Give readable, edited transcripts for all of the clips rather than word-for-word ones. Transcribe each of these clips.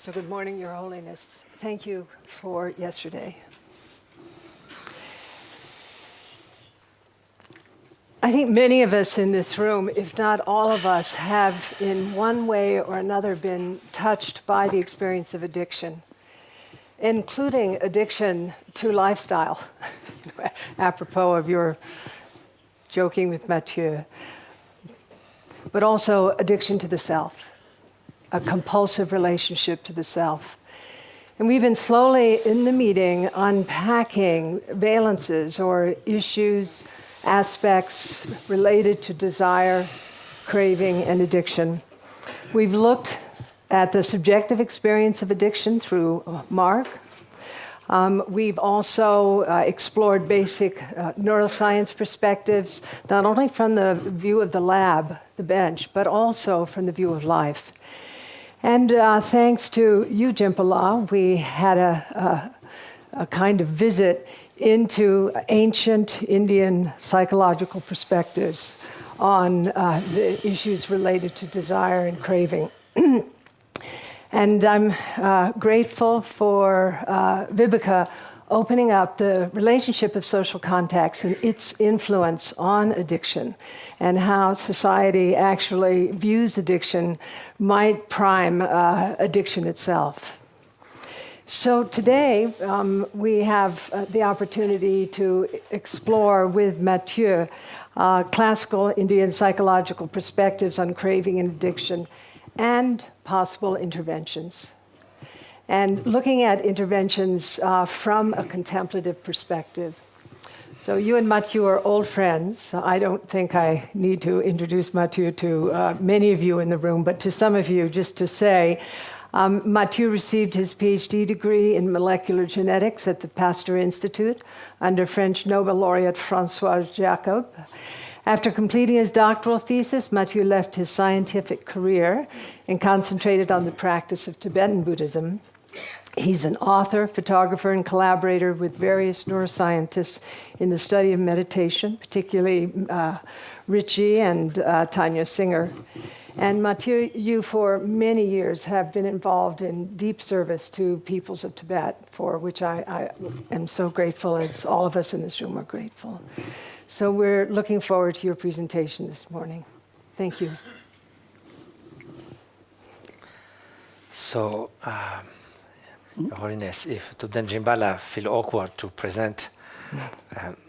So good morning, Your Holiness. Thank you for yesterday. I think many of us in this room, if not all of us, have in one way or another been touched by the experience of addiction, including addiction to lifestyle, apropos of your joking with Mathieu, but also addiction to the self, a compulsive relationship to the self. And we've been slowly in the meeting unpacking valences or issues, aspects related to desire, craving, and addiction. We've looked at the subjective experience of addiction through Mark. We've also explored basic neuroscience perspectives, not only from the view of the lab, the bench, but also from the view of life. And thanks to you, Jimpala, we had a kind of visit into ancient Indian psychological perspectives on the issues related to desire and craving. And I'm grateful for Vibeke opening up the relationship of social contacts and its influence on addiction, and how society actually views addiction might prime addiction itself. So today, we have the opportunity to explore with Mathieu classical Indian psychological perspectives on craving and addiction and possible interventions. And looking at interventions from a contemplative perspective. So you and Mathieu are old friends. I don't think I need to introduce Mathieu to many of you in the room, but to some of you, just to say, Mathieu received his PhD degree in molecular genetics at the Pasteur Institute under French Nobel laureate François Jacob. After completing his doctoral thesis, Mathieu left his scientific career and concentrated on the practice of Tibetan Buddhism. He's an author, photographer, and collaborator with various neuroscientists in the study of meditation, particularly Richie and Tanya Singer. And Mathieu, you for many years have been involved in deep service to peoples of Tibet, for which I am so grateful, as all of us in this room are grateful. So we're looking forward to your presentation this morning. Thank you. So, Your Holiness, if Tubdan Jimbala feel awkward to present,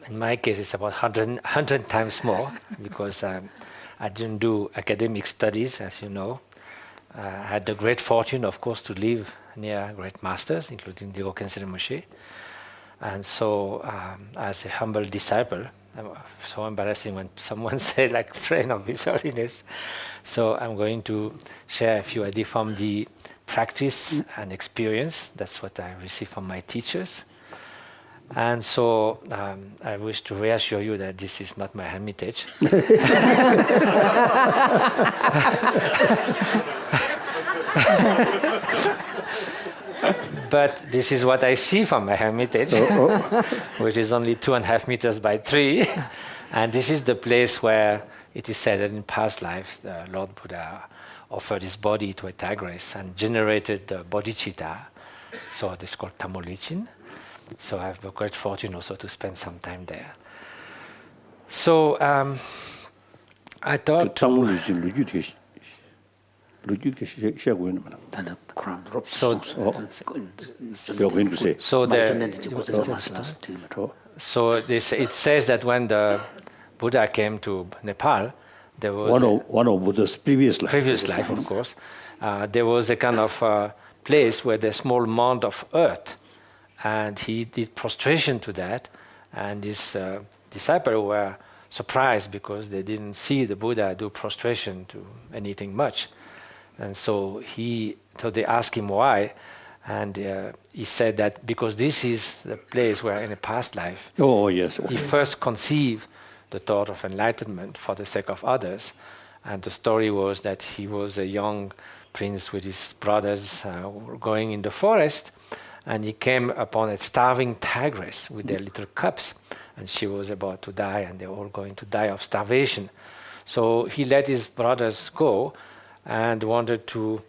in my case it's about 100 times more, because I didn't do academic studies, as you know. I had the great fortune, of course, to live near great masters, including the Khyentse Moshe. And so, as a humble disciple, I'm so embarrassing when someone say like friend of His Holiness. So I'm going to share a few ideas from the practice and experience. That's what I received from my teachers. And so I wish to reassure you that this is not my hermitage. But this is what I see from my hermitage, which is only 2.5 meters by 3. And this is the place where it is said that in past life, the Lord Buddha offered his body to a tigress and generated the bodhicitta. So this is called Tamolichin. So I have the great fortune also to spend some time there. So I thought to... So it says that when the Buddha came to Nepal, there was one of Buddha's previous life, of course. There was a kind of place where there's a small mound of earth, and he did prostration to that, and his disciples were surprised because they didn't see the Buddha do prostration to anything much. And so they asked him why, and he said that because this is the place where in a past life, he first conceived the thought of enlightenment for the sake of others. And the story was that he was a young prince with his brothers going in the forest, and he came upon a starving tigress with their little cubs, and she was about to die, and they were all going to die of starvation. So he let his brothers go and wanted to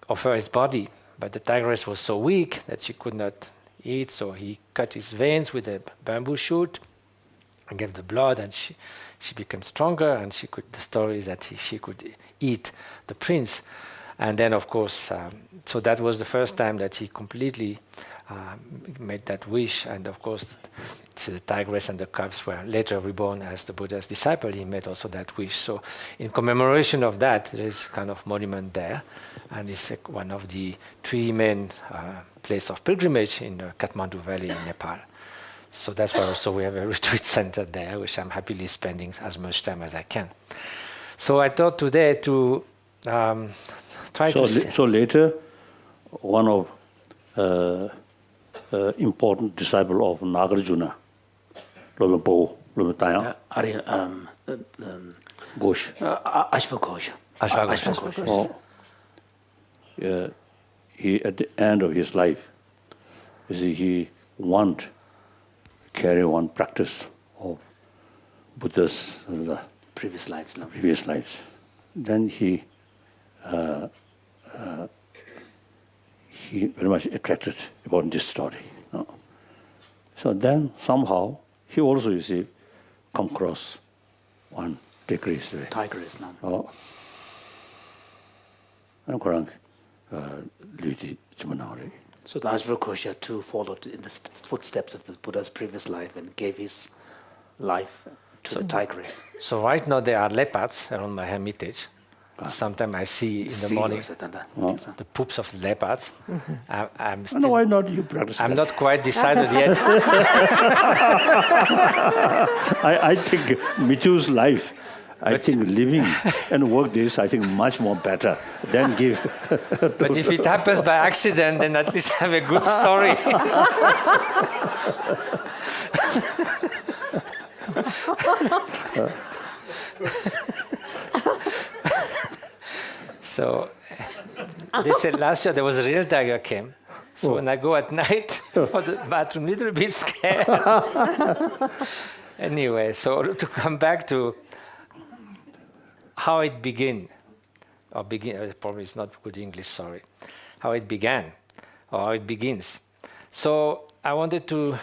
offer his body, But the tigress was so weak that she could not eat, so he cut his veins with a bamboo shoot and gave the blood, and she became stronger, and the story is that she could eat the prince. And then, of course, so that was the first time that he completely made that wish. And of course, the tigress and the cubs were later reborn as the Buddha's disciple. He made also that wish. So in commemoration of that, there is kind of monument there. And it's one of the three main places of pilgrimage in the Kathmandu Valley in Nepal. So that's why also we have a retreat center there, which I'm happily spending as much time as I can. So I thought today to try to... So later, one of important disciple of Nagarjuna, Ghosh. Ashwagosha. Oh, he at the end of his life, he want carry on practice of Buddha's previous lives. Previous lives. Then he very much attracted about this story. No? So then somehow he also, you see, come across one tigress. Tigress, no. Oh. And Kurang Lüti Chimanari. So the Ashwagosha too followed in the footsteps of the Buddha's previous life and gave his life to the tigress. So right now there are leopards around my hermitage. Sometimes I see in the morning the poops of the leopards. I'm still, why not you practice I'm that? not quite decided yet. I think Mithu's life, I think living and work this, I think much more better than give. But if it happens by accident, then at least I have a good story. So they said last year there was a real tiger came. So when I go at night for the bathroom, little bit scared. Anyway, so to come back to how it began, probably it's not good English, sorry. How it began, or how it begins. So I wanted to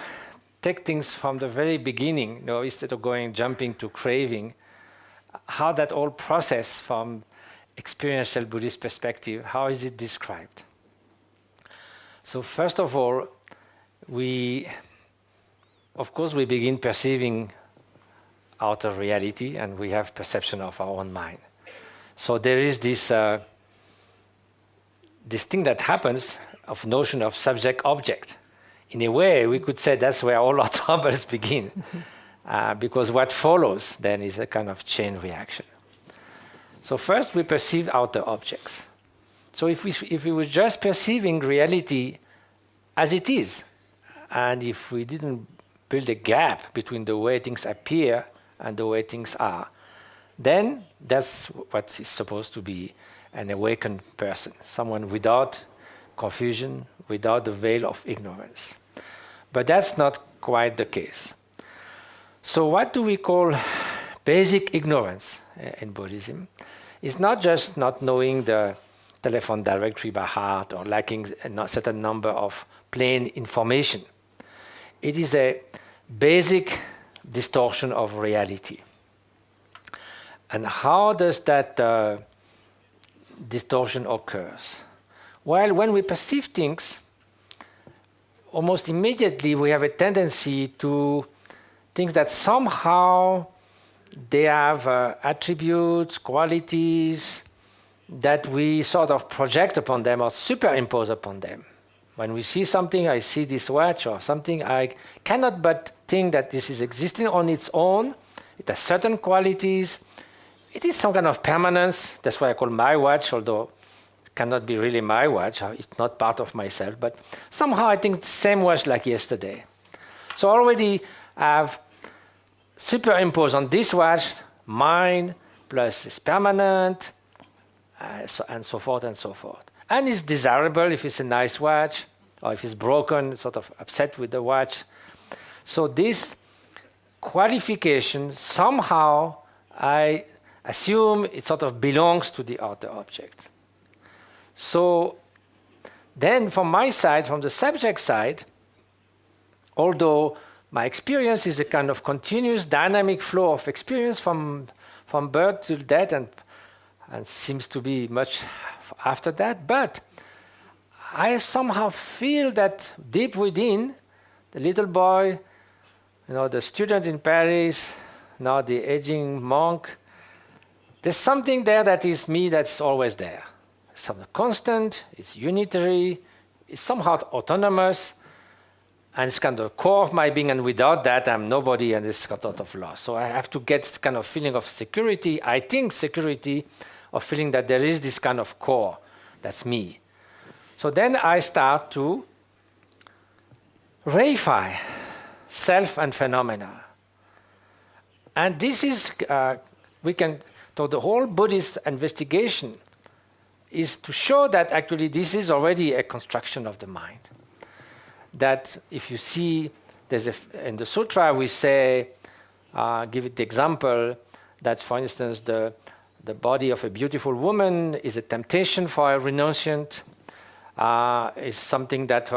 take things from the very beginning, instead of jumping to craving, how that whole process from experiential Buddhist perspective, how is it described? So first of all, we begin perceiving outer reality, and we have perception of our own mind. So there is this thing that happens of notion of subject-object. In a way, we could say that's where all our troubles begin, because what follows then is a kind of chain reaction. So first, we perceive outer objects. So if we were just perceiving reality as it is, and if we didn't build a gap between the way things appear and the way things are, then that's what is supposed to be an awakened person, someone without confusion, without the veil of ignorance. But that's not quite the case. So what do we call basic ignorance in Buddhism? It's not just not knowing the telephone directory by heart or lacking a certain number of plain information. It is a basic distortion of reality. And how does that distortion occurs? Well, when we perceive things, almost immediately we have a tendency to think that somehow they have attributes, qualities that we sort of project upon them or superimpose upon them. When we see something, I see this watch or something, I cannot but think that this is existing on its own. It has certain qualities. It is some kind of permanence. That's why I call my watch, although it cannot be really my watch. It's not part of myself. But somehow I think it's the same watch like yesterday. So already I've superimposed on this watch mine plus it's permanent, and so forth and so forth. And it's desirable if it's a nice watch, or if it's broken, sort of upset with the watch. So this qualification, somehow I assume it sort of belongs to the outer object. So Then from my side, from the subject side, although my experience is a kind of continuous dynamic flow of experience from birth till death and seems to be much after that, but I somehow feel that deep within, the little boy, the student in Paris, now the aging monk, there's something there that is me that's always there. It's something constant, it's unitary, it's somehow autonomous, and it's kind of the core of my being, and without that, I'm nobody, and it's got a lot of loss. So I have to get this kind of feeling of security, I think security, of feeling that there is this kind of core, that's me. So then I start to reify self and phenomena. And this is, so the whole Buddhist investigation is to show that actually this is already a construction of the mind. That if you see, in the sutra we say, give it the example, that for instance the body of a beautiful woman is a temptation for a renunciant, is something that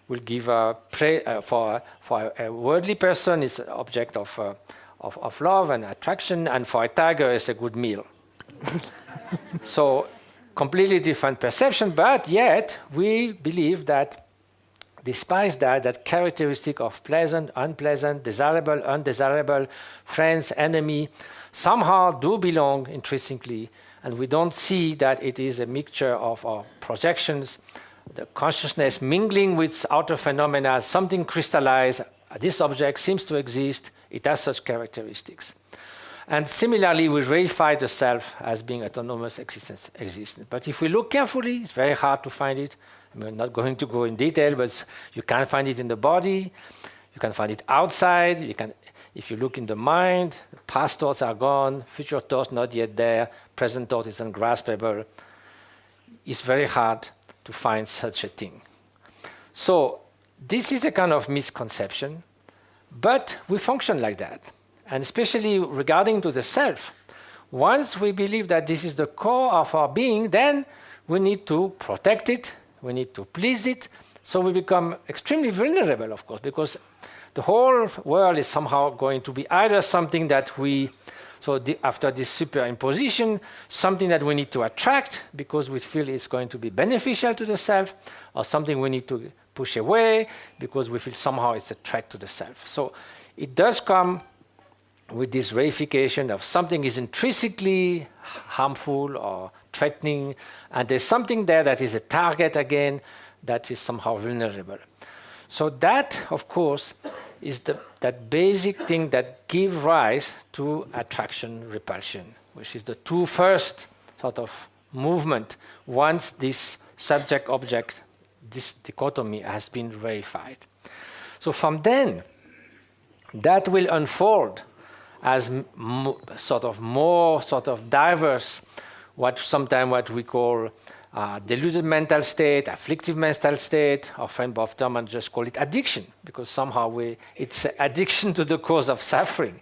will give for a worldly person is an object of love and attraction, and for a tiger it's a good meal. So completely different perception, but yet we believe that despite that characteristic of pleasant, unpleasant, desirable, undesirable, friends, enemy, somehow do belong intrinsically, and we don't see that it is a mixture of our projections, the consciousness mingling with outer phenomena, something crystallized, this object seems to exist, it has such characteristics. And similarly, we reify the self as being autonomous existence. But if we look carefully, it's very hard to find it. I'm not going to go in detail, but you can find it in the body, you can find it outside, if you look in the mind, past thoughts are gone, future thoughts not yet there, present thought is ungraspable. It's very hard to find such a thing. So this is a kind of misconception, but we function like that. And especially regarding to the self, once we believe that this is the core of our being, then we need to protect it, we need to please it, so we become extremely vulnerable, of course, because the whole world is somehow going to be either something that after this superimposition, something that we need to attract because we feel it's going to be beneficial to the self, or something we need to push away because we feel somehow it's a threat to the self. So it does come with this reification of something is intrinsically harmful or threatening, and there's something there that is a target again that is somehow vulnerable. So that, of course, is that basic thing that gives rise to attraction, repulsion, which is the two first sort of movement once this subject-object, this dichotomy has been reified. So from then, that will unfold as more diverse, what we call deluded mental state, afflictive mental state, or friend Bob Thurman just call it addiction, because somehow it's addiction to the cause of suffering.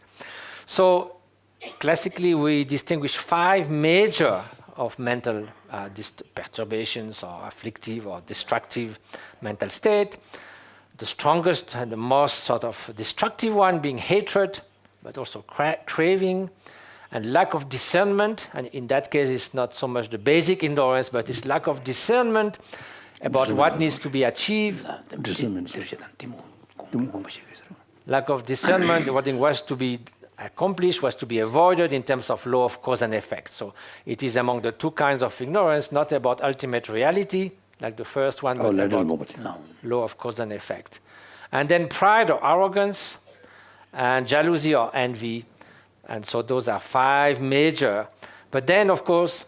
So classically we distinguish 5 major of mental perturbations or afflictive or destructive mental state. The strongest and the most sort of destructive one being hatred, but also craving and lack of discernment. And in that case, it's not so much the basic ignorance, but it's lack of discernment about what needs to be achieved. Lack of discernment, what was to be accomplished, was to be avoided in terms of law of cause and effect. So it is among the 2 kinds of ignorance, not about ultimate reality, like the first one, but about law of cause and effect. And then pride or arrogance, and jealousy or envy. And so those are 5 major. But then, of course,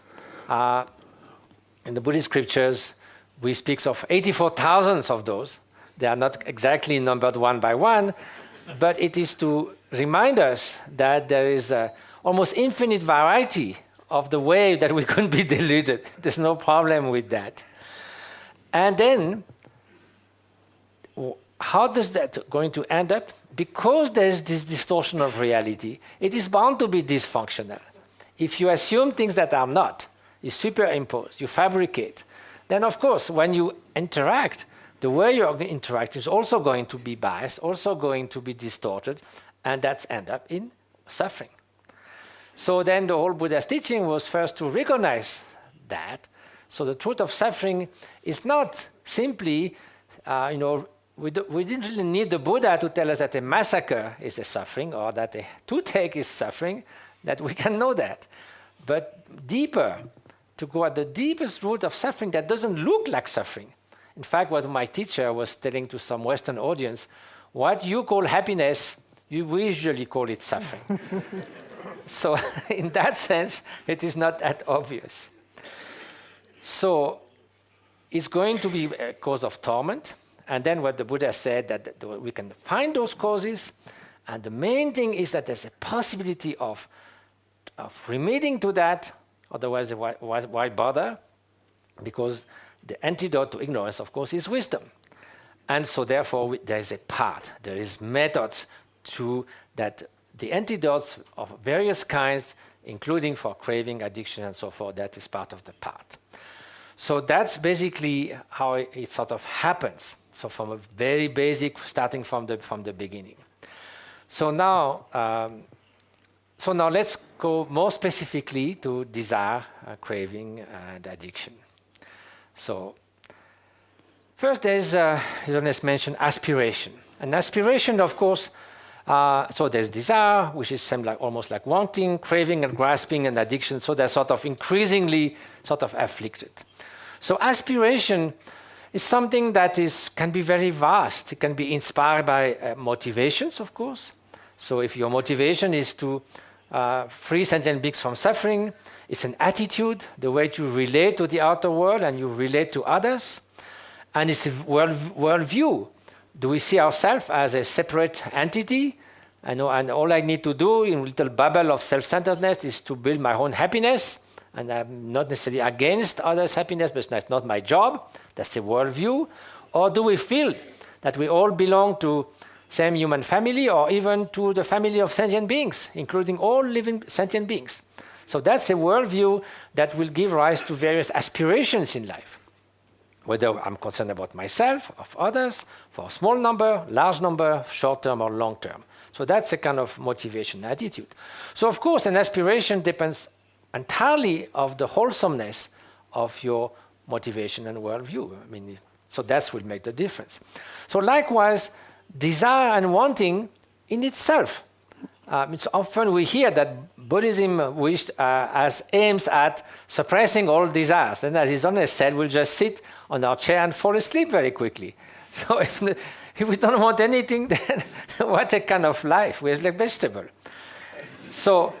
in the Buddhist scriptures, we speak of 84,000 of those. They are not exactly numbered one by one, but it is to remind us that there is almost infinite variety of the way that we can be deluded. There's no problem with that. And then, how does that going to end up? Because there's this distortion of reality, it is bound to be dysfunctional. If you assume things that are not, you superimpose, you fabricate, then of course, when you interact, the way you interact is also going to be biased, also going to be distorted, and that's end up in suffering. So then the whole Buddha's teaching was first to recognize that. So the truth of suffering is not simply, we didn't really need the Buddha to tell us that a massacre is a suffering or that a toothache is suffering, that we can know that. But deeper, to go at the deepest root of suffering that doesn't look like suffering. In fact, what my teacher was telling to some Western audience, what you call happiness, we usually call it suffering. So in that sense, it is not that obvious. So it's going to be a cause of torment. And then what the Buddha said, that we can find those causes. And the main thing is that there's a possibility of remedying to that. Otherwise, why bother? Because the antidote to ignorance, of course, is wisdom. And so therefore, there is a path. There is methods to that. The antidotes of various kinds, including for craving, addiction, and so forth, that is part of the path. So that's basically how it sort of happens. So from a very basic, starting from the beginning. So now let's go more specifically to desire, craving, and addiction. So first there's, as Ernest mentioned, aspiration. And aspiration, of course, so there's desire, which is almost like wanting, craving and grasping and addiction. So they're sort of increasingly sort of afflicted. So aspiration is something that can be very vast. It can be inspired by motivations, of course. So if your motivation is to free sentient beings from suffering, it's an attitude, the way you relate to the outer world and you relate to others. And it's a worldview. Do we see ourselves as a separate entity? And all I need to do in a little bubble of self-centeredness is to build my own happiness. And I'm not necessarily against others' happiness, but that's not my job. That's a worldview. Or do we feel that we all belong to same human family or even to the family of sentient beings, including all living sentient beings? So that's a worldview that will give rise to various aspirations in life. Whether I'm concerned about myself, of others, for a small number, large number, short-term or long-term. So that's a kind of motivation attitude. So of course, an aspiration depends entirely of the wholesomeness of your motivation and worldview. I mean, so that will make the difference. So likewise, desire and wanting in itself. It's often we hear that Buddhism aims at suppressing all desires. And as His Holiness said, we'll just sit on our chair and fall asleep very quickly. So if we don't want anything, then what a kind of life? We're like vegetable. So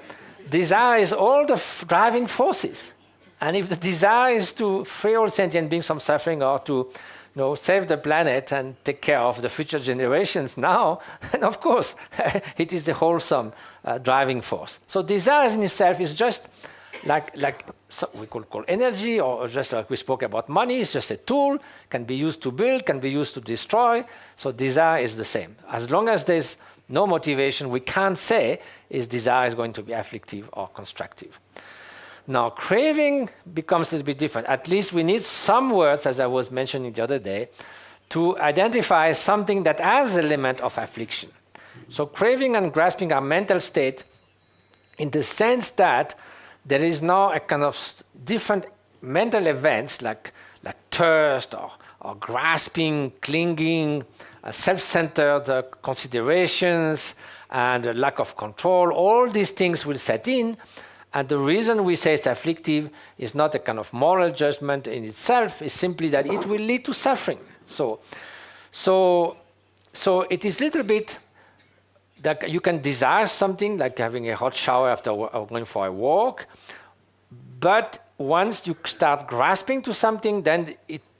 desire is all the driving forces. And if the desire is to free all sentient beings from suffering or to save the planet and take care of the future generations now, and of course, it is the wholesome driving force. So desire in itself is just like so we could call energy, or just like we spoke about money, it's just a tool, can be used to build, can be used to destroy. So desire is the same. As long as there's no motivation, we can't say is desire is going to be afflictive or constructive. Now, craving becomes a little bit different. At least we need some words, as I was mentioning the other day, to identify something that has an element of affliction. So craving and grasping are mental state in the sense that there is now a kind of different mental events like thirst or grasping, clinging, self-centered considerations, and a lack of control. All these things will set in. And the reason we say it's afflictive is not a kind of moral judgment in itself. It's simply that it will lead to suffering. So it is a little bit that you can desire something like having a hot shower after going for a walk. But once you start grasping to something, then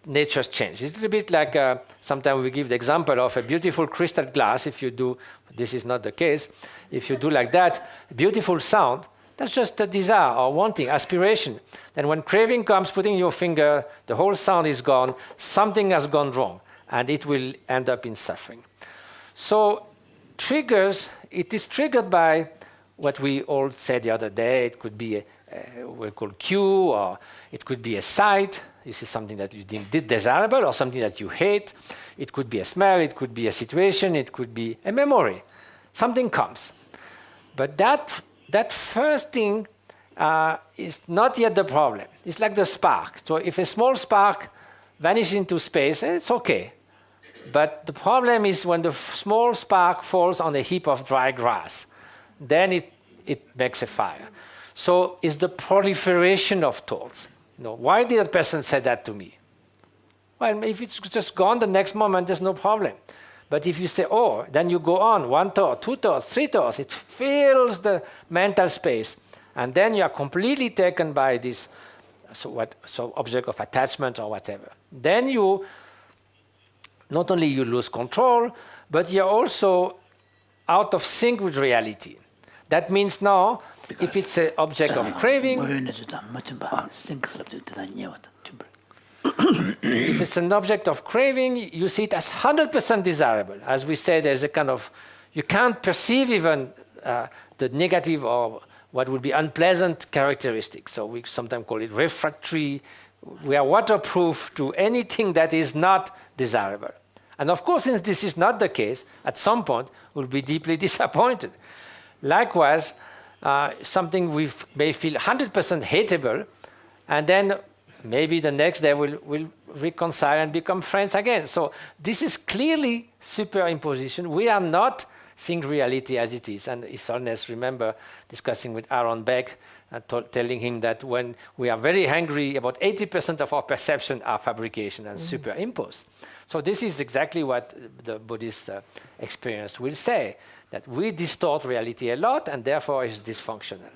nature changes. It's a little bit like sometimes we give the example of a beautiful crystal glass. If you do, this is not the case. If you do like that, beautiful sound, that's just a desire or wanting, aspiration. Then when craving comes, putting your finger, the whole sound is gone, something has gone wrong, and it will end up in suffering. So triggers, it is triggered by what we all said the other day. It could be we call cue, or it could be a sight, You see something that you deem desirable or something that you hate. It could be a smell, it could be a situation, it could be a memory. Something comes. But that first thing is not yet the problem. It's like the spark. So if a small spark vanishes into space, it's okay. But the problem is when the small spark falls on a heap of dry grass, then it makes a fire. So it's the proliferation of thoughts. Why did a person say that to me? Well, if it's just gone the next moment, there's no problem. But if you say, oh, then you go on, 1 thought, 2 thoughts, 3 thoughts, it fills the mental space. And then you are completely taken by this object of attachment or whatever. Then not only you lose control, but you're also out of sync with reality. That means now, if it's an object of craving, if it's an object of craving, you see it as 100% desirable. As we say, there's a kind of, you can't perceive even the negative or what would be unpleasant characteristics. So we sometimes call it refractory. We are waterproof to anything that is not desirable. And of course, since this is not the case, at some point, we'll be deeply disappointed. Likewise, something we may feel 100% hateable, and then maybe the next day we'll reconcile and become friends again. So this is clearly superimposition. We are not seeing reality as it is. And His Holiness, remember discussing with Aaron Beck, telling him that when we are very angry, about 80% of our perception are fabrication and superimposed. So this is exactly what the Buddhist experience will say, that we distort reality a lot and therefore is dysfunctional.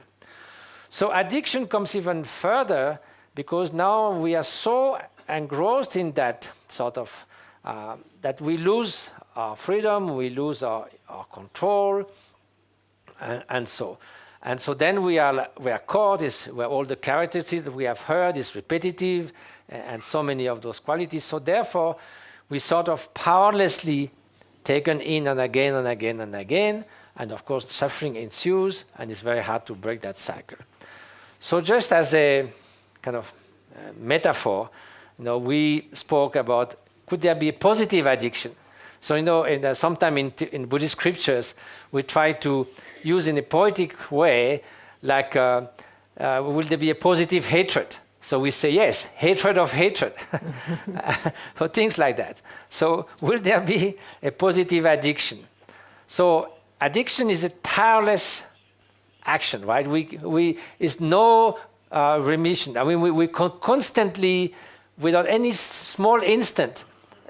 So addiction comes even further because now we are so engrossed in that sort of, that we lose our freedom, we lose our control, and so then we are caught, where all the characteristics that we have heard is repetitive, and so many of those qualities. So therefore, we sort of powerlessly taken in and again and again and again, and of course suffering ensues, and it's very hard to break that cycle. So just as a kind of metaphor, we spoke about, could there be a positive addiction? So sometime in Buddhist scriptures, we try to use in a poetic way, like, will there be a positive hatred? So we say, yes, hatred of hatred, or things like that. So will there be a positive addiction? So addiction is a tireless action, right? It's no remission. I mean, we constantly, without any small instant,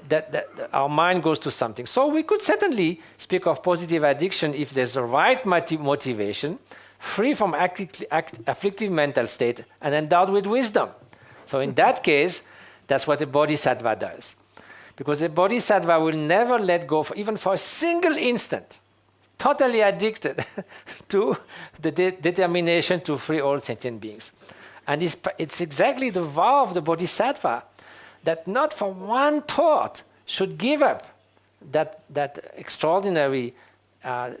that our mind goes to something. So we could certainly speak of positive addiction if there's the right motivation, free from afflictive mental state, and endowed with wisdom. So in that case, that's what a bodhisattva does. Because a bodhisattva will never let go, even for a single instant, totally addicted to the determination to free all sentient beings. And it's exactly the vow of the bodhisattva that not for one thought should give up that extraordinary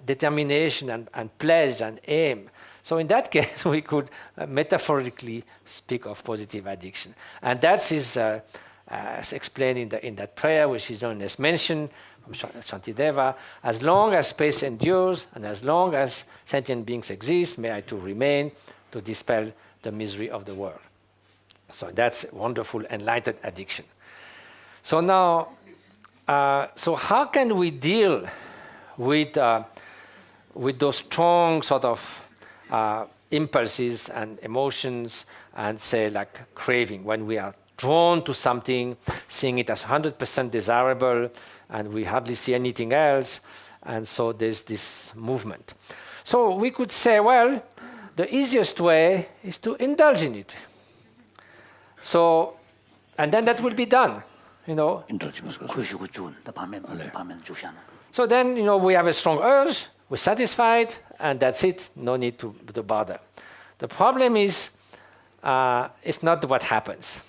determination and pledge and aim. So in that case, we could metaphorically speak of positive addiction. And that is explained in that prayer, which is known as mentioned from Shantideva. As long as space endures, and as long as sentient beings exist, may I too remain to dispel the misery of the world. So that's wonderful, enlightened addiction. So now, so how can we deal with those strong sort of impulses and emotions, and say like craving, when we are drawn to something, seeing it as 100% desirable, and we hardly see anything else, and so there's this movement. So we could say, well, the easiest way is to indulge in it. So, and then that will be done, So then, we have a strong urge, we're satisfied, and that's it, no need to bother. The problem is, it's not what happens.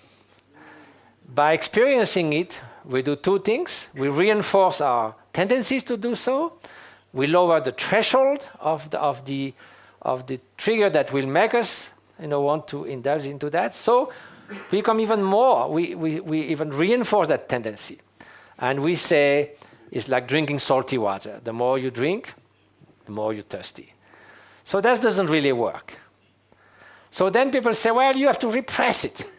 By experiencing it, we do two things. We reinforce our tendencies to do so. We lower the threshold of the trigger that will make us want to indulge into that. So we become even more, we even reinforce that tendency. And we say it's like drinking salty water. The more you drink, the more you're thirsty. So that doesn't really work. So then people say, well, you have to repress it,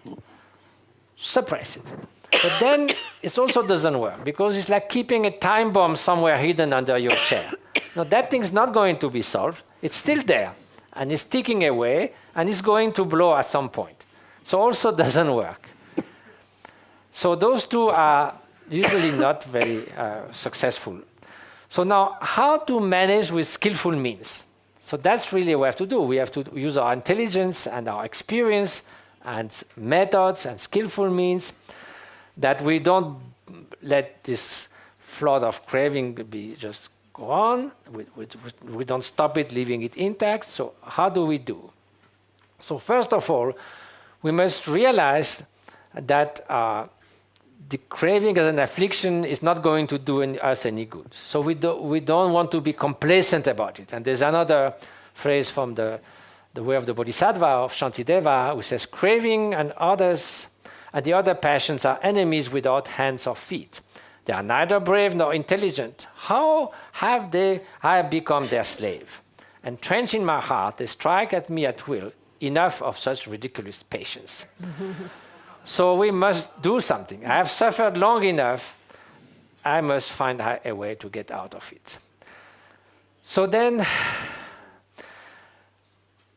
suppress it. But then it also doesn't work, because it's like keeping a time bomb somewhere hidden under your chair. Now, that thing's not going to be solved. It's still there, and it's ticking away, and it's going to blow at some point. So also doesn't work. So those two are usually not very successful. So now, how to manage with skillful means? So that's really what we have to do. We have to use our intelligence and our experience and methods and skillful means, that we don't let this flood of craving be just go on. We don't stop it, leaving it intact. So how do we do? So first of all, we must realize that the craving as an affliction is not going to do us any good. So we don't want to be complacent about it. And there's another phrase from the way of the Bodhisattva of Shantideva, who says, craving and others and the other passions are enemies without hands or feet. They are neither brave nor intelligent. How have I become their slave? Entrenched in my heart, they strike at me at will. Enough of such ridiculous patience. So we must do something. I have suffered long enough. I must find a way to get out of it. So then,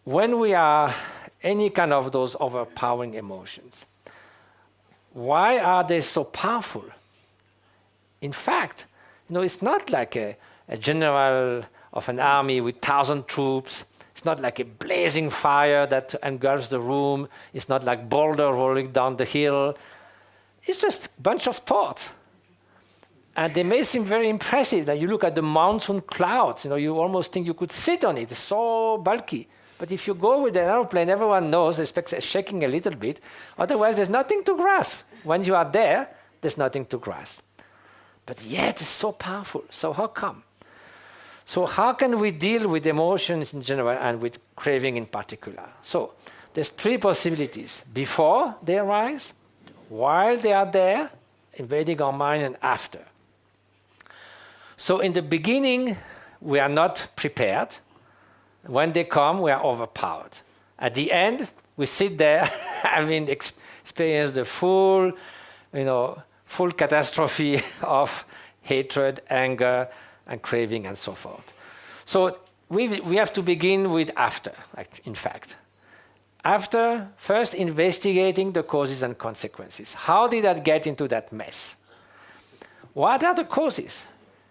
when we are any kind of those overpowering emotions, why are they so powerful? In fact, it's not like a general of an army with 1,000 troops. It's not like a blazing fire that engulfs the room. It's not like boulder rolling down the hill. It's just a bunch of thoughts. And they may seem very impressive. Now you look at the monsoon clouds, you almost think you could sit on it. It's so bulky. But if you go with an airplane, everyone knows, it's shaking a little bit. Otherwise, there's nothing to grasp. When you are there, there's nothing to grasp. But yet, it's so powerful. So how come? So how can we deal with emotions in general and with craving in particular? So there's three possibilities. Before they arise, while they are there, invading our mind, and after. So in the beginning, we are not prepared. When they come, we are overpowered. At the end, we sit there having experienced the full catastrophe of hatred, anger, and craving, and so forth. So we have to begin with after, in fact. After, first investigating the causes and consequences. How did I get into that mess? What are the causes?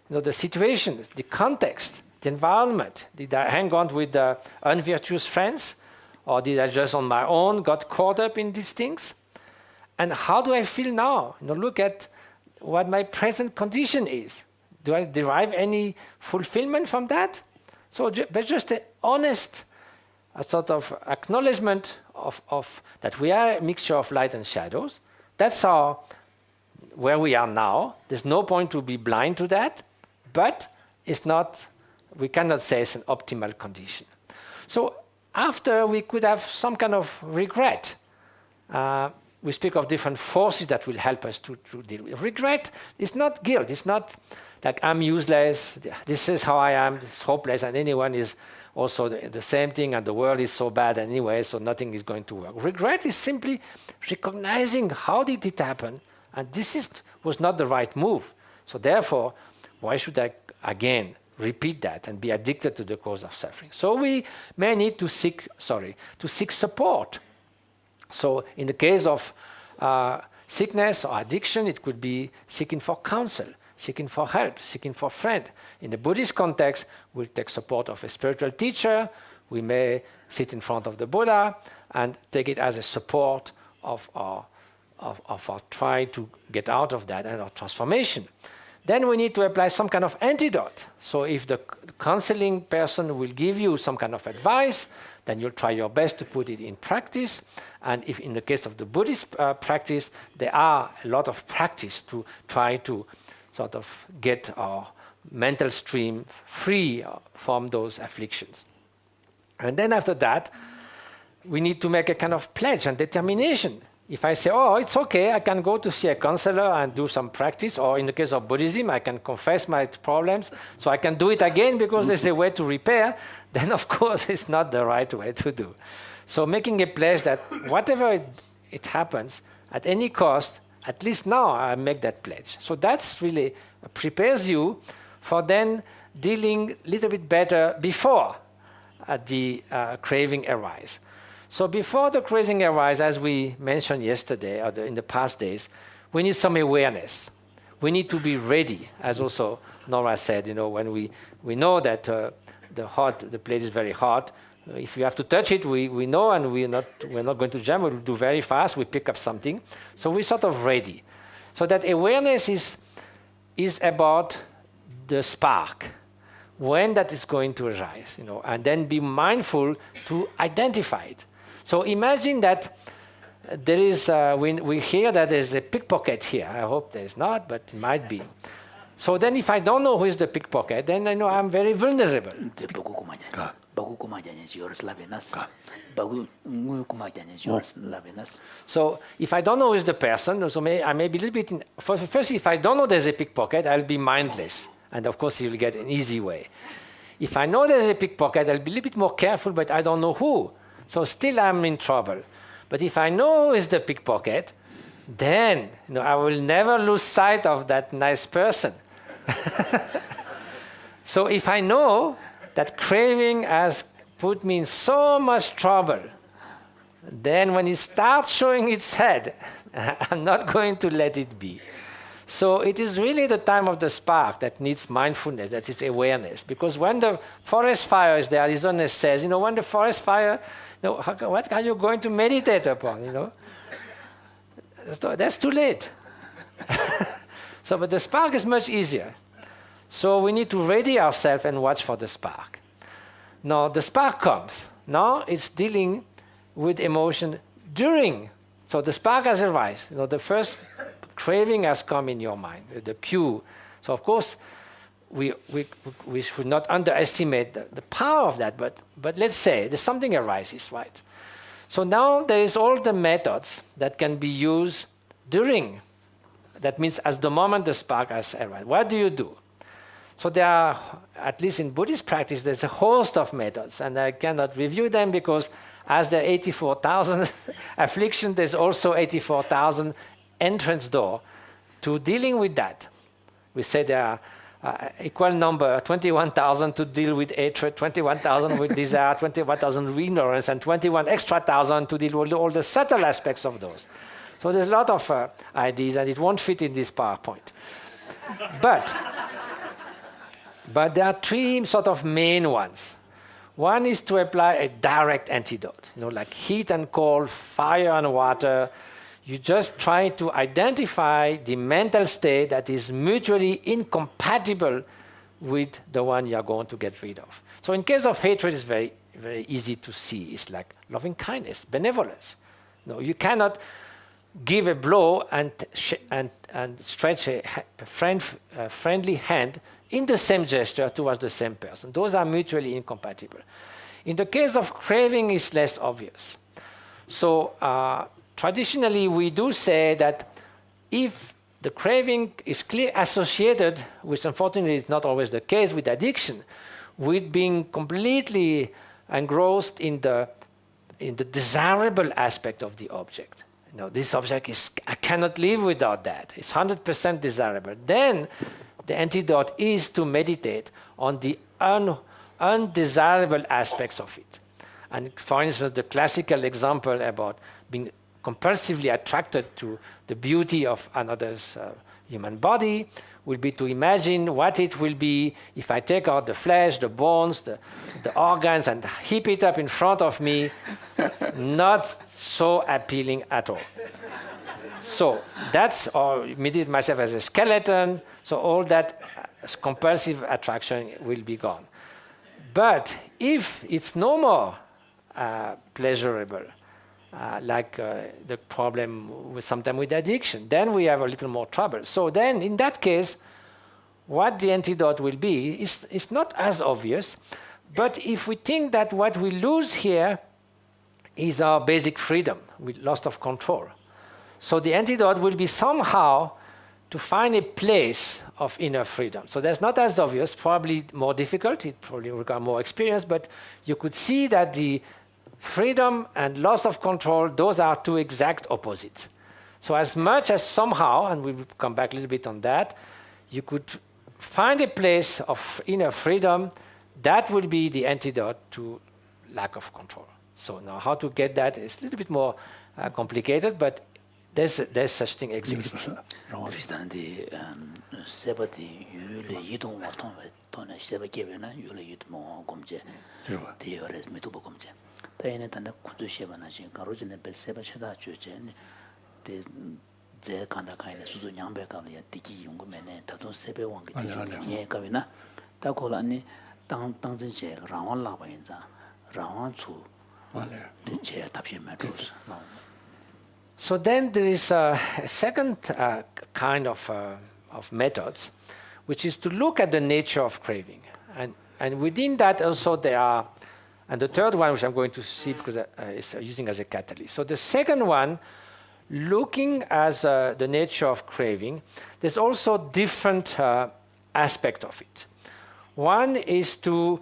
The situation, the context, the environment. Did I hang on with the unvirtuous friends? Or did I just on my own got caught up in these things? And how do I feel now? Look at what my present condition is. Do I derive any fulfillment from that? So, but just an honest sort of acknowledgement of that we are a mixture of light and shadows. That's where we are now. There's no point to be blind to that, but it's not. We cannot say it's an optimal condition. So after, we could have some kind of regret. We speak of different forces that will help us to deal with. Regret is not guilt. It's not like I'm useless, this is how I am, this is hopeless, and anyone is also the same thing, and the world is so bad anyway, so nothing is going to work. Regret is simply recognizing how did it happen, and this was not the right move. So therefore, why should I again repeat that and be addicted to the cause of suffering? So we may need to seek support. So in the case of sickness or addiction, it could be seeking for counsel, seeking for help, seeking for a friend. In the Buddhist context, we'll take support of a spiritual teacher. We may sit in front of the Buddha and take it as a support of our try to get out of that and our transformation. Then we need to apply some kind of antidote. So if the counseling person will give you some kind of advice, then you'll try your best to put it in practice. And if in the case of the Buddhist practice, there are a lot of practice to try to sort of get our mental stream free from those afflictions. And then after that, we need to make a kind of pledge and determination if I say, oh, it's okay, I can go to see a counselor and do some practice, or in the case of Buddhism, I can confess my problems, so I can do it again because there's a way to repair, then of course it's not the right way to do. So making a pledge that whatever it happens, at any cost, at least now I make that pledge. So that's really prepares you for then dealing a little bit better before the craving arises. So before the craving arises, as we mentioned yesterday or in the past days, we need some awareness. We need to be ready, as also Nora said, when we know that the plate is very hot. If you have to touch it, we know, and we're not going to jump. We'll do very fast. We pick up something, so we're sort of ready. So that awareness is about the spark, when that is going to arise, and then be mindful to identify it. So imagine that there is, we hear that there's a pickpocket here. I hope there's not, but it might be. So then if I don't know who is the pickpocket, then I know I'm very vulnerable. So if I don't know who is the person, so I may be a little bit, first if I don't know there's a pickpocket, I'll be mindless. And of course you'll get an easy way. If I know there's a pickpocket, I'll be a little bit more careful, but I don't know who. So still I'm in trouble. But if I know who is the pickpocket, then I will never lose sight of that nice person. So if I know that craving has put me in so much trouble, then when it starts showing its head, I'm not going to let it be. So it is really the time of the spark that needs mindfulness, that is awareness. Because when the forest fire is there, Isone says, when the forest fire, what are you going to meditate upon, So that's too late. But the spark is much easier. So we need to ready ourselves and watch for the spark. Now the spark comes. Now it's dealing with emotion during. So the spark has arisen. The first craving has come in your mind, the cue. So of course, we should not underestimate the power of that. But let's say there's something arises, right? So now there is all the methods that can be used during. That means as the moment the spark has arrived. What do you do? So there are, at least in Buddhist practice, there's a host of methods, and I cannot review them because as there are 84,000 afflictions, there's also 84,000 entrance door to dealing with that. We say there are equal number, 21,000 to deal with hatred, 21,000 with desire, 21,000 with ignorance, and 21 extra thousand to deal with all the subtle aspects of those. So there's a lot of ideas, and it won't fit in this PowerPoint. But there are three sort of main ones. One is to apply a direct antidote, like heat and cold, fire and water. You just try to identify the mental state that is mutually incompatible with the one you are going to get rid of. So in case of hatred, it's very, very easy to see. It's like loving kindness, benevolence. You cannot give a blow and stretch a friendly hand in the same gesture towards the same person. Those are mutually incompatible. In the case of craving, it's less obvious. So traditionally, we do say that if the craving is clearly associated, which unfortunately is not always the case with addiction, with being completely engrossed in the desirable aspect of the object. This object I cannot live without that. It's 100% desirable. Then the antidote is to meditate on the undesirable aspects of it. And for instance, the classical example about being compulsively attracted to the beauty of another's human body will be to imagine what it will be if I take out the flesh, the bones, the organs, and heap it up in front of me. Not so appealing at all. So that's, or meditate myself as a skeleton, so all that compulsive attraction will be gone. But if it's no more pleasurable, like the problem with sometimes with addiction, then we have a little more trouble. So then in that case, what the antidote will be is not as obvious, but if we think that what we lose here is our basic freedom, with loss of control. So the antidote will be somehow to find a place of inner freedom. So that's not as obvious, probably more difficult, it probably requires more experience, but you could see that the freedom and loss of control, those are two exact opposites. So as much as somehow, and we'll come back a little bit on that, you could find a place of inner freedom, that will be the antidote to lack of control. So now how to get that is a little bit more complicated, but there's such thing exists. 비슷한데 세바디 유래 이동 같은 돈에 세바 개변은 유래 이동 검제 대열에서 메두보 검제 다이네 단다 구두 세바나 지금 가로진에 베세바 셔다 주제 제 간다 가이네 수수 양배가리야 디기 용금에네 다도 세배 왕게 예 가위나 다고라니 당전제 라원 라바인자 라원 주 제 답시 메두스 So then there is a second kind of methods, which is to look at the nature of craving. And within that also there are, and the third one, which I'm going to see because it's using as a catalyst. So the second one, looking as the nature of craving, there's also different aspect of it. One is to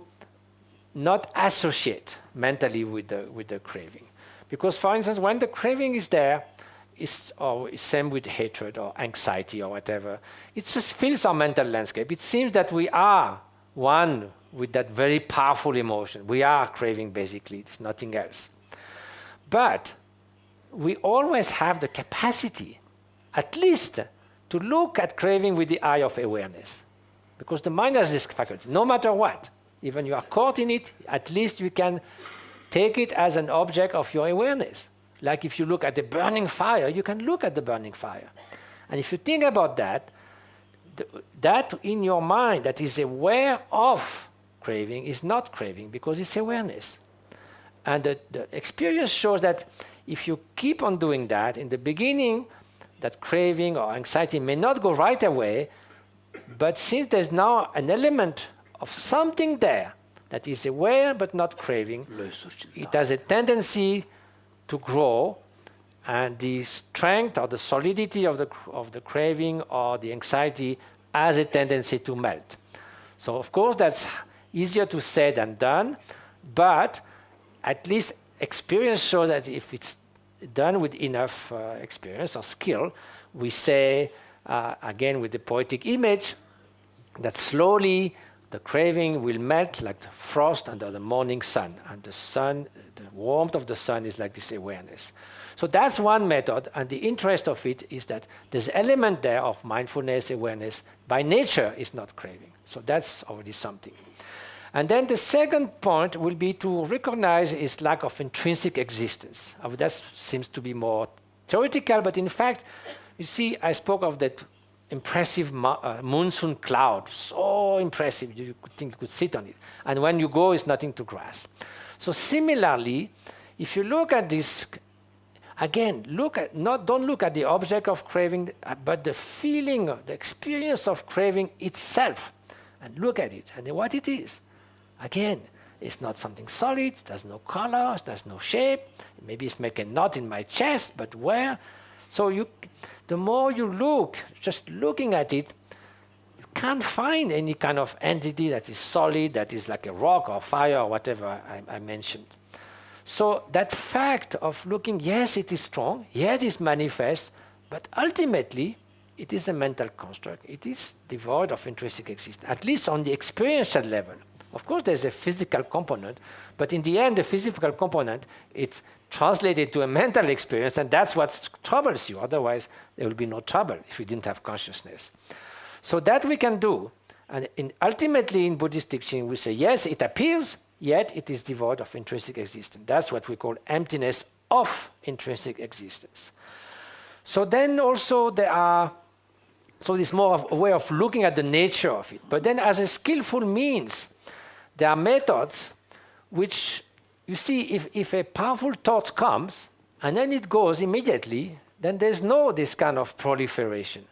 not associate mentally with the craving. Because, for instance, when the craving is there, or same with hatred or anxiety or whatever, it just fills our mental landscape. It seems that we are one with that very powerful emotion. We are craving, basically. It's nothing else. But we always have the capacity, at least, to look at craving with the eye of awareness. Because the mind has this faculty, no matter what. Even you are caught in it, at least you can take it as an object of your awareness. Like if you look at the burning fire, you can look at the burning fire. And if you think about that, that in your mind that is aware of craving is not craving because it's awareness. And the experience shows that if you keep on doing that, in the beginning, that craving or anxiety may not go right away, but since there's now an element of something there that is aware but not craving, it has a tendency to grow, and the strength or the solidity of the craving or the anxiety has a tendency to melt. So of course that's easier to say than done, but at least experience shows that if it's done with enough experience or skill, we say, again with the poetic image, that slowly the craving will melt like the frost under the morning sun. And the sun, the warmth of the sun is like this awareness. So that's one method, and the interest of it is that there's an element there of mindfulness, awareness. By nature, is not craving. So that's already something. And then the second point will be to recognize its lack of intrinsic existence. That seems to be more theoretical, but in fact, you see, I spoke of that impressive monsoon cloud, so impressive, you could think you could sit on it. And when you go, it's nothing to grasp. So similarly, if you look at this, again, don't look at the object of craving, but the feeling, the experience of craving itself, and look at it, and what it is. Again, it's not something solid, there's no color, there's no shape, maybe it's making a knot in my chest, but where? So the more you look, just looking at it, you can't find any kind of entity that is solid, that is like a rock or fire or whatever I mentioned. So that fact of looking, yes, it is strong, yes, it is manifest, but ultimately, it is a mental construct. It is devoid of intrinsic existence, at least on the experiential level. Of course, there's a physical component, but in the end, the physical component, it's translated to a mental experience, and that's what troubles you. Otherwise, there will be no trouble if you didn't have consciousness. So that we can do, and ultimately in Buddhist teaching, we say, yes, it appears, yet it is devoid of intrinsic existence. That's what we call emptiness of intrinsic existence. So then also so it's more of a way of looking at the nature of it. But then as a skillful means, there are methods which, you see, if a powerful thought comes and then it goes immediately, then there's no this kind of proliferation.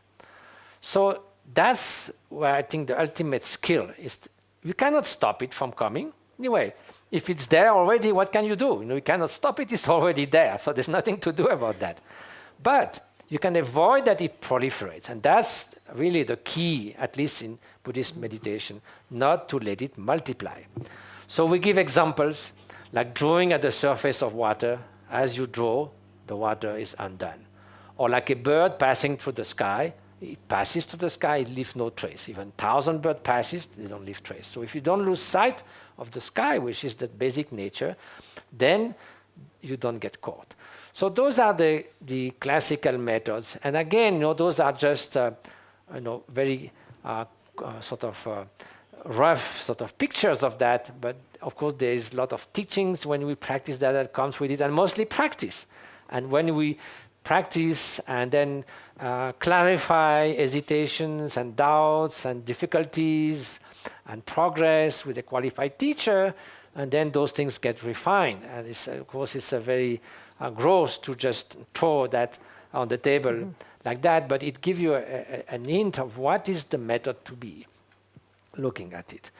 So that's where I think the ultimate skill is. You cannot stop it from coming. Anyway, if it's there already, what can you do? You cannot stop it, it's already there. So there's nothing to do about that. But you can avoid that it proliferates. And that's really the key, at least in Buddhist meditation, not to let it multiply. So we give examples, like drawing at the surface of water. As you draw, the water is undone. Or like a bird passing through the sky, it passes through the sky, it leaves no trace. Even 1,000 birds passes, they don't leave trace. So if you don't lose sight of the sky, which is the basic nature, then you don't get caught. So those are the classical methods. And again, those are just very rough sort of pictures of that. But of course, there is a lot of teachings when we practice that comes with it, and mostly practice. And when we practice and then clarify hesitations and doubts and difficulties and progress with a qualified teacher, and then those things get refined. And of course, it's a very gross to just throw that on the table like that, but it gives you an hint of what is the method to be looking at it.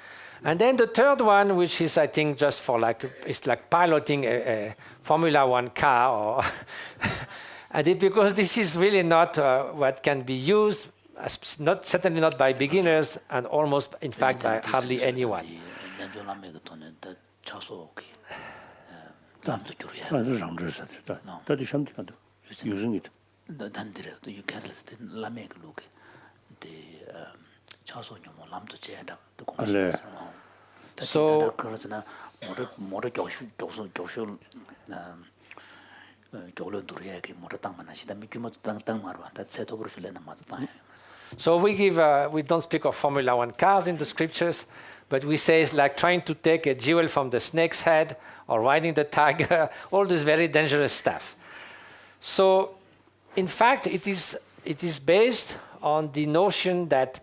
And then the third one, which is, I think, just for it's like piloting a Formula One car, or and because this is really not what can be used, certainly not by beginners, and almost, in fact, by hardly anyone. Using it. So we don't speak of Formula One cars in the scriptures, but we say it's like trying to take a jewel from the snake's head or riding the tiger, all this very dangerous stuff. So in fact, it is based on the notion that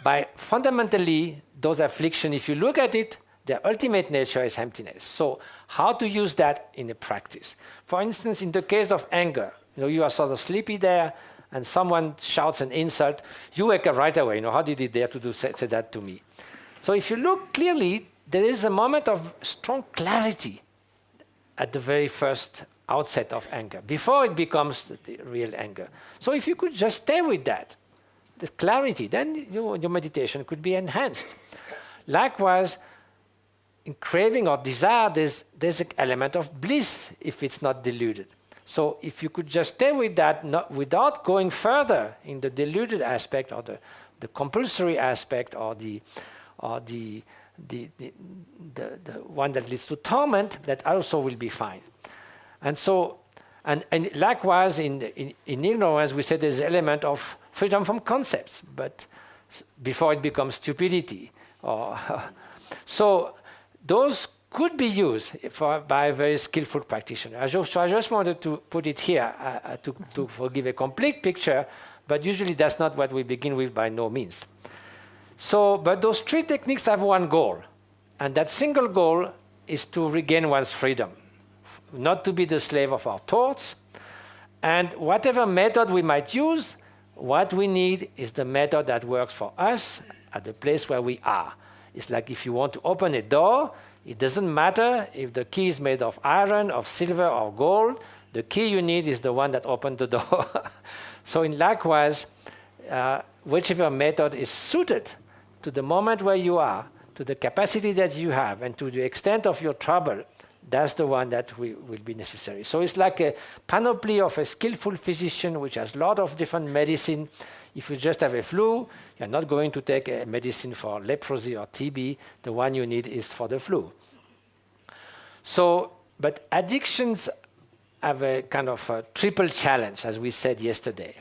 by fundamentally those afflictions, if you look at it, their ultimate nature is emptiness. So how to use that in a practice? For instance, in the case of anger, you are sort of sleepy there, and someone shouts an insult, you wake up right away. How did he dare to say that to me? So if you look clearly, there is a moment of strong clarity at the very first outset of anger, before it becomes the real anger. So if you could just stay with that, the clarity, then your meditation could be enhanced. Likewise, in craving or desire, there's an element of bliss if it's not deluded. So if you could just stay with that, without going further in the deluded aspect or the compulsory aspect or the one that leads to torment, that also will be fine. And so, and likewise, in ignorance, we say there's an element of freedom from concepts, but before it becomes stupidity. So those could be used by a very skillful practitioner. So I just wanted to put it here to give a complete picture, but usually that's not what we begin with, by no means. So, but those three techniques have one goal, and that single goal is to regain one's freedom, not to be the slave of our thoughts. And whatever method we might use, what we need is the method that works for us at the place where we are. It's like if you want to open a door, it doesn't matter if the key is made of iron, of silver, or gold. The key you need is the one that opened the door. So in likewise, whichever method is suited to the moment where you are, to the capacity that you have, and to the extent of your trouble, that's the one that will be necessary. So it's like a panoply of a skillful physician which has a lot of different medicine. If you just have a flu, you're not going to take a medicine for leprosy or TB. The one you need is for the flu. So, but addictions have a kind of a triple challenge, as we said yesterday.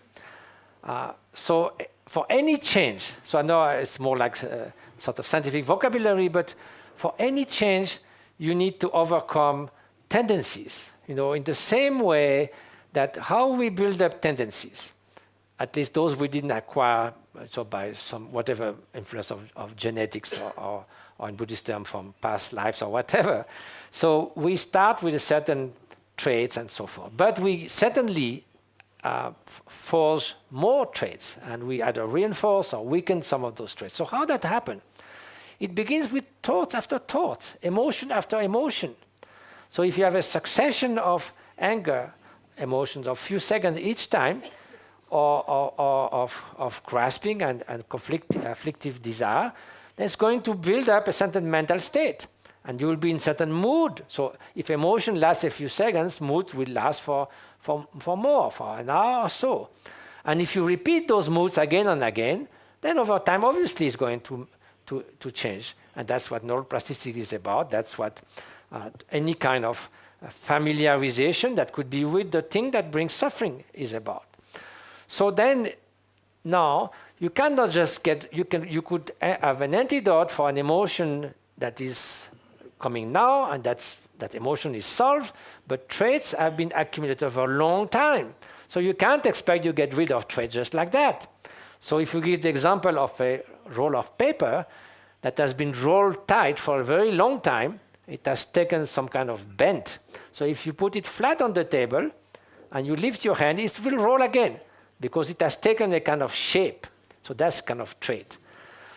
So for any change, so I know it's more like sort of scientific vocabulary, but for any change, you need to overcome tendencies. In the same way that how we build up tendencies, at least those we didn't acquire so by some whatever influence of genetics or in Buddhist term from past lives or whatever. So we start with a certain traits and so forth. But we certainly force more traits, and we either reinforce or weaken some of those traits. So how that happen? It begins with thoughts after thoughts, emotion after emotion. So if you have a succession of anger emotions of few seconds each time, or of grasping and afflictive desire, that's going to build up a certain mental state. And you will be in certain mood. So if emotion lasts a few seconds, mood will last for more, for an hour or so. And if you repeat those moods again and again, then over time, obviously, it's going to change. And that's what neuroplasticity is about. That's what any kind of familiarization that could be with the thing that brings suffering is about. So then, now, you cannot just you could have an antidote for an emotion that is coming now, and that emotion is solved, but traits have been accumulated over a long time. So you can't expect you get rid of traits just like that. So if you give the example of a roll of paper that has been rolled tight for a very long time, it has taken some kind of bent. So if you put it flat on the table and you lift your hand, it will roll again because it has taken a kind of shape. So that's kind of trait.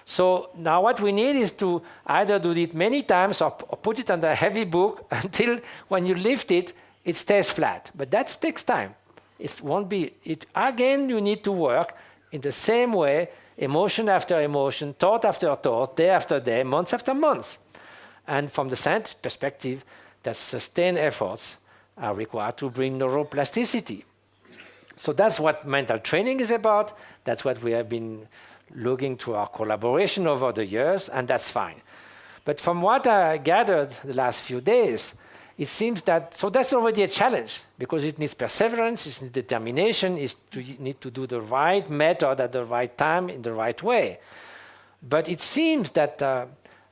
So now what we need is to either do it many times or put it under a heavy book until when you lift it, it stays flat. But that takes time. It won't be, again, you need to work in the same way, emotion after emotion, thought after thought, day after day, months after months. And from the scientific perspective, that sustained efforts are required to bring neuroplasticity. So that's what mental training is about. That's what we have been looking to our collaboration over the years, and that's fine. But from what I gathered the last few days, it seems that, so that's already a challenge, because it needs perseverance, it needs determination, you need to do the right method at the right time in the right way. But it seems that,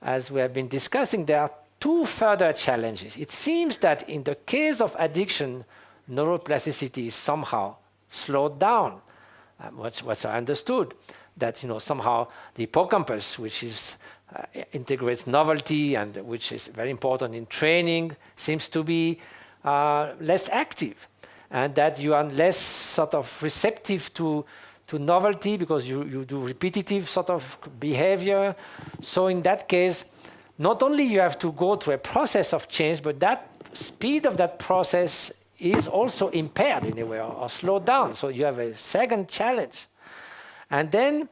as we have been discussing, there are two further challenges. It seems that in the case of addiction, neuroplasticity is somehow slowed down. What's I understood, that somehow the hippocampus, which integrates novelty and which is very important in training, seems to be less active, and that you are less sort of receptive to novelty because you do repetitive sort of behavior. So in that case, not only you have to go through a process of change, but that speed of that process is also impaired in a way or slowed down. So you have a second challenge. And then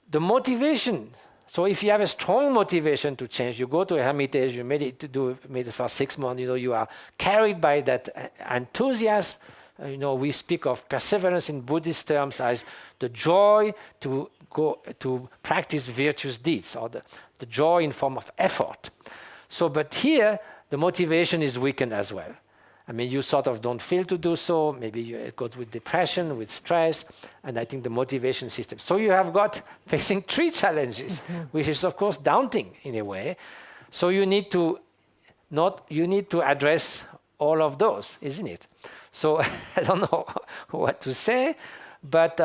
the motivation. So if you have a strong motivation to change, you go to a hermitage, you do it for 6 months, you are carried by that enthusiasm. We speak of perseverance in Buddhist terms as the joy to go to practice virtuous deeds, or the joy in form of effort. So, but here, the motivation is weakened as well. I mean, you sort of don't feel to do so. Maybe it goes with depression, with stress, and I think the motivation system. So you have got facing 3 challenges, which is of course daunting in a way. So you need to address all of those, isn't it? So I don't know what to say, but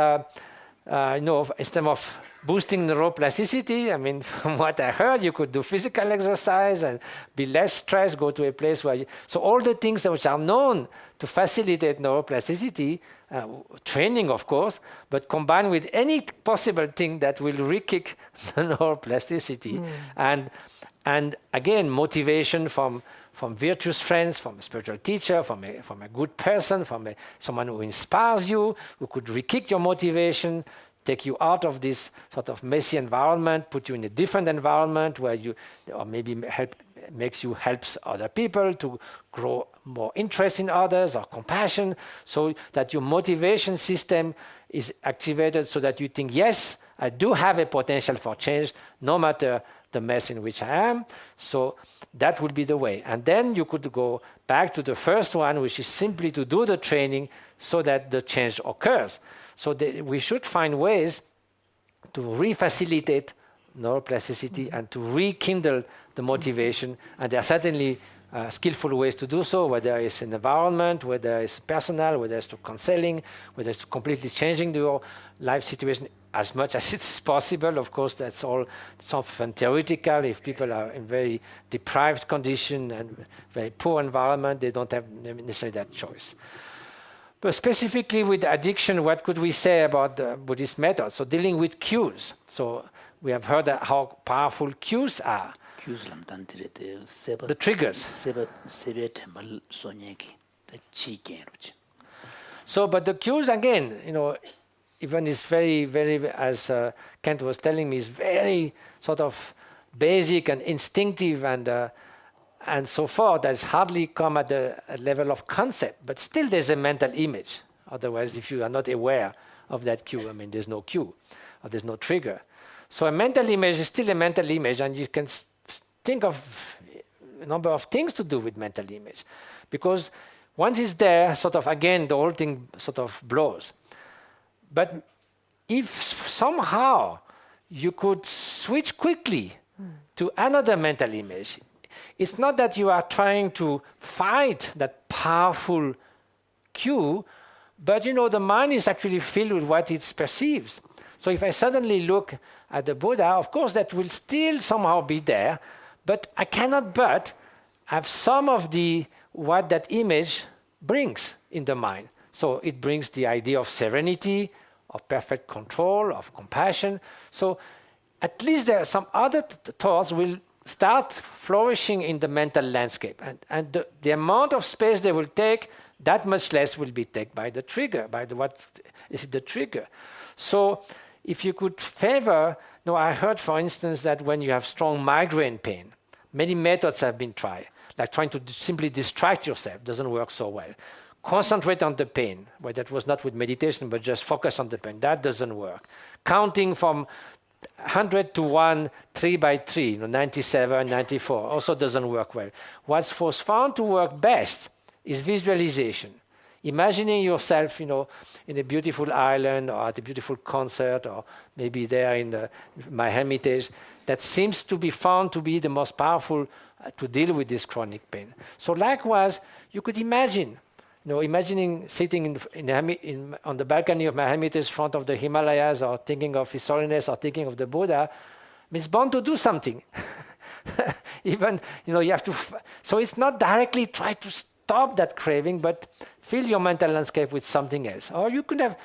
instead of boosting neuroplasticity, I mean, from what I heard, you could do physical exercise and be less stressed, go to a place where so all the things which are known to facilitate neuroplasticity, training, of course, but combined with any possible thing that will re-kick the neuroplasticity. And again, motivation from virtuous friends, from a spiritual teacher, from a good person, from someone who inspires you, who could re-kick your motivation, take you out of this sort of messy environment, put you in a different environment where or maybe makes you help other people to grow more interest in others or compassion, so that your motivation system is activated so that you think, yes, I do have a potential for change, no matter the mess in which I am. So that would be the way. And then you could go back to the first one, which is simply to do the training so that the change occurs. So we should find ways to re-facilitate neuroplasticity and to rekindle the motivation. And there are certainly skillful ways to do so, whether it's an environment, whether it's personal, whether it's to counseling, whether it's to completely changing your life situation as much as it's possible. Of course, that's all something theoretical. If people are in very deprived condition and very poor environment, they don't have necessarily that choice. But specifically with addiction, what could we say about the Buddhist method? So dealing with cues. So we have heard how powerful cues are. The triggers. So, but the cues again, even is very, very, as Kent was telling me, is very sort of basic and instinctive and so forth. That's hardly come at the level of concept, but still there's a mental image. Otherwise, if you are not aware of that cue, I mean, there's no cue or there's no trigger. So a mental image is still a mental image, and you can think of a number of things to do with mental image. Because once it's there, sort of, again, the whole thing sort of blows. But if somehow you could switch quickly to another mental image, it's not that you are trying to fight that powerful cue, but the mind is actually filled with what it perceives. So if I suddenly look at the Buddha, of course that will still somehow be there, but I cannot but have some of what that image brings in the mind. So it brings the idea of serenity, of perfect control, of compassion. So at least there are some other thoughts will start flourishing in the mental landscape. And the amount of space they will take, that much less will be taken by the trigger, what is the trigger. So if you could favor, I heard, for instance, that when you have strong migraine pain, many methods have been tried, like trying to simply distract yourself doesn't work so well. Concentrate on the pain, where that was not with meditation, but just focus on the pain. That doesn't work. Counting from 100 to 1, 3 by 3, 97, 94, also doesn't work well. What was found to work best is visualization. Imagining yourself, in a beautiful island or at a beautiful concert or maybe there in my hermitage, that seems to be found to be the most powerful to deal with this chronic pain. So likewise, you could imagine, imagining sitting on the balcony of my hermitage in front of the Himalayas or thinking of His Holiness or thinking of the Buddha, means bound to do something. Even, you have to, so it's not directly try to stop that craving, but fill your mental landscape with something else. Or you could have,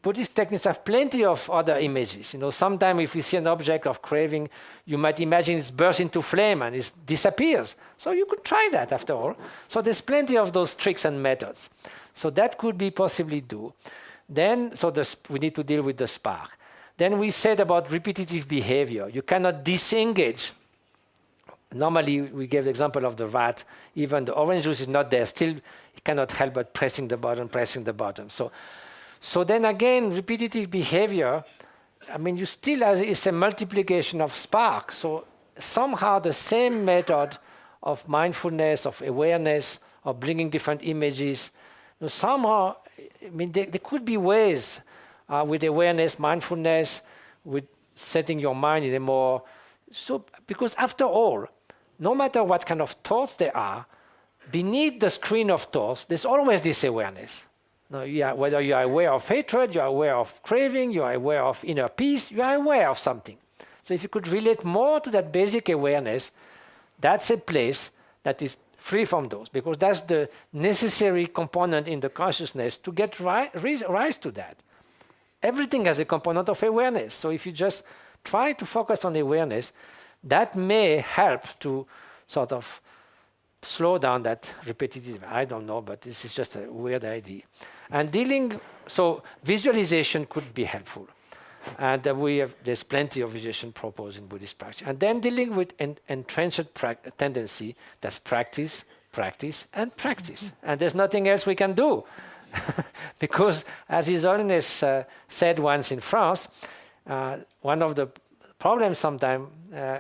Buddhist techniques have plenty of other images. Sometimes if you see an object of craving, you might imagine it bursts into flame and it disappears. So you could try that after all. So there's plenty of those tricks and methods. So that could be possibly do. Then, we need to deal with the spark. Then we said about repetitive behavior. You cannot disengage. Normally, we gave the example of the rat. Even the orange juice is not there. Still, it cannot help but pressing the button. So then again, repetitive behavior, you still have, it's a multiplication of sparks. So somehow the same method of mindfulness, of awareness, of bringing different images, somehow, there could be ways with awareness, mindfulness, with setting your mind in a more, because after all, no matter what kind of thoughts there are, beneath the screen of thoughts, there's always this awareness. Whether you are aware of hatred, you are aware of craving, you are aware of inner peace, you are aware of something. So if you could relate more to that basic awareness, that's a place that is free from those, because that's the necessary component in the consciousness to get rise to that. Everything has a component of awareness. So if you just try to focus on awareness, that may help to sort of slow down that repetitive, I don't know, but this is just a weird idea. And so visualization could be helpful. And there's plenty of visualization proposed in Buddhist practice. And then dealing with entrenched tendency, that's practice, practice, and practice. Mm-hmm. And there's nothing else we can do. Because as His Holiness said once in France, one of the problems sometimes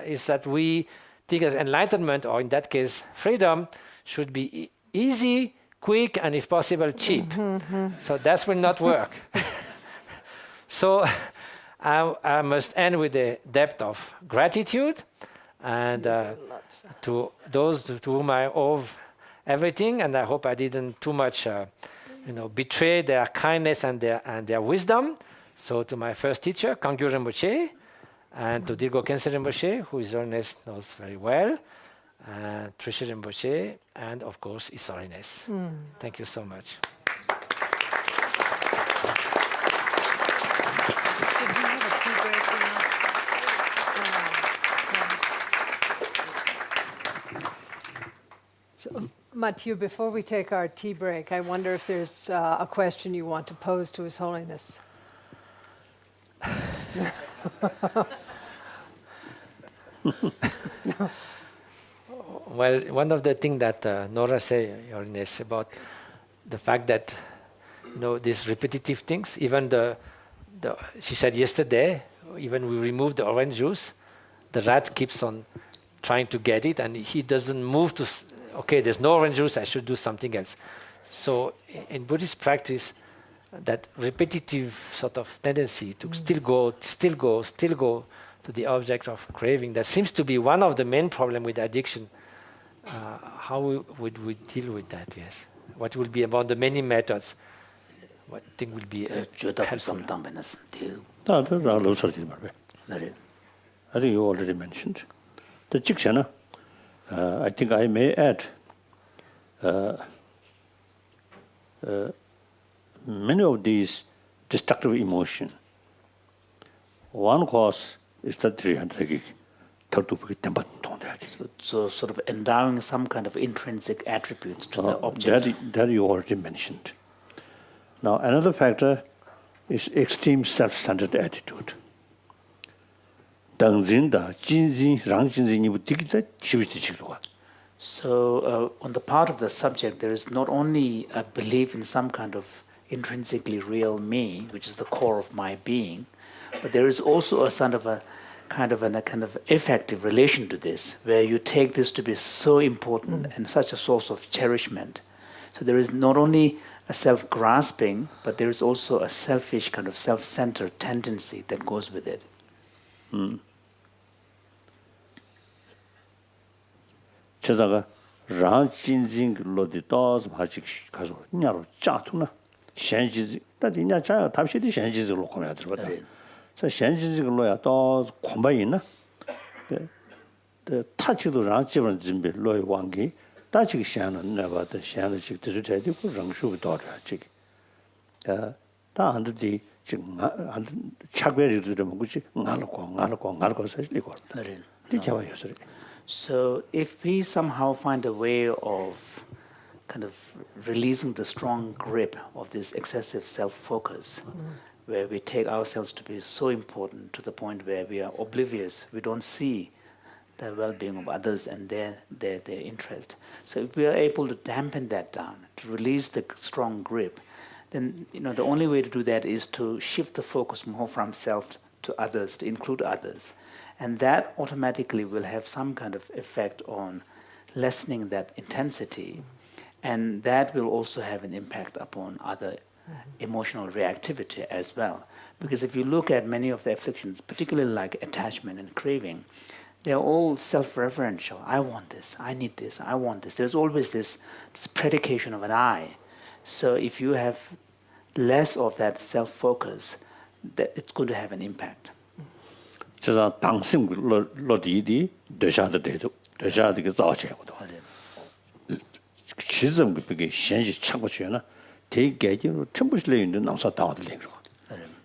is that we think that enlightenment, or in that case freedom, should be easy, quick, and if possible cheap. Mm-hmm. So that will not work. So I must end with a depth of gratitude and to those to whom I owe everything, and I hope I didn't too much betray their kindness and their wisdom. So to my first teacher, Kangyu Rinpoche, and to Dilgo Khyentse Rinpoche, who His Holiness knows very well, Trisha Rinpoche, and of course His Holiness. Thank you so much. So, Mathieu, before we take our tea break, I wonder if there's a question you want to pose to His Holiness. Well, one of the things that Nora said, Your Highness, about the fact that these repetitive things, even she said yesterday, even we remove the orange juice, the rat keeps on trying to get it, and he doesn't move to, okay, there's no orange juice, I should do something else. So in Buddhist practice, that repetitive sort of tendency to still go to the object of craving, that seems to be one of the main problems with addiction. How would we deal with that? Yes. What will be about the many methods? What thing will be helpful? I think you already mentioned. The Jikshana, I think I may add, many of these destructive emotions, one cause is that So sort of endowing some kind of intrinsic attributes to the object. that you already mentioned. Now, another factor is extreme self-centered attitude. So on the part of the subject, there is not only a belief in some kind of intrinsically real me, which is the core of my being, but there is also a sort of a kind of effective relation to this, where you take this to be so important and such a source of cherishment. So there is not only a self-grasping, but there is also a selfish kind of self-centered tendency that goes with it. 제가 랑진진 로디 도스 마직 가서 냐로 짜투나 현지 다디냐 자 답시디 현지를 놓고 해야 들거든. 저 현지를 로야 또 공부이나 그 타치도 랑집은 준비 로이 왕기 다치기 시작은 내가도 시작을 지금 되도 정수가 도와야지. 다 한들이 지금 안 착별이 좀 그렇지 알고 사실이고. 네. 디켜봐요, 소리. So if we somehow find a way of kind of releasing the strong grip of this excessive self-focus, where we take ourselves to be so important to the point where we are oblivious, we don't see the well-being of others and their interest. So if we are able to dampen that down, to release the strong grip, then the only way to do that is to shift the focus more from self to others, to include others. And that automatically will have some kind of effect on lessening that intensity. And that will also have an impact upon other emotional reactivity as well. Because if you look at many of the afflictions, particularly like attachment and craving, they're all self-referential. I want this, I need this, I want this. There's always this predication of an I. So if you have less of that self-focus, that it's going to have an impact. 제가 당신 로디디 되셔도 그 자체고도. 지금 그게 현지 찾고 주나 대개적으로 전부실 있는 남사 다원들 얘기로.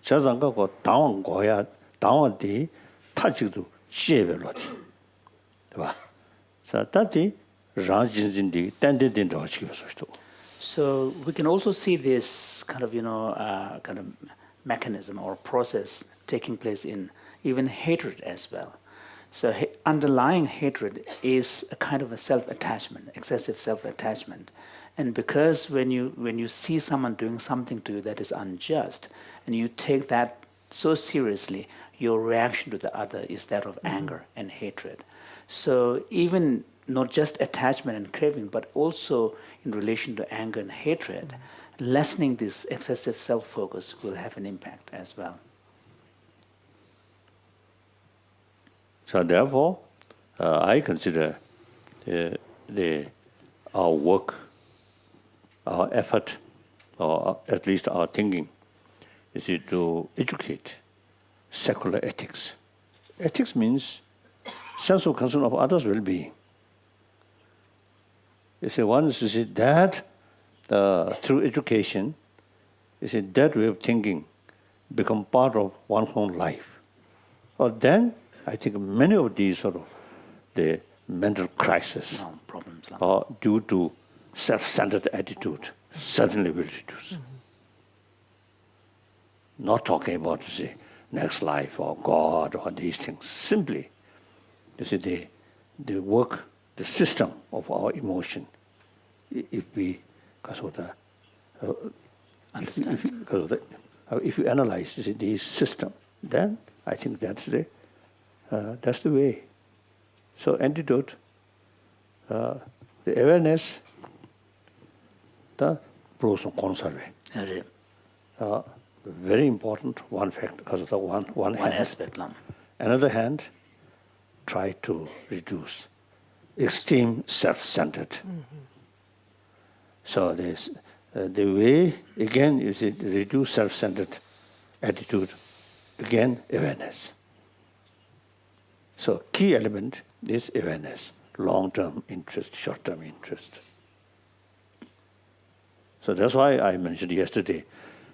저장 갖고 다원 거야 다원디 타지도 지혜별로디. 네 봐. 자, 다디 라진진디 땡땡땡 저치고 소시도. So we can also see this kind of kind of mechanism or process taking place in even hatred as well. So underlying hatred is a kind of a self-attachment, excessive self-attachment. And because when you see someone doing something to you that is unjust, and you take that so seriously, your reaction to the other is that of anger and hatred. So even not just attachment and craving, but also in relation to anger and hatred, lessening this excessive self-focus will have an impact as well. So therefore, I consider our work, our effort, or at least our thinking, is to educate secular ethics. Ethics means sense of concern of others' well-being. You see, once you see that through education, you see that way of thinking become part of one's own life. Or then I think many of these sort of the mental crises Problems. are due to self-centered attitude certainly will reduce. Not talking about next life or God or these things. Simply, you see, the work, the system of our emotion. If we, because of the, if you analyze the system, then I think that's the way. So antidote, the awareness, the pros and cons are very important. One fact, because of the one hand. aspect. Another hand, try to reduce extreme self-centered. So there's the way, again, is it reduce self-centered attitude, again, awareness. So key element is awareness, long-term interest, short-term interest. So that's why I mentioned yesterday,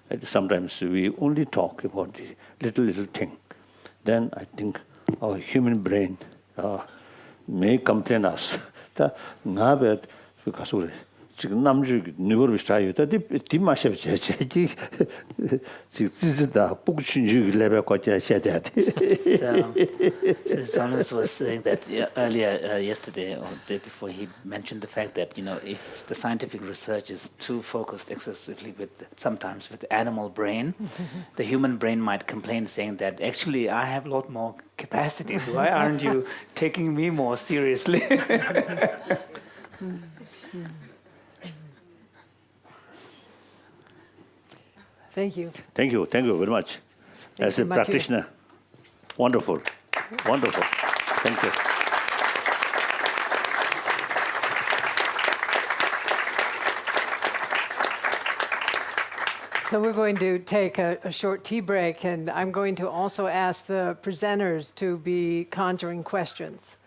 that sometimes we only talk about the little thing. Then I think our human brain may complain us that because we 지금 남주 누구를 비슷해요. 뒷마셔 제지 지지다 북춘주 레벨까지 해야 돼. So Samus was saying that earlier yesterday or the day before, he mentioned the fact that if the scientific research is too focused excessively sometimes with the animal brain, the human brain might complain, saying that actually I have a lot more capacities. Why aren't you taking me more seriously? Thank you. Thank you very much. As a practitioner, wonderful. Thank you. So we're going to take a short tea break, and I'm going to also ask the presenters to be conjuring questions.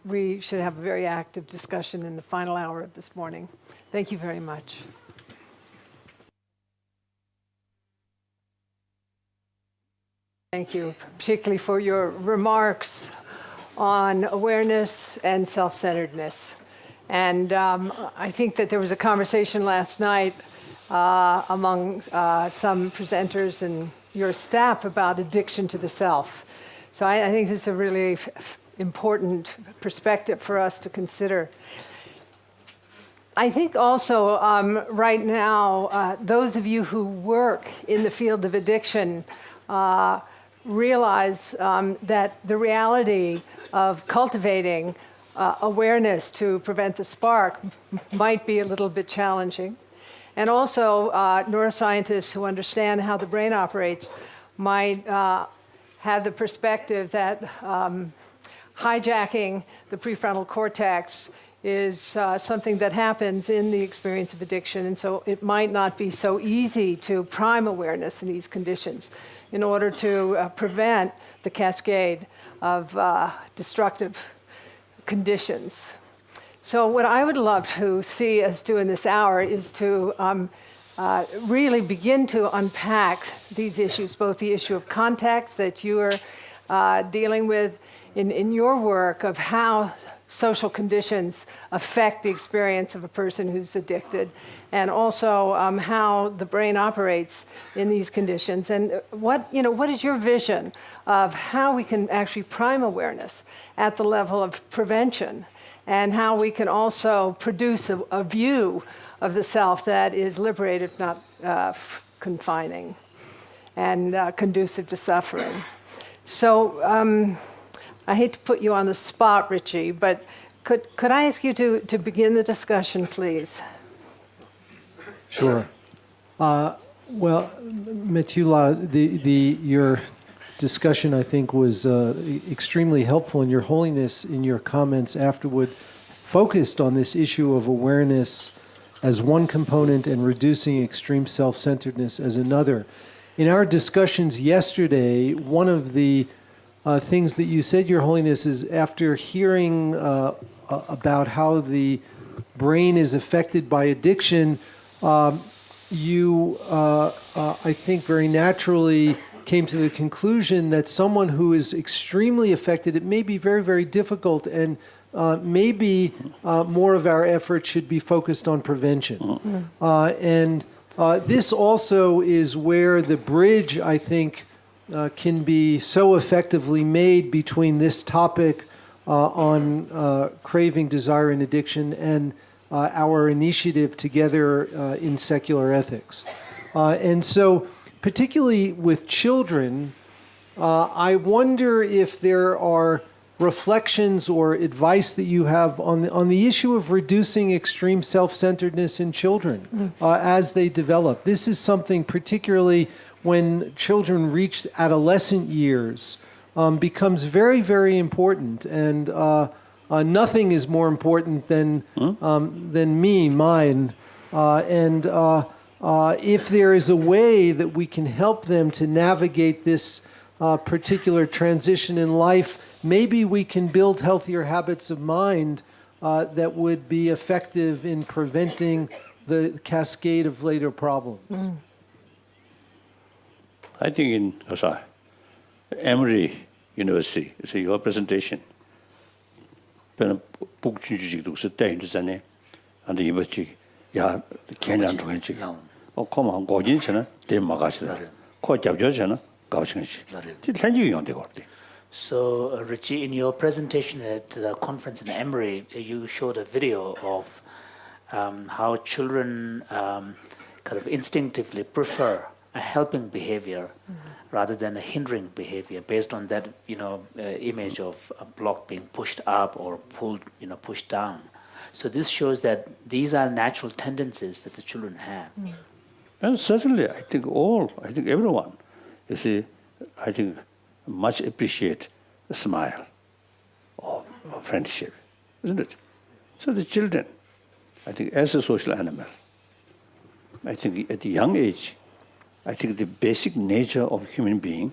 We should have a very active discussion in the final hour of this morning. Thank you very much. Thank you, particularly for your remarks on awareness and self-centeredness. And I think that there was a conversation last night among some presenters and your staff about addiction to the self. So I think it's a really important perspective for us to consider. I think also right now, those of you who work in the field of addiction realize that the reality of cultivating awareness to prevent the spark might be a little bit challenging. And also, neuroscientists who understand how the brain operates might have the perspective that hijacking the prefrontal cortex is something that happens in the experience of addiction, and so it might not be so easy to prime awareness in these conditions in order to prevent the cascade of destructive conditions. So what I would love to see us do in this hour is to really begin to unpack these issues, both the issue of context that you are dealing with in your work of how social conditions affect the experience of a person who's addicted, and also how the brain operates in these conditions. And what is your vision of how we can actually prime awareness at the level of prevention, and how we can also produce a view of the self that is liberated, not confining, and conducive to suffering. So I hate to put you on the spot, Richie, but could I ask you to begin the discussion, please? Sure. Well, Metula, your discussion, I think, was extremely helpful, and Your Holiness, in your comments afterward, focused on this issue of awareness as one component and reducing extreme self-centeredness as another. In our discussions yesterday, one of the things that you said, Your Holiness, is after hearing about how the brain is affected by addiction, you, I think, very naturally came to the conclusion that someone who is extremely affected, it may be very, very difficult, and maybe more of our effort should be focused on prevention. And this also is where the bridge, I think, can be so effectively made between this topic on craving, desire, and addiction and our initiative together in secular ethics. And so, particularly with children, I wonder if there are reflections or advice that you have on the issue of reducing extreme self-centeredness in children as they develop. This is something particularly when children reach adolescent years becomes very, very important. And nothing is more important than mine. If there is a way that we can help them to navigate this particular transition in life, maybe we can build healthier habits of mind that would be effective in preventing the cascade of later problems. I think in Emory University, it's your presentation. When book chujik so day to and the university, yeah, Kenyan to or come on, go in China, they magazine. Quite a judge, So, Richie, in your presentation at the conference in Emory, you showed a video of how children kind of instinctively prefer a helping behavior rather than a hindering behavior, based on that image of a block being pushed up or pulled, pushed down. So this shows that these are natural tendencies that the children have. And certainly, I think everyone, you see, I think much appreciate the smile of friendship, isn't it? So the children, I think as a social animal, I think at a young age, I think the basic nature of human being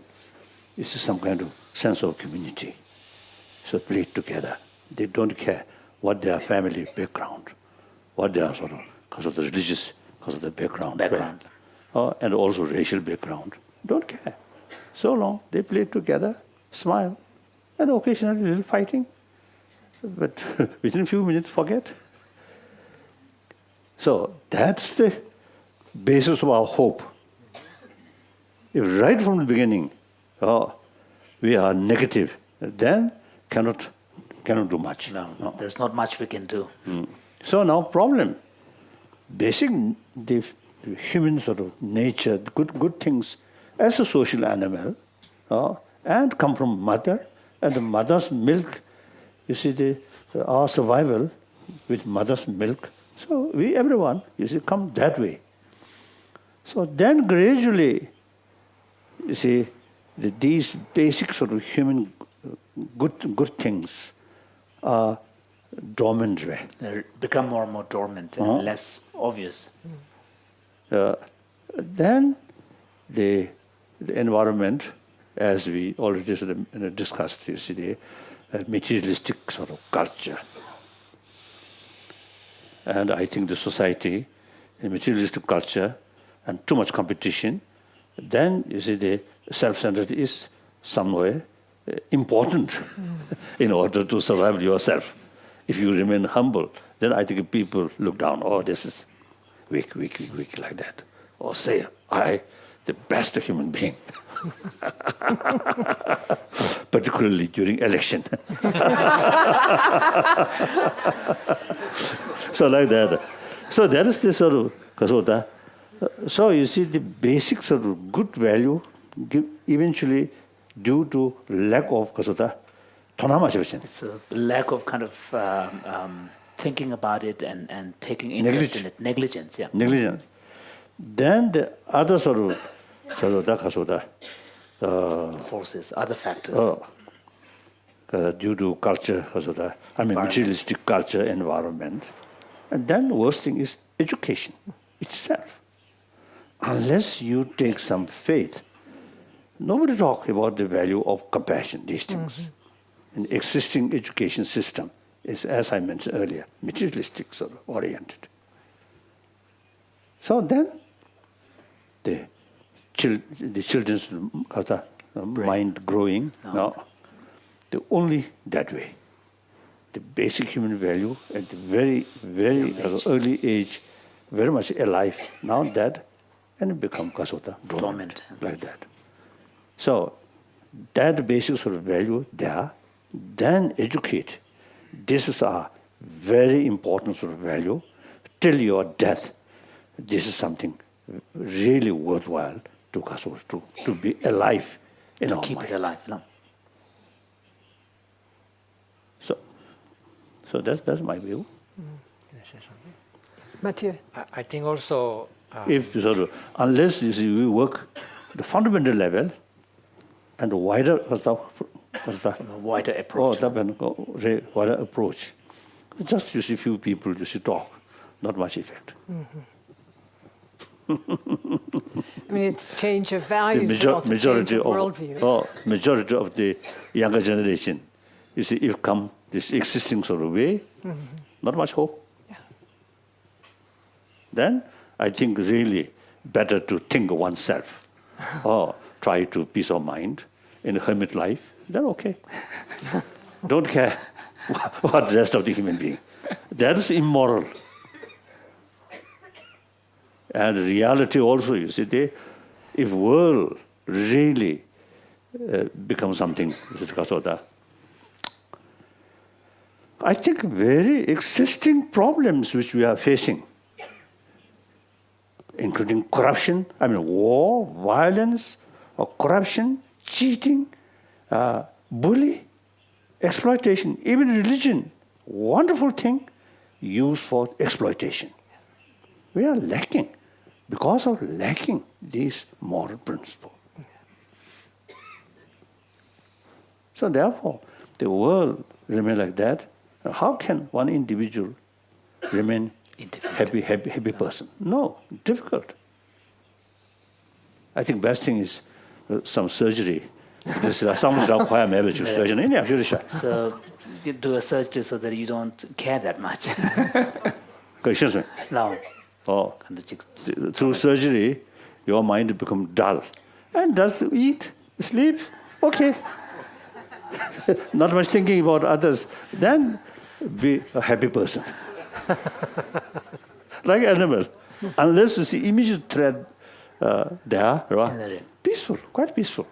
is some kind of sense of community. So play together. They don't care what their family background, what they are sort of, because of the religious, because of the background. And also racial background. Don't care. So long, they play together, smile, and occasionally a little fighting. But within a few minutes, forget. So that's the basis of our hope. If right from the beginning, we are negative, then cannot do much. No, there's not much we can do. So now problem, basic the human sort of nature, good things as a social animal, and come from mother, and the mother's milk. You see our survival with mother's milk. So everyone, you see, come that way. So then gradually, you see, these basic sort of human good things are dormant. They become more and more dormant and less obvious. Then the environment, as we already sort of discussed, you see, the materialistic sort of culture. And I think the society, the materialistic culture, and too much competition, then you see the self-centered is somewhere important in order to survive yourself. If you remain humble, then I think people look down, this is weak, like that. Or say, I, the best human being. Particularly during election. So like that. So that is the sort of kasota. So you see the basic sort of good value eventually due to lack of kasota. It's a lack of kind of thinking about it and taking interest in it. Negligence, yeah. Negligence. Then the other sort of forces, other factors. Due to culture, materialistic culture, environment. And then worst thing is education itself. Unless you take some faith, nobody talks about the value of compassion, these things. An existing education system is, as I mentioned earlier, materialistic sort of oriented. So then the children's mind growing, only that way. The basic human value at the very, very early age, very much alive. Now that, and it become kasota, dormant, like that. So that basic sort of value there, then educate. This is a very important sort of value. Till your death, this is something really worthwhile to be alive in our Keep mind. it alive, no? So that's my view. Can I say something? Mathieu. I think also If sort of, unless you see, we work the fundamental level and wider Wider approach. wider approach. Just you see few people you see talk, not much effect. I mean, it's change of values, but also change of worldview. Majority of the younger generation, you see, if come this existing sort of way, not much hope. Yeah. Then I think really better to think of oneself or try to peace of mind in a hermit life, then okay. Don't care what the rest of the human being. That is immoral. And reality also, you see, if world really becomes something, I think very existing problems which we are facing, including corruption, war, violence, or corruption, cheating, bully, exploitation, even religion, wonderful thing used for exploitation. We are lacking because of lacking these moral principles. So therefore, the world remain like that. How can one individual remain happy person? No, difficult. I think best thing is some surgery. Some require maybe surgery. So you do a surgery so that you don't care that much. No. Through surgery, your mind become dull. And does eat, sleep, okay. Not much thinking about others. Then be a happy person. Like animal. Unless you see immediate threat there, right? Peaceful, quite peaceful.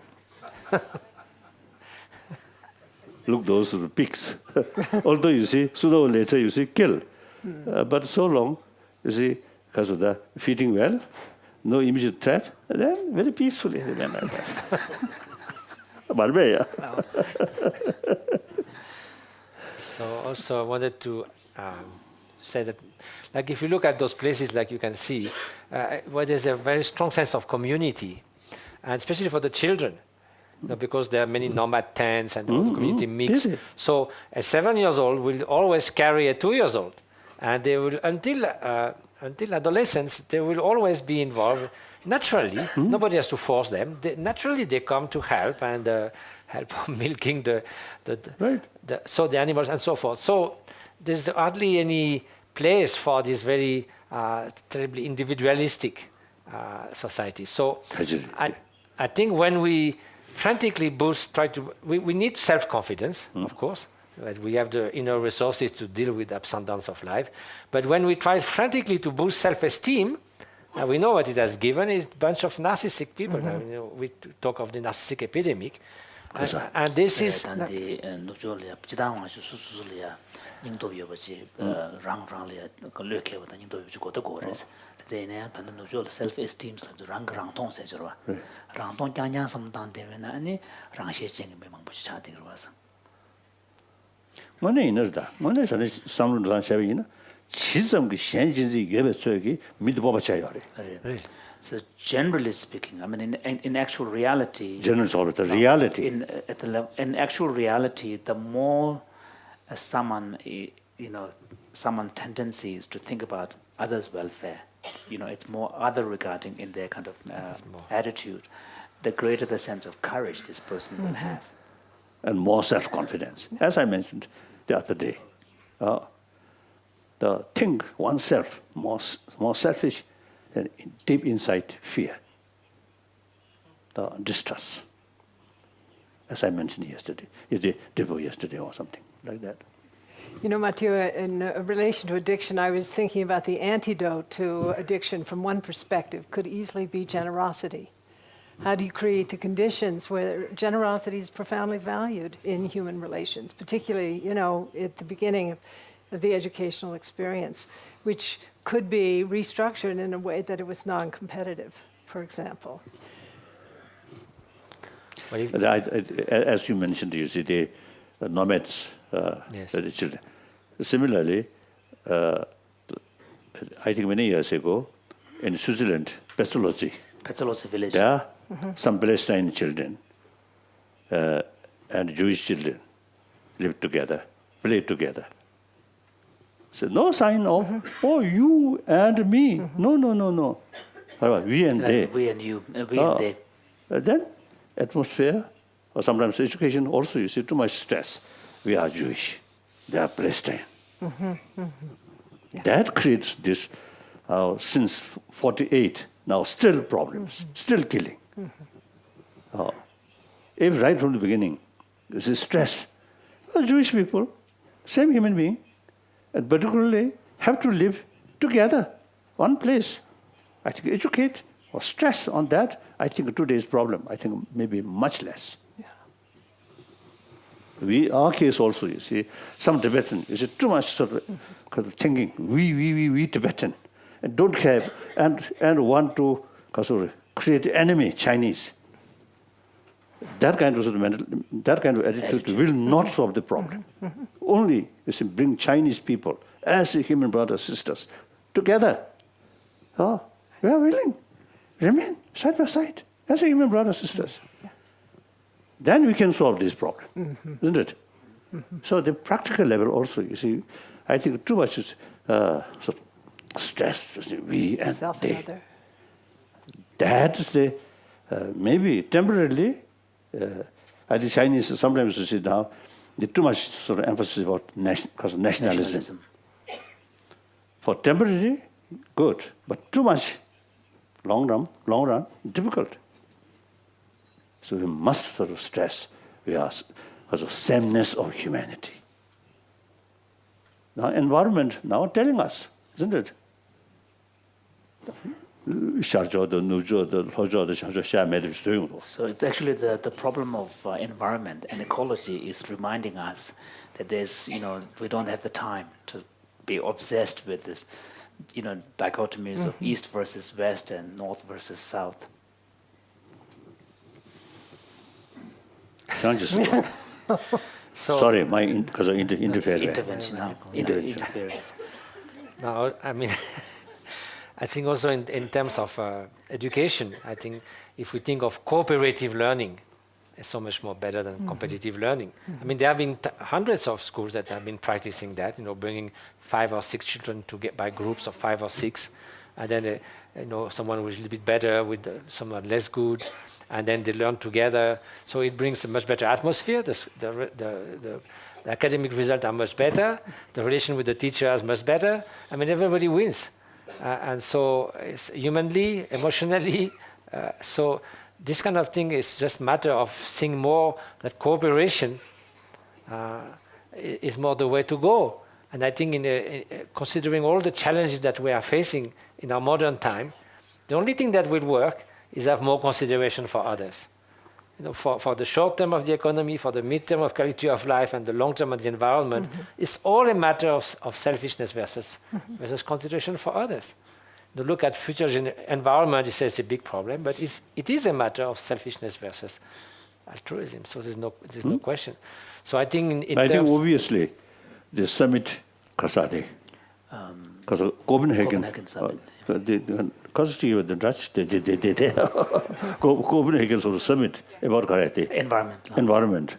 Look, those pigs. Although you see, sooner or later you see kill. But so long, you see, because of the feeding well, no immediate threat, then very peacefully remain like that. So also I wanted to say that, like if you look at those places, like you can see, where there's a very strong sense of community, and especially for the children, because there are many nomad tents and all the community mix. So a 7 years old will always carry a 2 years old, and they will until adolescence they will always be involved naturally. Nobody has to force them. Naturally they come to help and help milking the animals and so forth. So there's hardly any place for this very terribly individualistic society. So I think when we frantically we need self-confidence, of course. Right? We have the inner resources to deal with the ups and downs of life. But when we try frantically to boost self-esteem, we know what it has given is a bunch of narcissistic people. We talk of the narcissistic epidemic. And this is... self-esteem So generally speaking, I mean, in actual reality, in actual reality, the more someone tendency is to think about others' welfare, it's more other regarding in their kind of attitude, the greater the sense of courage this person will have. And more self-confidence. As I mentioned the other day, the think oneself more selfish than deep inside fear, the distrust. As I mentioned yesterday, yesterday or something like that. Mathieu, in relation to addiction, I was thinking about the antidote to addiction from one perspective could easily be generosity. How do you create the conditions where generosity is profoundly valued in human relations, particularly, at the beginning of the educational experience, which could be restructured in a way that it was non-competitive, for example. As you mentioned, you see the nomads, Yes. the children. Similarly, I think many years ago, in Switzerland, Pestalozzi, village. there are some Palestinian children and Jewish children live together, play together. So no sign of, you and me. No. We and they. We and you, we and they. Then atmosphere, or sometimes education also, you see too much stress. We are Jewish, they are Palestine. That creates this, since 48, now still problems, still killing. If right from the beginning, this is stress. Jewish people, same human being, and particularly have to live together, one place. I think educate or stress on that, I think today's problem, I think maybe much less. Our case also, you see, some Tibetan, you see, too much sort of thinking, we Tibetan, and don't care, and want to create enemy, Chinese. That kind of attitude will not solve the problem. Only, you see, bring Chinese people as human brothers, sisters, together. We are willing, remain side by side as human brothers, sisters. Then we can solve this problem, isn't it? So the practical level also, you see, I think too much is sort of stress, you see, we and Self they. and other. That's the, maybe temporarily, I think Chinese sometimes you see now, they too much sort of emphasis about nationalism. For temporary, good, but too much, long run, difficult. So we must sort of stress we are also sameness of humanity. Now environment now telling us, isn't it? So it's actually the problem of environment and ecology is reminding us that there's, we don't have the time to be obsessed with this, dichotomies of east versus west and north versus south. Sorry, because of Intervention now. Interference. Now, I mean, I think also in terms of education, I think if we think of cooperative learning, it's so much more better than competitive learning. I mean, there have been hundreds of schools that have been practicing that, bringing 5 or 6 children to get by groups of 5 or 6, and then someone who is a little bit better with someone less good, and then they learn together. So it brings a much better atmosphere. The academic results are much better. The relation with the teacher is much better. I mean, everybody wins. And so it's humanly, emotionally. So this kind of thing is just a matter of seeing more that cooperation is more the way to go. And I think considering all the challenges that we are facing in our modern time, the only thing that will work is have more consideration for others. For the short term of the economy, for the mid-term of quality of life, and the long term of the environment, it's all a matter of selfishness versus consideration for others. Look at future environment, you say it's a big problem, but it is a matter of selfishness versus altruism. So there's no question. So I think I think obviously the summit, Kasade, because Copenhagen summit. Because the Dutch, they Copenhagen sort of summit about karate. Environment.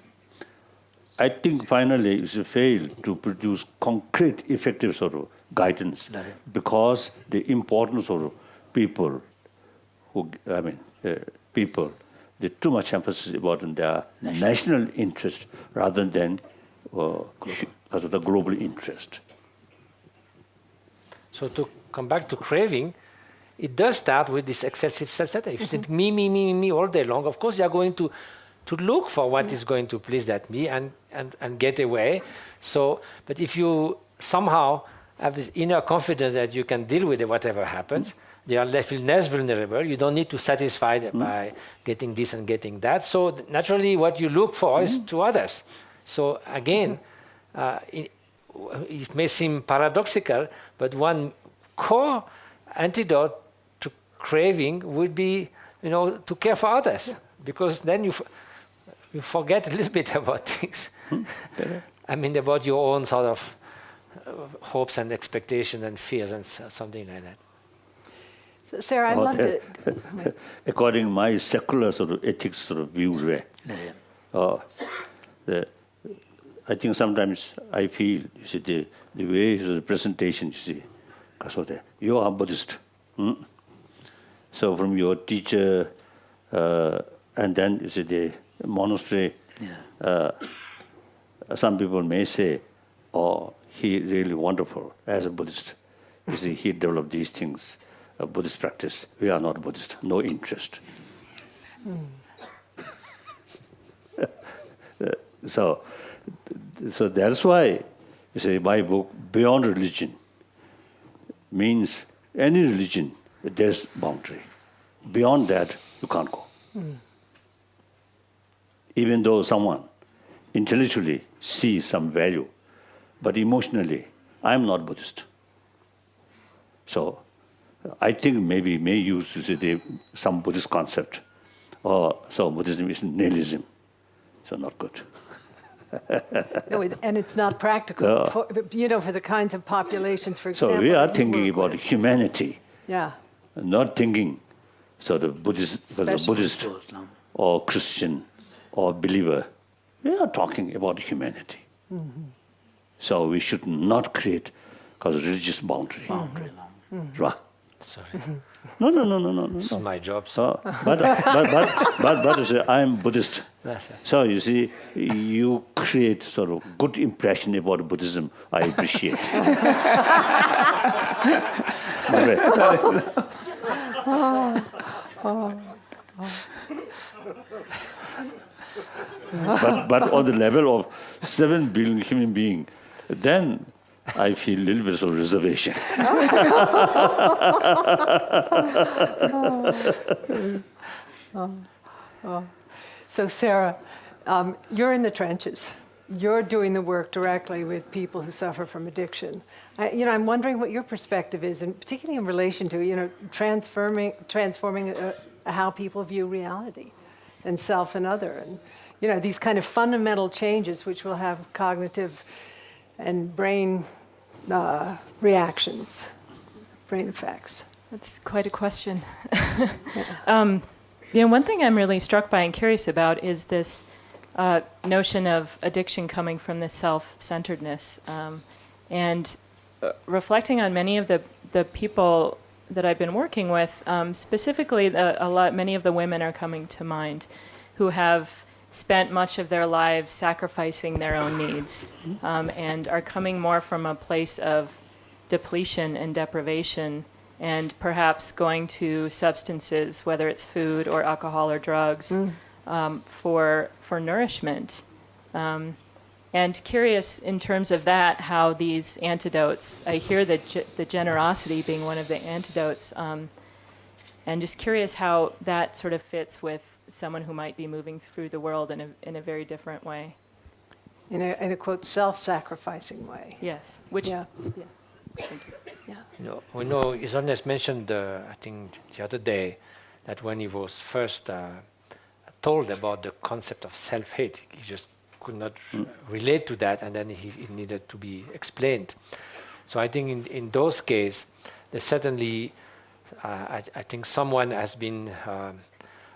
I think finally it's failed to produce concrete, effective sort of guidance because the importance of people they too much emphasis about their national interest rather than because of the global interest. So to come back to craving, it does start with this excessive self-centered. If you think me all day long, of course you are going to look for what is going to please that me and get away. So, but if you somehow have this inner confidence that you can deal with it, whatever happens, they are less vulnerable. You don't need to satisfy them by getting this and getting that. So naturally, what you look for is to others. So again, it may seem paradoxical, but one core antidote to craving would be, to care for others, because then you forget a little bit about things. I mean, about your own sort of hopes and expectations and fears and something like that. So Sarah, I'd love to. According to my secular sort of ethics sort of view, I think sometimes I feel, you see, the way the presentation, you see, because you are Buddhist. So from your teacher, and then you see the monastery, some people may say, oh, he really wonderful as a Buddhist. You see, he developed these things, Buddhist practice. We are not Buddhist, no interest. So that's why, you see, my book, Beyond Religion, means any religion, there's boundary. Beyond that, you can't go. Even though someone intellectually sees some value, but emotionally, I'm not Buddhist. So I think maybe may use some Buddhist concept. So Buddhism is nihilism. So not good. No, and it's not practical, for the kinds of populations, for example. So we are that you thinking work about with. humanity, Yeah. not thinking sort of Buddhist, whether Buddhist or Christian or believer. We are talking about humanity. So we should not create religious boundary. Right? Sorry, No. it's my job. So, but you say, I'm Buddhist. That's it. So you see, you create sort of good impression about Buddhism. I appreciate. But on the level of 7 billion human beings, then I feel a little bit of reservation. So Sarah, you're in the trenches. You're doing the work directly with people who suffer from addiction. I'm wondering what your perspective is, and particularly in relation to, transforming how people view reality and self and other, and these kind of fundamental changes which will have cognitive and brain reactions, brain effects. That's quite a question. One thing I'm really struck by and curious about is this notion of addiction coming from this self-centeredness, and reflecting on many of the people that I've been working with, specifically many of the women are coming to mind who have spent much of their lives sacrificing their own needs, and are coming more from a place of depletion and deprivation, and perhaps going to substances, whether it's food or alcohol or drugs, for nourishment. And curious in terms of that, how these antidotes, I hear the generosity being one of the antidotes, and just curious how that sort of fits with someone who might be moving through the world in a very different way. In a quote, self-sacrificing way. Yes. Which. Yeah. Yeah. Thank you. Yeah. We know His Holiness mentioned, I think the other day, that when he was first told about the concept of self-hate, he just could not relate to that, and then it needed to be explained. So I think in those cases, there's certainly, I think someone has been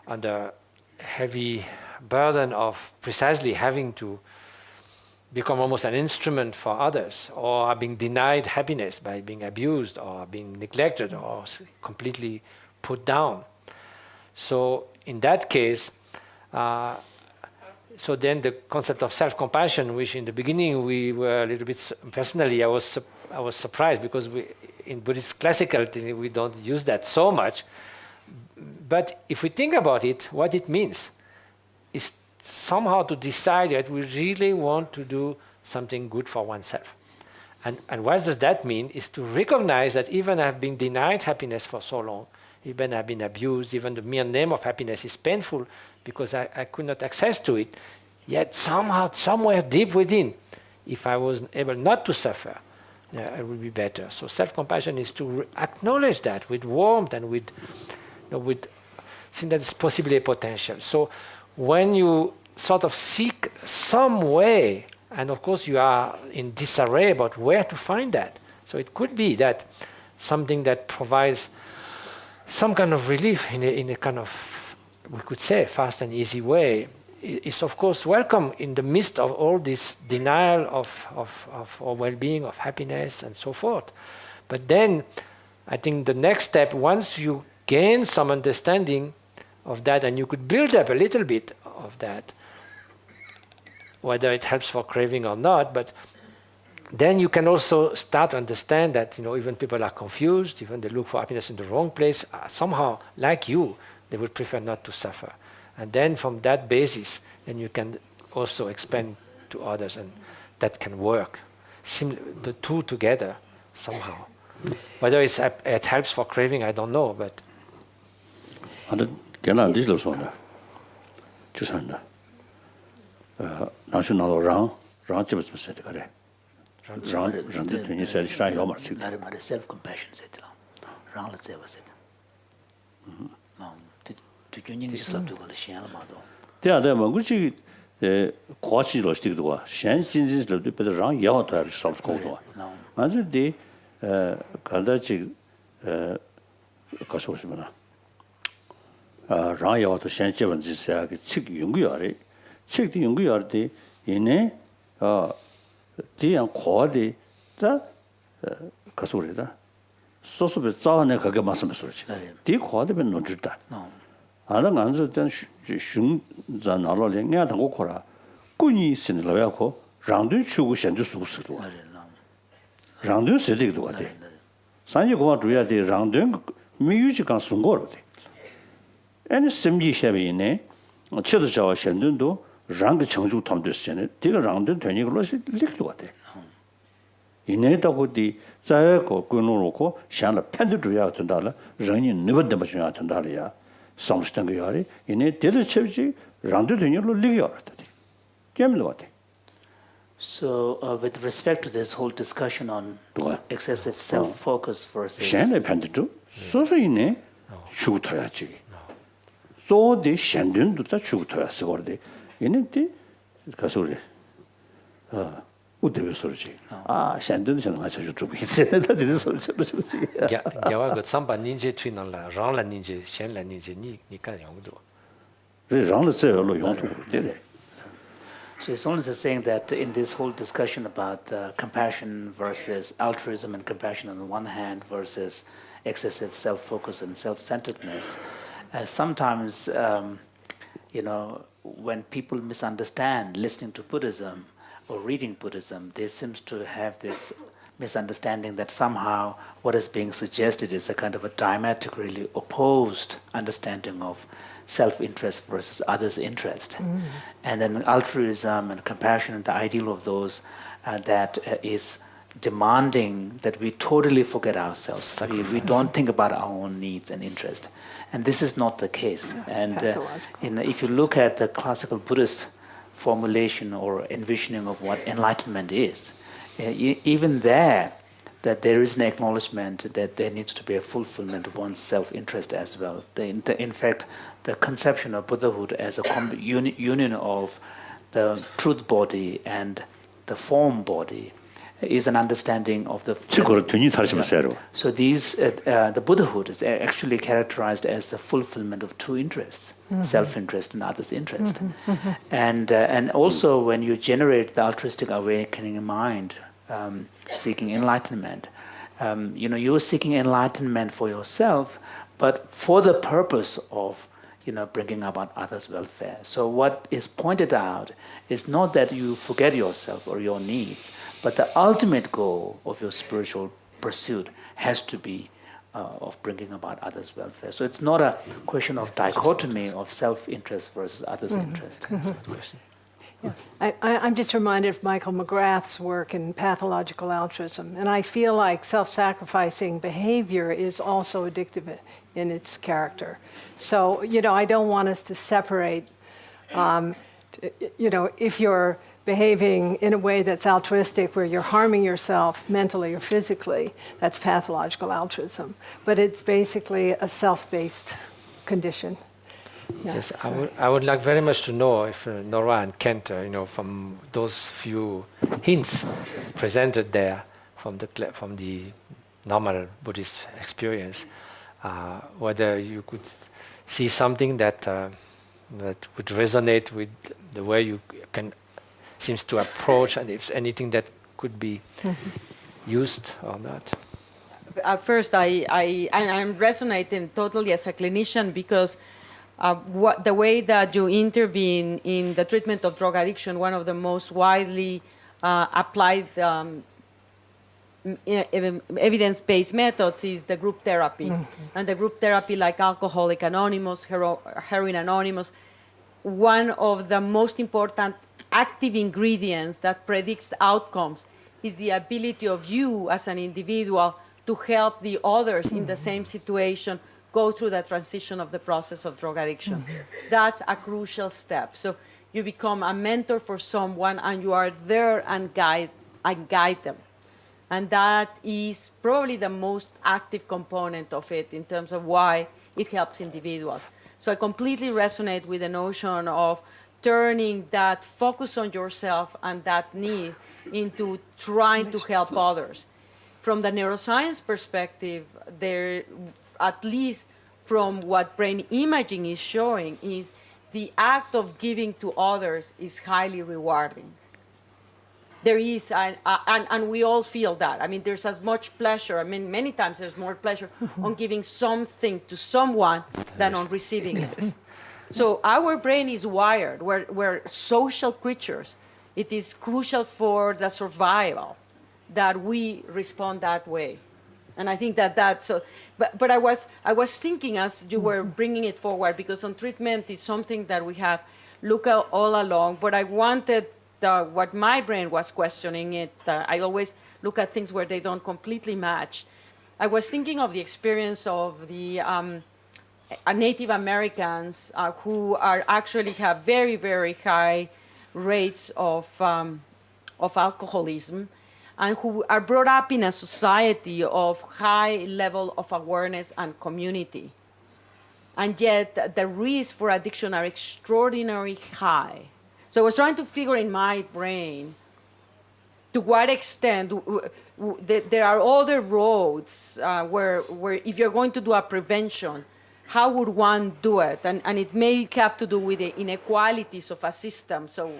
under heavy burden of precisely having to become almost an instrument for others, or are being denied happiness by being abused or being neglected or completely put down. So in that case, so then the concept of self-compassion, which in the beginning we were a little bit, personally I was surprised, because in Buddhist classical we don't use that so much. But if we think about it, what it means is somehow to decide that we really want to do something good for oneself. And what does that mean? Is to recognize that even I've been denied happiness for so long, even I've been abused, even the mere name of happiness is painful because I could not access to it. Yet somehow, somewhere deep within, if I was able not to suffer, it would be better. So self-compassion is to acknowledge that with warmth and with seeing that it's possibly a potential. So when you sort of seek some way, and of course you are in disarray about where to find that. So it could be that something that provides some kind of relief in a kind of, we could say, fast and easy way, is of course welcome in the midst of all this denial of our well-being, of happiness and so forth. But then I think the next step, once you gain some understanding of that and you could build up a little bit of that, whether it helps for craving or not, but then you can also start to understand that even people are confused, even they look for happiness in the wrong place, somehow, like you, they would prefer not to suffer. And then from that basis, then you can also expand to others, and that can work. The two together, somehow. Whether it helps for craving, I don't know, but... self-compassion 디양 코디 다 가소리다 소소베 자네 가게 말씀했었지 디 코디베 노르다 아는 안저던 슝자 나로래 내가 당고 코라 꾸니 신을려고 랑드 추고 현주 수스도 랑드 세디도 같아 산지 고마 두야 돼 랑드 미유지 간 순고로데 애니 심지 샤비네 쳐도 저와 현준도 랑그 청주 탐됐잖아요. 네가 랑든 되니 그러시 리크도 같아. 이내다고디 자고 끊어놓고 샹을 편들어야 된다라. 랑이 너버데 맞춰야 된다리야. 성스던 거 야리. 이내 대들 쳐지 랑든 되니로 리겨 왔다. 게임도 같아. So with respect to this whole discussion on excessive self-focus versus 샹을 편들도 소소이네 죽어야지. 소디 샹든도 다 죽어야지 거데. 얘네들 가서래 우대be 소리지 샹든도 저는 아주 좀 있어야 되는 소리지 야와 그 삼바 닌제 트윈을라 랑라 닌제 셴라 닌제 니까 용도 랑라 세로 용도 되래. So it's only saying that in this whole discussion about compassion versus altruism and compassion on the one hand versus excessive self-focus and self-centeredness, sometimes when people misunderstand listening to Buddhism or reading Buddhism, they seem to have this misunderstanding that somehow what is being suggested is a kind of a diametrically opposed understanding of self-interest versus others' interest. And then altruism and compassion and the ideal of those that is demanding that we totally forget ourselves. We don't think about our own needs and interest. And this is not the case. And if you look at the classical Buddhist formulation or envisioning of what enlightenment is, even there, that there is an acknowledgement that there needs to be a fulfillment of one's self-interest as well. In fact, the conception of Buddhahood as a union of the truth body and the form body is an understanding of the... So these, the Buddhahood is actually characterized as the fulfillment of two interests, self-interest and others' interest. And also when you generate the altruistic awakening in mind, seeking enlightenment, you're seeking enlightenment for yourself, but for the purpose of bringing about others' welfare. So what is pointed out is not that you forget yourself or your needs, but the ultimate goal of your spiritual pursuit has to be of bringing about others' welfare. So it's not a question of dichotomy of self-interest versus others' interest. I'm just reminded of Michael McGrath's work in pathological altruism, and I feel like self-sacrificing behavior is also addictive in its character. So, I don't want us to separate, if you're behaving in a way that's altruistic, where you're harming yourself mentally or physically, that's pathological altruism. But it's basically a self-based condition. Yeah, Yes, so- I would like very much to know if Nora and Kent, from those few hints presented there from the normal Buddhist experience, whether you could see something that would resonate with the way you seems to approach, and if anything that could be used or not. At first, I'm resonating totally as a clinician because the way that you intervene in the treatment of drug addiction, one of the most widely applied evidence-based methods is the group therapy. And the group therapy, like Alcoholics Anonymous, Heroin Anonymous, one of the most important active ingredients that predicts outcomes is the ability of you as an individual to help the others in the same situation go through the transition of the process of drug addiction. That's a crucial step. So you become a mentor for someone, and you are there and guide them. And that is probably the most active component of it in terms of why it helps individuals. So I completely resonate with the notion of turning that focus on yourself and that need into trying to help others. From the neuroscience perspective, there, at least from what brain imaging is showing, is the act of giving to others is highly rewarding. There is, and we all feel that. I mean, there's as much pleasure. I mean, many times there's more pleasure on giving something to someone than on receiving it. So our brain is wired. We're social creatures. It is crucial for the survival that we respond that way. And I think that's so. But I was thinking as you were bringing it forward, because on treatment is something that we have looked at all along. But I wanted what my brain was questioning it. I always look at things where they don't completely match. I was thinking of the experience of the Native Americans who are actually have very, very high rates of alcoholism, and who are brought up in a society of high level of awareness and community. And yet the risks for addiction are extraordinarily high. So I was trying to figure in my brain to what extent there are other roads where if you're going to do a prevention, how would one do it? And it may have to do with the inequalities of a system. So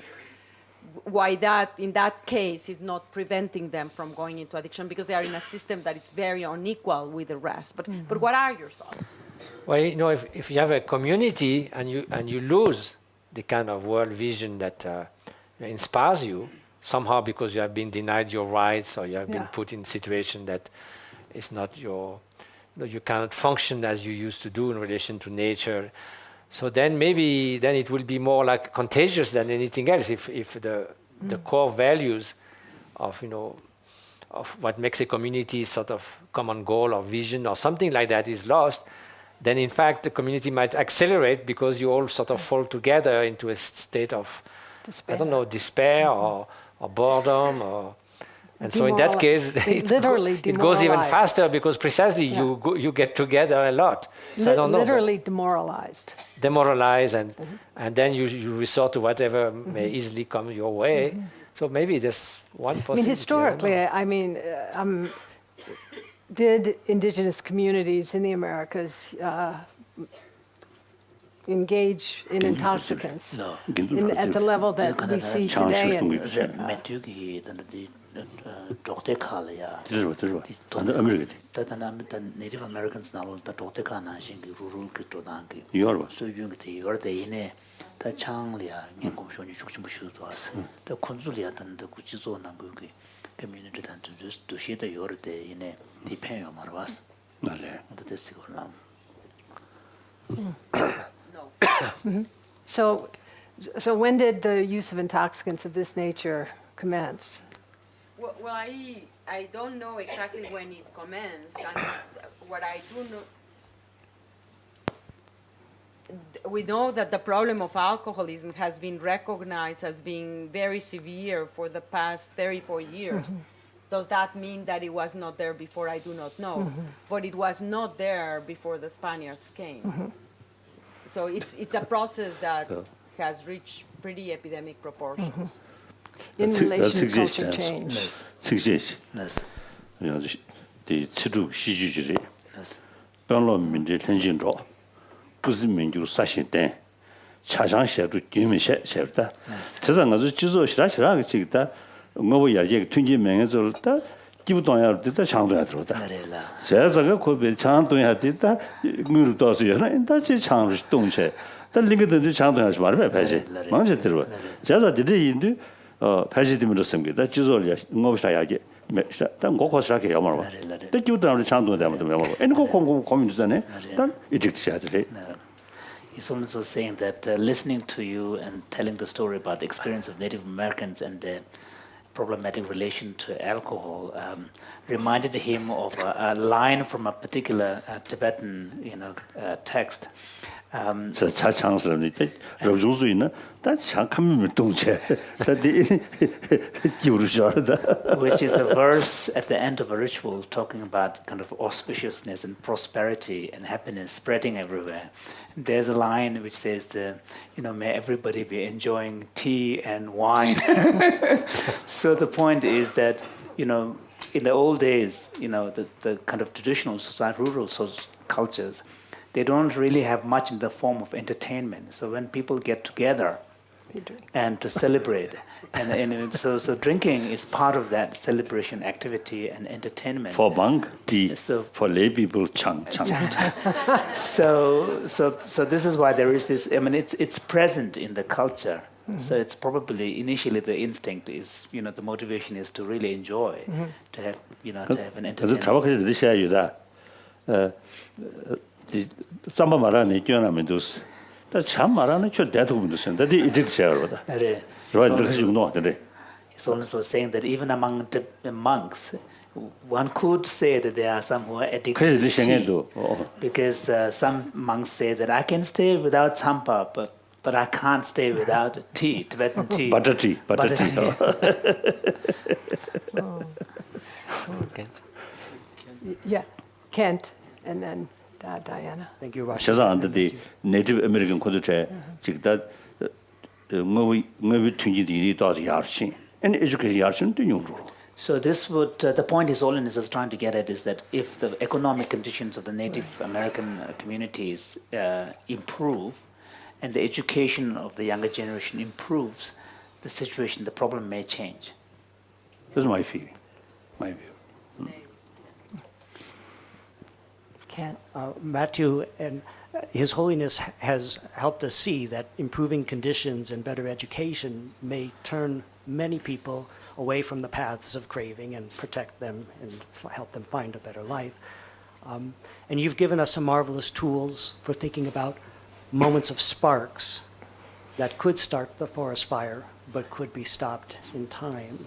why that, in that case, is not preventing them from going into addiction, because they are in a system that is very unequal with the rest. But what are your thoughts? Well, if you have a community and you lose the kind of world vision that inspires you, somehow because you have been denied your rights, or you have been put in a situation that is not you cannot function as you used to do in relation to nature. So then it will be more like contagious than anything else. If the core values of what makes a community sort of common goal or vision or something like that is lost, then in fact the community might accelerate, because you all sort of fall together into a state of despair. I don't know, despair or boredom and so in that case, it goes even faster, because precisely you get together a lot. So I don't know, literally demoralized. And then you resort to whatever may easily come your way. So maybe there's one possibility. Historically, did indigenous communities in the Americas engage in intoxicants at the level that we see today? Native Americans now the Doteka Nashing rural Kitodangi. Yorba. So you get your day in a Changlia, Minkomshoni Shukshu to us. The Consuliat and the Kuchizo Nanguki community and to shit your day in a depend on Marvas. The testicle now. So So when did the use of intoxicants of this nature commence? Well, I don't know exactly when it commenced, and what I do know, we know that the problem of alcoholism has been recognized as being very severe for the past 34 years. Does that mean that it was not there before? I do not know. But it was not there before the Spaniards came. So it's a process that has reached pretty epidemic proportions. In relation to exists, culture yes. change. Yes. Success. Yes. You know, the Chidu Shijiri, Yes. Banlo Minji Tenjinro, Kuziminju Sashin Den, Chashang Shedu Dumi Shevda. Chazang as Jizo Shirashirag Chigda, Novo Yajek, Tunji Mangazolta, Gibuton did the Changdo Atroda. Marilla. Sazaga could be Changdo had did that, Muru Dosio, and that's a Chang Don't share. The link to the Changdo has Marva Paget, Manchester. Jaza did it into Pagetimur Assembly, that Jizolia, Novashayagi. 단 고코스라게 야마로. 대기부터 장도 되면 야마로. 에는 고 고민이잖아요. 단 이직해야 돼. He's also saying that listening to you and telling the story about the experience of Native Americans and their problematic relation to alcohol reminded him of a line from a particular Tibetan, text. 저 차창스럽는데 러주수이나 다 잠깐만 동체. 다디 기울으셔다. Which is a verse at the end of a ritual talking about kind of auspiciousness and prosperity and happiness spreading everywhere. There's a line which says, may everybody be enjoying tea and wine. So the point is that, in the old days, the kind of traditional rural cultures, they don't really have much in the form of entertainment. So when people get together and to celebrate, and so drinking is part of that celebration activity and entertainment. For monk, tea. So For lay people, chang. So this is why there is this. I mean, it's present in the culture. So it's probably initially the instinct is, the motivation is to really enjoy, to have, to have an 그래서 entertainment. 자박해서 드셔야 유다. 쌈바 말하는 끼어나면도스. 참 말하는 저 대도금도 쓴다. 이제 드셔야로다. 네. 좋아요. 그래서 정도 되네. He's also saying that even among the monks, one could say that there are some who are addicted 그래서 to tea. 드셔야도. Because some monks say that I can stay without champa, but I can't stay without tea, Tibetan tea. Butter tea. Okay. Yeah, Kent, and then Diana. Thank you, Rosh. 세상한테 네이티브 아메리칸 코드체 직다 뭐위 튕기들이 더 야르신 and education 야르신 또 용로. So this would, the point His Holiness is trying to get at is that if the economic conditions of the Native American communities improve and the education of the younger generation improves, the situation, the problem may change. That's my feeling, my view. Kent. Matthew and His Holiness has helped us see that improving conditions and better education may turn many people away from the paths of craving and protect them and help them find a better life. And you've given us some marvelous tools for thinking about moments of sparks that could start the forest fire but could be stopped in time.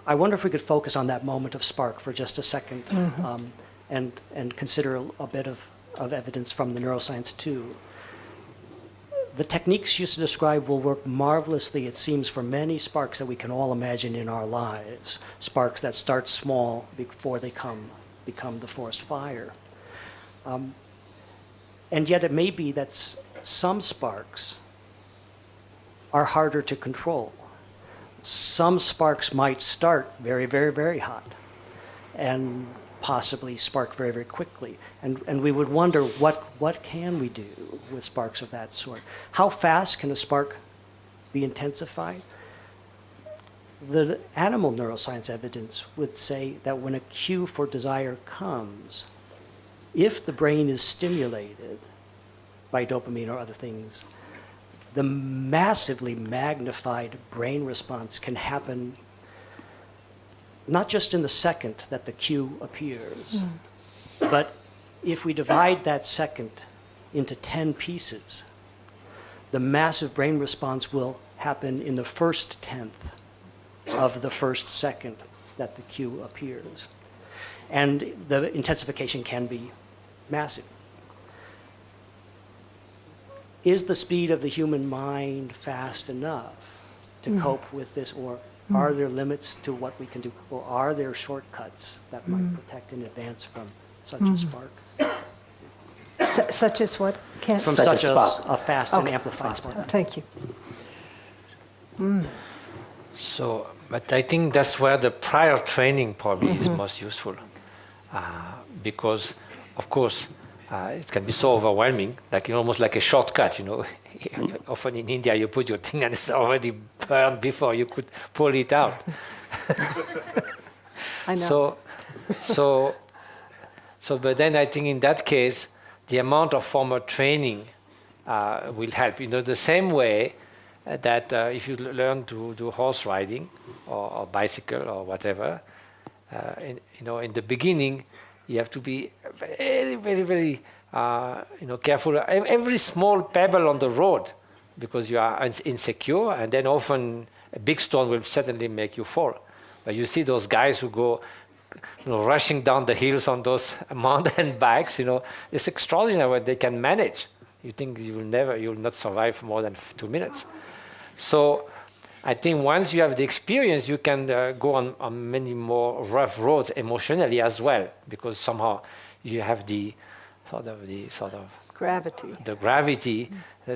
I wonder if we could focus on that moment of spark for just a second. And consider a bit of evidence from the neuroscience too. The techniques you describe will work marvelously, it seems, for many sparks that we can all imagine in our lives. Sparks that start small before they become the forest fire. And yet it may be that some sparks are harder to control. Some sparks might start very, very, very hot and possibly spark very, very quickly. And we would wonder, what can we do with sparks of that sort? How fast can a spark be intensified? The animal neuroscience evidence would say that when a cue for desire comes, if the brain is stimulated by dopamine or other things, the massively magnified brain response can happen not just in the second that the cue appears, but if we divide that second into 10 pieces, the massive brain response will happen in the first tenth of the first second that the cue appears. And the intensification can be massive. Is the speed of the human mind fast enough to cope with this, or are there limits to what we can do, or are there shortcuts that might protect in advance from such a spark? Such as what? Can't. From Such a such spark. a fast and Okay. amplified spark. Thank you. So, but I think that's where the prior training probably is most useful, because, of course, it can be so overwhelming, like almost like a shortcut. Often in India, you put your thing and it's already burned before you could pull it out. I know. But then I think in that case, the amount of formal training will help. The same way that if you learn to do horse riding or bicycle or whatever, in the beginning, you have to be very, very, very, careful. Every small pebble on the road, because you are insecure, and then often a big stone will certainly make you fall. But you see those guys who go, rushing down the hills on those mountain bikes. It's extraordinary what they can manage. You think you will not survive more than 2 minutes. So I think once you have the experience, you can go on many more rough roads emotionally as well, because somehow you have the gravity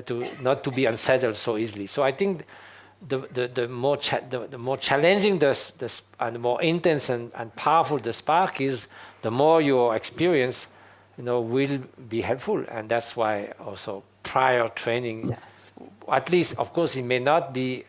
to not to be unsettled so easily. So I think the more challenging and the more intense and powerful the spark is, the more your experience will be helpful. And that's why also prior training, at least, of course, it may not be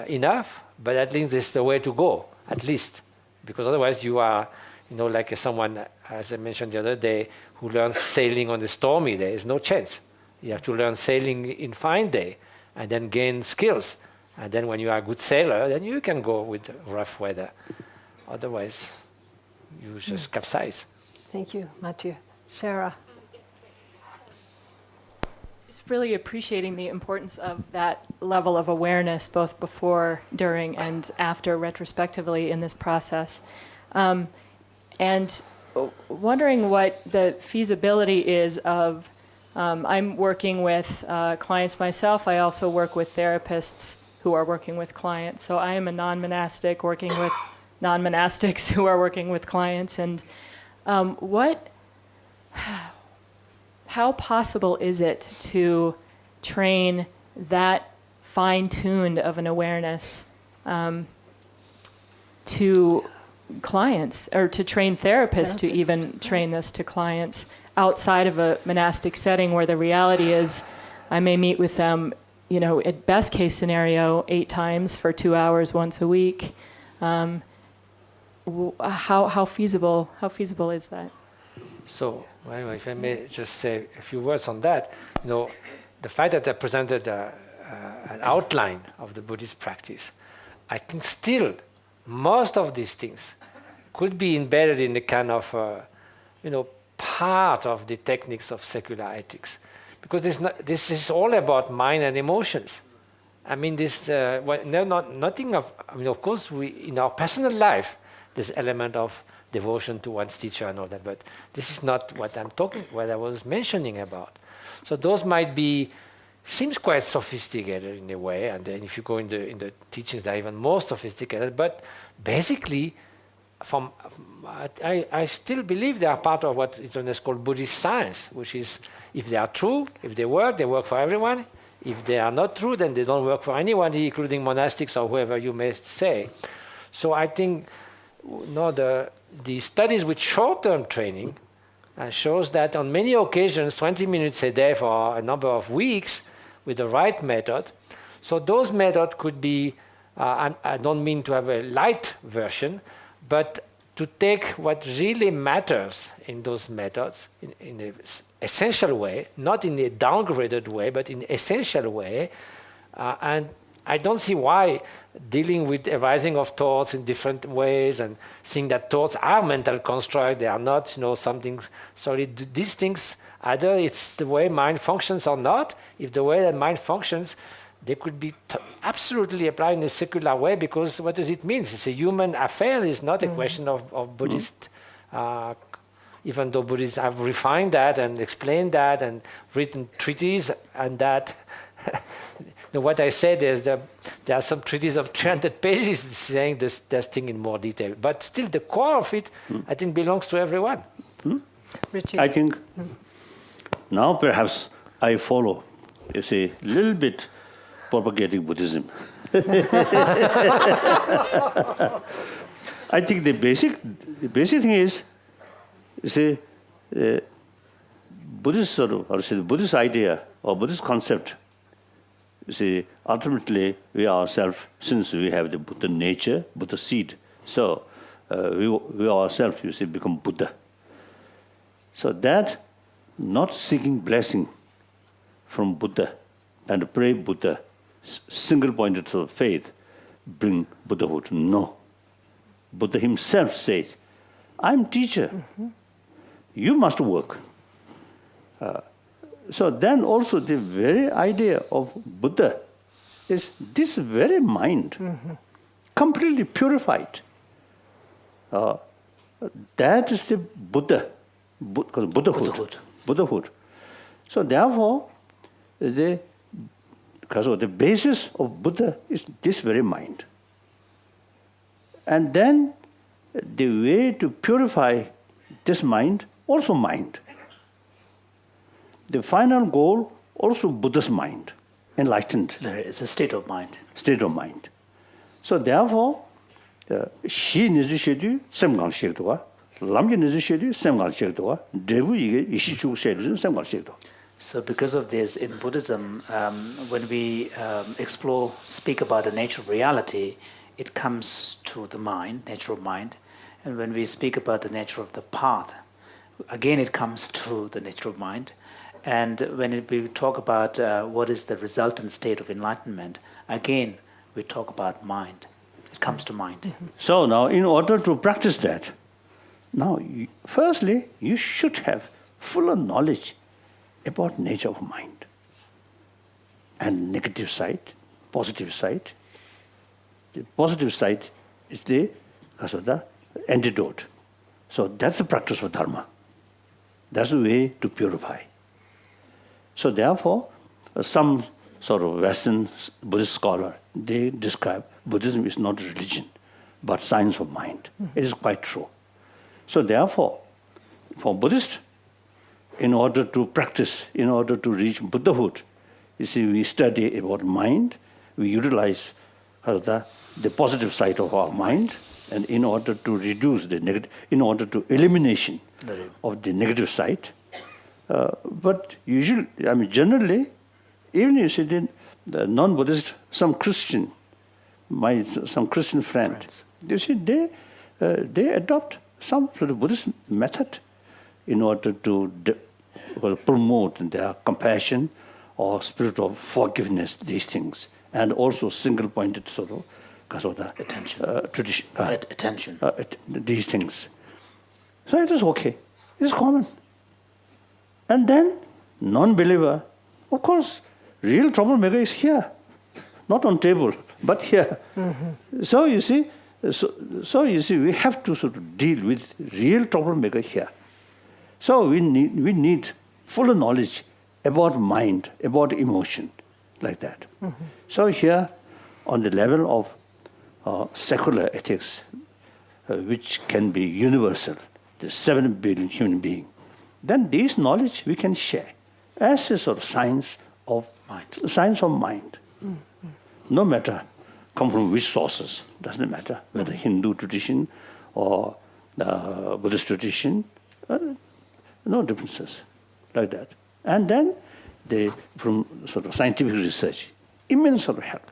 enough, but at least this is the way to go, at least. Because otherwise you are, like someone, as I mentioned the other day, who learns sailing on a stormy day. There's no chance. You have to learn sailing in fine day and then gain skills. And then when you are a good sailor, then you can go with rough weather. Otherwise, you just capsize. Thank you, Mathieu. Sarah. Just really appreciating the importance of that level of awareness, both before, during, and after, retrospectively in this process. And wondering what the feasibility is of, I'm working with clients myself. I also work with therapists who are working with clients. So I am a non-monastic working with non-monastics who are working with clients. And how possible is it to train that fine-tuned of an awareness to clients, or to train therapists to even train this to clients outside of a monastic setting, where the reality is I may meet with them, at best case scenario, 8 times for 2 hours once a week. How feasible is that? So, anyway, if I may just say a few words on that, the fact that I presented an outline of the Buddhist practice, I think still most of these things could be embedded in the kind of, part of the techniques of secular ethics. Because this is all about mind and emotions. I mean, of course, in our personal life, this element of devotion to one's teacher and all that, but this is not what I was mentioning about. So those seems quite sophisticated in a way, and then if you go in the teachings, they're even more sophisticated, but basically, I still believe they are part of what is called Buddhist science, which is, if they are true, if they work for everyone. If they are not true, then they don't work for anyone, including monastics or whoever you may say. So I think the studies with short-term training shows that on many occasions, 20 minutes a day for a number of weeks with the right method. So those methods could be, I don't mean to have a light version, but to take what really matters in those methods in an essential way, not in a downgraded way, but in an essential way. And I don't see why dealing with arising of thoughts in different ways and seeing that thoughts are mental constructs, they are not, something solid. These things Either it's the way mind functions or not. If the way that mind functions, they could be absolutely applied in a secular way, because what does it mean? It's a human affair. It's not a question of Buddhist, even though Buddhists have refined that and explained that and written treatises and that. What I said is that there are some treatises of 300 pages saying this thing in more detail. But still, the core of it, I think, belongs to everyone. Richie. I think now perhaps I follow, you see, a little bit propagating Buddhism. I think the basic thing is, you see, Buddhist sort of, or say the Buddhist idea or Buddhist concept. You see, ultimately we ourselves, since we have the Buddha nature, Buddha seed, so we ourselves, you see, become Buddha. So that not seeking blessing from Buddha and pray Buddha, single-pointed to faith, bring Buddhahood. No. Buddha himself says, I'm teacher. You must work. So then also the very idea of Buddha is this very mind, completely purified. That is the Buddha, because Buddhahood. So therefore, because the basis of Buddha is this very mind. And then the way to purify this mind, also mind. The final goal, also Buddha's mind, enlightened. It's a state of mind. State of mind. So therefore, shi nizu shedu semgal shekdowa, lamge nizu shedu semgal shekdowa, devu ige ishichu shedu semgal shekdowa. So because of this, in Buddhism, when we speak about the nature of reality, it comes to the mind, nature of mind. And when we speak about the nature of the path, again it comes to the nature of mind. And when we talk about what is the resultant state of enlightenment, again we talk about mind. It comes to mind. So now, in order to practice that, now, firstly, you should have fuller knowledge about nature of mind. And negative side, positive side. The positive side is the antidote. So that's the practice of Dharma. That's the way to purify. So therefore, some sort of Western Buddhist scholar, they describe Buddhism is not a religion, but science of mind. It is quite true. So therefore, for Buddhists, in order to practice, in order to reach Buddhahood, you see, we study about mind, we utilize the positive side of our mind, and in order to reduce the negative, in order to elimination of the negative side. But usually, generally, even you see the non-Buddhist, some Christian friends, you see, they adopt some sort of Buddhist method in order to promote their compassion or spirit of forgiveness, these things, and also single-pointed sort of attention, tradition, attention, these things. So it is okay. It's common. And then, non-believer, of course, real troublemaker is here, not on table, but here. So you see, we have to sort of deal with real troublemaker here. So we need fuller knowledge about mind, about emotion, like that. So here, on the level of secular ethics, which can be universal, the 7 billion human beings, then this knowledge we can share as a sort of science of mind. No matter come from which sources, doesn't matter whether Hindu tradition or Buddhist tradition, no differences like that. And then from sort of scientific research, immense sort of help.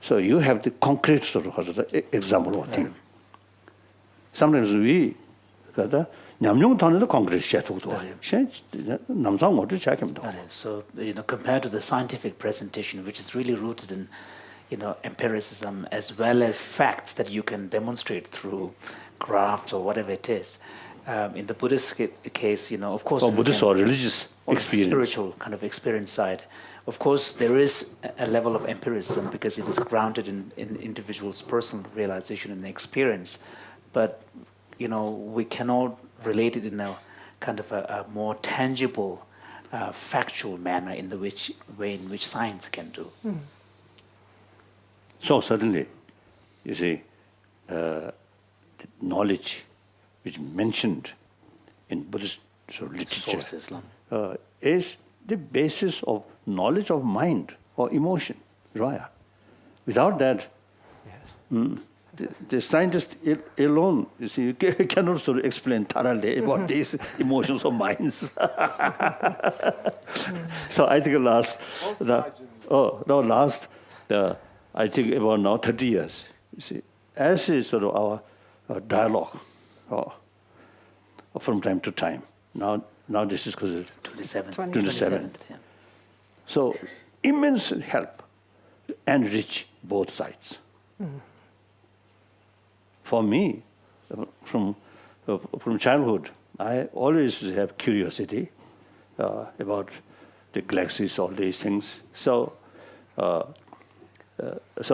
So you have the concrete sort of example of thing. Sometimes we 냠용 단어도 concrete 셰도도 남상 모두 자기입니다. So compared to the scientific presentation, which is really rooted in empiricism as well as facts that you can demonstrate through graphs or whatever it is, in the Buddhist case, of course, Or we Buddhist can- or religious or experience. spiritual kind of experience side. Of course, there is a level of empiricism because it is grounded in individual's personal realization and experience. But, we cannot relate it in a kind of a more tangible, factual manner in the way in which science can do. So certainly, you see, the knowledge which mentioned in Buddhist literature Source Islam. is the basis of knowledge of mind or emotion, Raya. Without that, the scientist alone, you see, you cannot sort of explain thoroughly about these emotions or minds. So I think I think about now 30 years, you see, as is sort of our dialogue from time to time. Now this is because 27th. Yeah. so immense help, enrich both sides. For me, from childhood, I always have curiosity about the galaxies, all these things. So a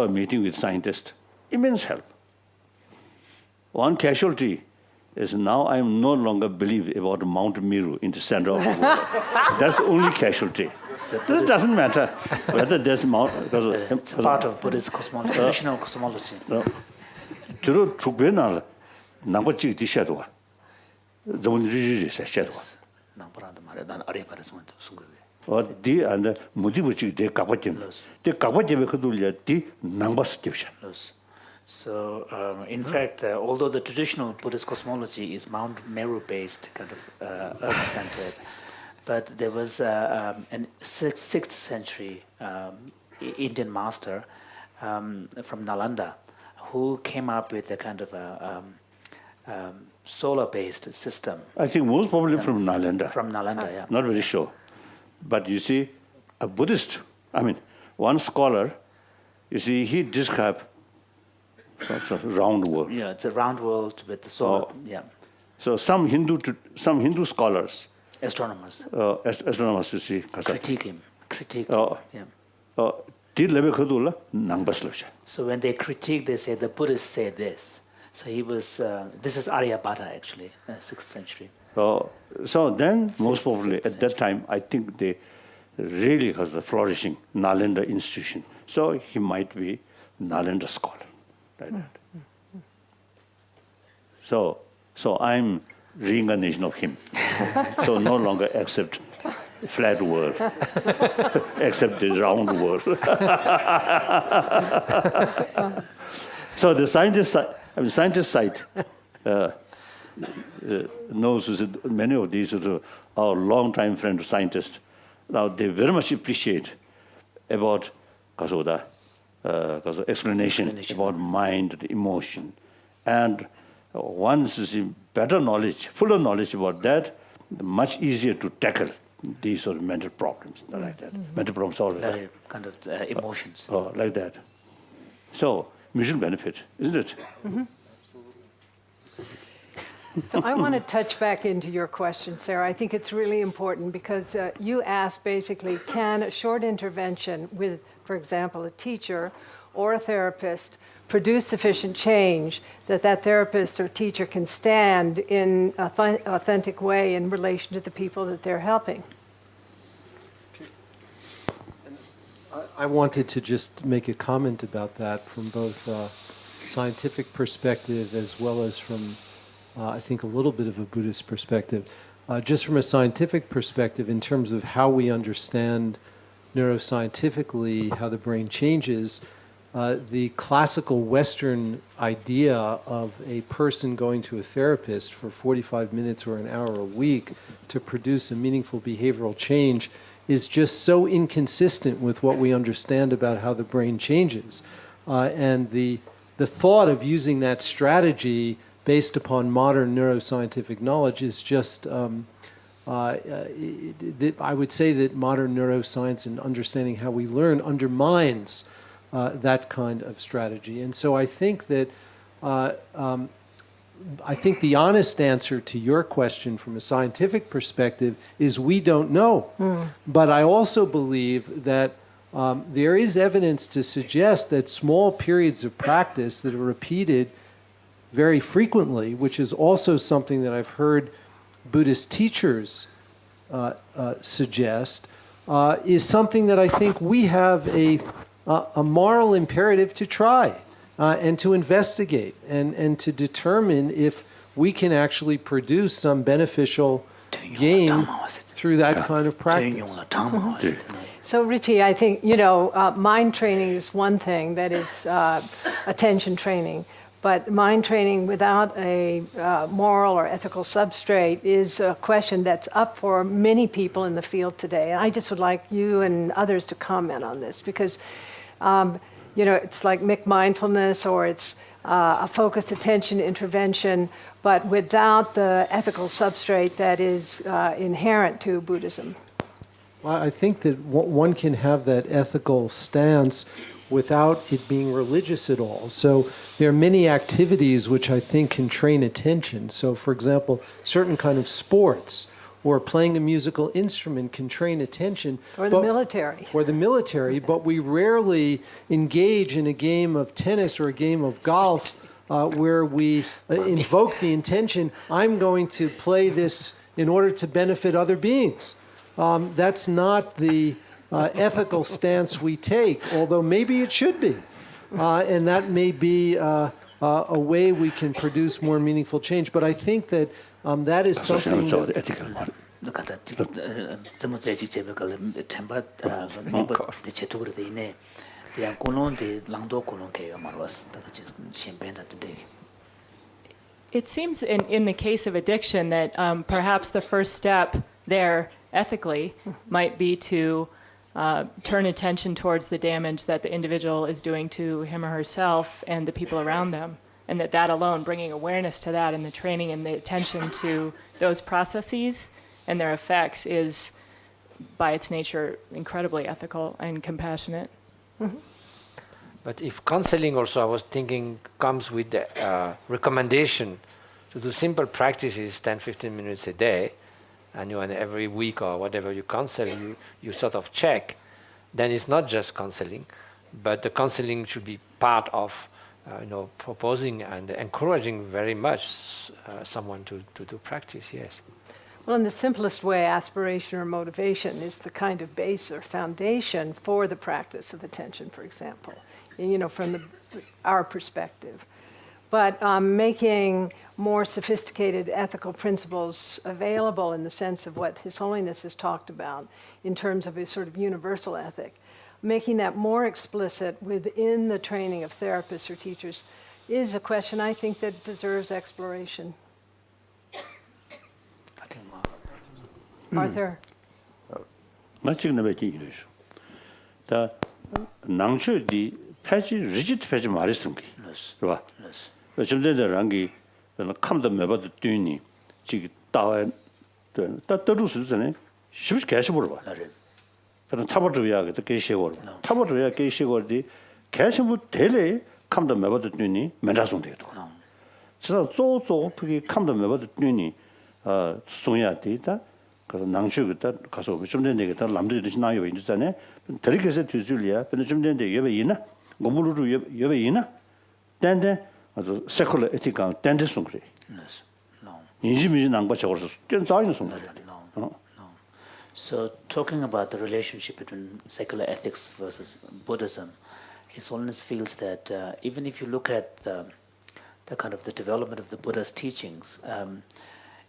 meeting with scientists, immense help. One casualty is now I am no longer believe about Mount Meru in the center of the world. That's the only casualty. This doesn't matter whether there's Mount. It's part of Buddhist cosmology, traditional cosmology. 주로 주변을 남고지 디셔도 정리지 세셔도 남부라도 말해, 난 아래 바르스만 순거에. 어디 안에 무지부지 대 가버짐. 대 가버짐에 그돌려 디 남바스 디션. So, in fact, although the traditional Buddhist cosmology is Mount Meru-based, kind of Earth-centered, but there was a 6th century Indian master from Nalanda who came up with a kind of a solar-based system. I think most probably from Nalanda. From Nalanda, yeah. Not very sure. But you see, a Buddhist, one scholar, you see, he described a round world. Yeah, it's a round world with the solar, yeah. So some Hindu scholars, Astronomers astronomers, you see, critique him, yeah. did level kadula nangbaslusha. So when they critique, they say the Buddhists say this. So he was, this is Aryabhata actually, 6th century. So then, most probably at that time, I think they really has the flourishing Nalanda institution. So he might be Nalanda scholar, like that. So I'm reincarnation of him. So no longer accept flat world, except the round world. So the scientist side knows that many of these are our long-time friend scientists. Now they very much appreciate about explanation about mind, the emotion, and once you see better knowledge, fuller knowledge about that, much easier to tackle these sort of mental problems, like that. Mental problems always Very kind of emotions. like that. So mutual benefit, isn't it? So I want to touch back into your question, Sarah. I think it's really important because you asked basically, can a short intervention with, for example, a teacher or a therapist produce sufficient change that therapist or teacher can stand in an authentic way in relation to the people that they're helping? I wanted to just make a comment about that from both a scientific perspective as well as from, I think, a little bit of a Buddhist perspective. Just from a scientific perspective, in terms of how we understand neuroscientifically how the brain changes, the classical Western idea of a person going to a therapist for 45 minutes or an hour a week to produce a meaningful behavioral change is just so inconsistent with what we understand about how the brain changes. And the thought of using that strategy based upon modern neuroscientific knowledge is just, I would say that modern neuroscience and understanding how we learn undermines that kind of strategy. And so I think that I think the honest answer to your question from a scientific perspective is we don't know. But I also believe that there is evidence to suggest that small periods of practice that are repeated very frequently, which is also something that I've heard Buddhist teachers suggest, is something that I think we have a moral imperative to try and to investigate and to determine if we can actually produce some beneficial gain through that kind of practice. So, Richie, I think, mind training is one thing, that is attention training. But mind training without a moral or ethical substrate is a question that's up for many people in the field today. And I just would like you and others to comment on this because, it's like mindfulness or it's a focused attention intervention, but without the ethical substrate that is inherent to Buddhism. Well, I think that one can have that ethical stance without it being religious at all. So there are many activities which I think can train attention. So for example, certain kind of sports or playing a musical instrument can train attention. Or the military. Or the military, but we rarely engage in a game of tennis or a game of golf where we invoke the intention, I'm going to play this in order to benefit other beings. That's not the ethical stance we take, although maybe it should be. And that may be a way we can produce more meaningful change. But I think that that is something that... It seems in the case of addiction that perhaps the first step there ethically might be to turn attention towards the damage that the individual is doing to him or herself and the people around them, and that alone, bringing awareness to that and the training and the attention to those processes and their effects is, by its nature, incredibly ethical and compassionate. Mm-hmm. But if counseling also, I was thinking, comes with the recommendation to do simple practices 10-15 minutes a day, and every week or whatever you counsel, you sort of check, then it's not just counseling, but the counseling should be part of proposing and encouraging very much someone to do practice, yes. Well, in the simplest way, aspiration or motivation is the kind of base or foundation for the practice of attention, for example, from our perspective. But making more sophisticated ethical principles available in the sense of what His Holiness has talked about in terms of his sort of universal ethic, making that more explicit within the training of therapists or teachers is a question I think that deserves exploration. Arthur? 지금 내가 얘기해줘. 다 낭초디 패지 리지트 패지 말했음 기. 그봐. 좀 전에 게 감도 매버도 뛰니 지금 따와 다 떨어졌잖아요. 쉽게 개시 보러 봐. 그럼 타버줘야 그 개시고. 타버줘야 개시고디 개시부 대래 감도 매버도 뛰니 맨자송 되도. 그래서 조조 그게 감도 매버도 뛰니 송야 되다. 그래서 낭추가 가서 좀 전에 내가 남들이 나요 있잖아요. 들이게서 뒤줄이야. 근데 좀 전에 여배 있나? 고물로 여배 있나? 근데 아주 세컬러 에티컬 댄데 송그래. No. 인지미지 난거 저거서 좀 자이는 송그래. No. So talking about the relationship between secular ethics versus Buddhism, His Holiness feels that even if you look at the kind of the development of the Buddha's teachings,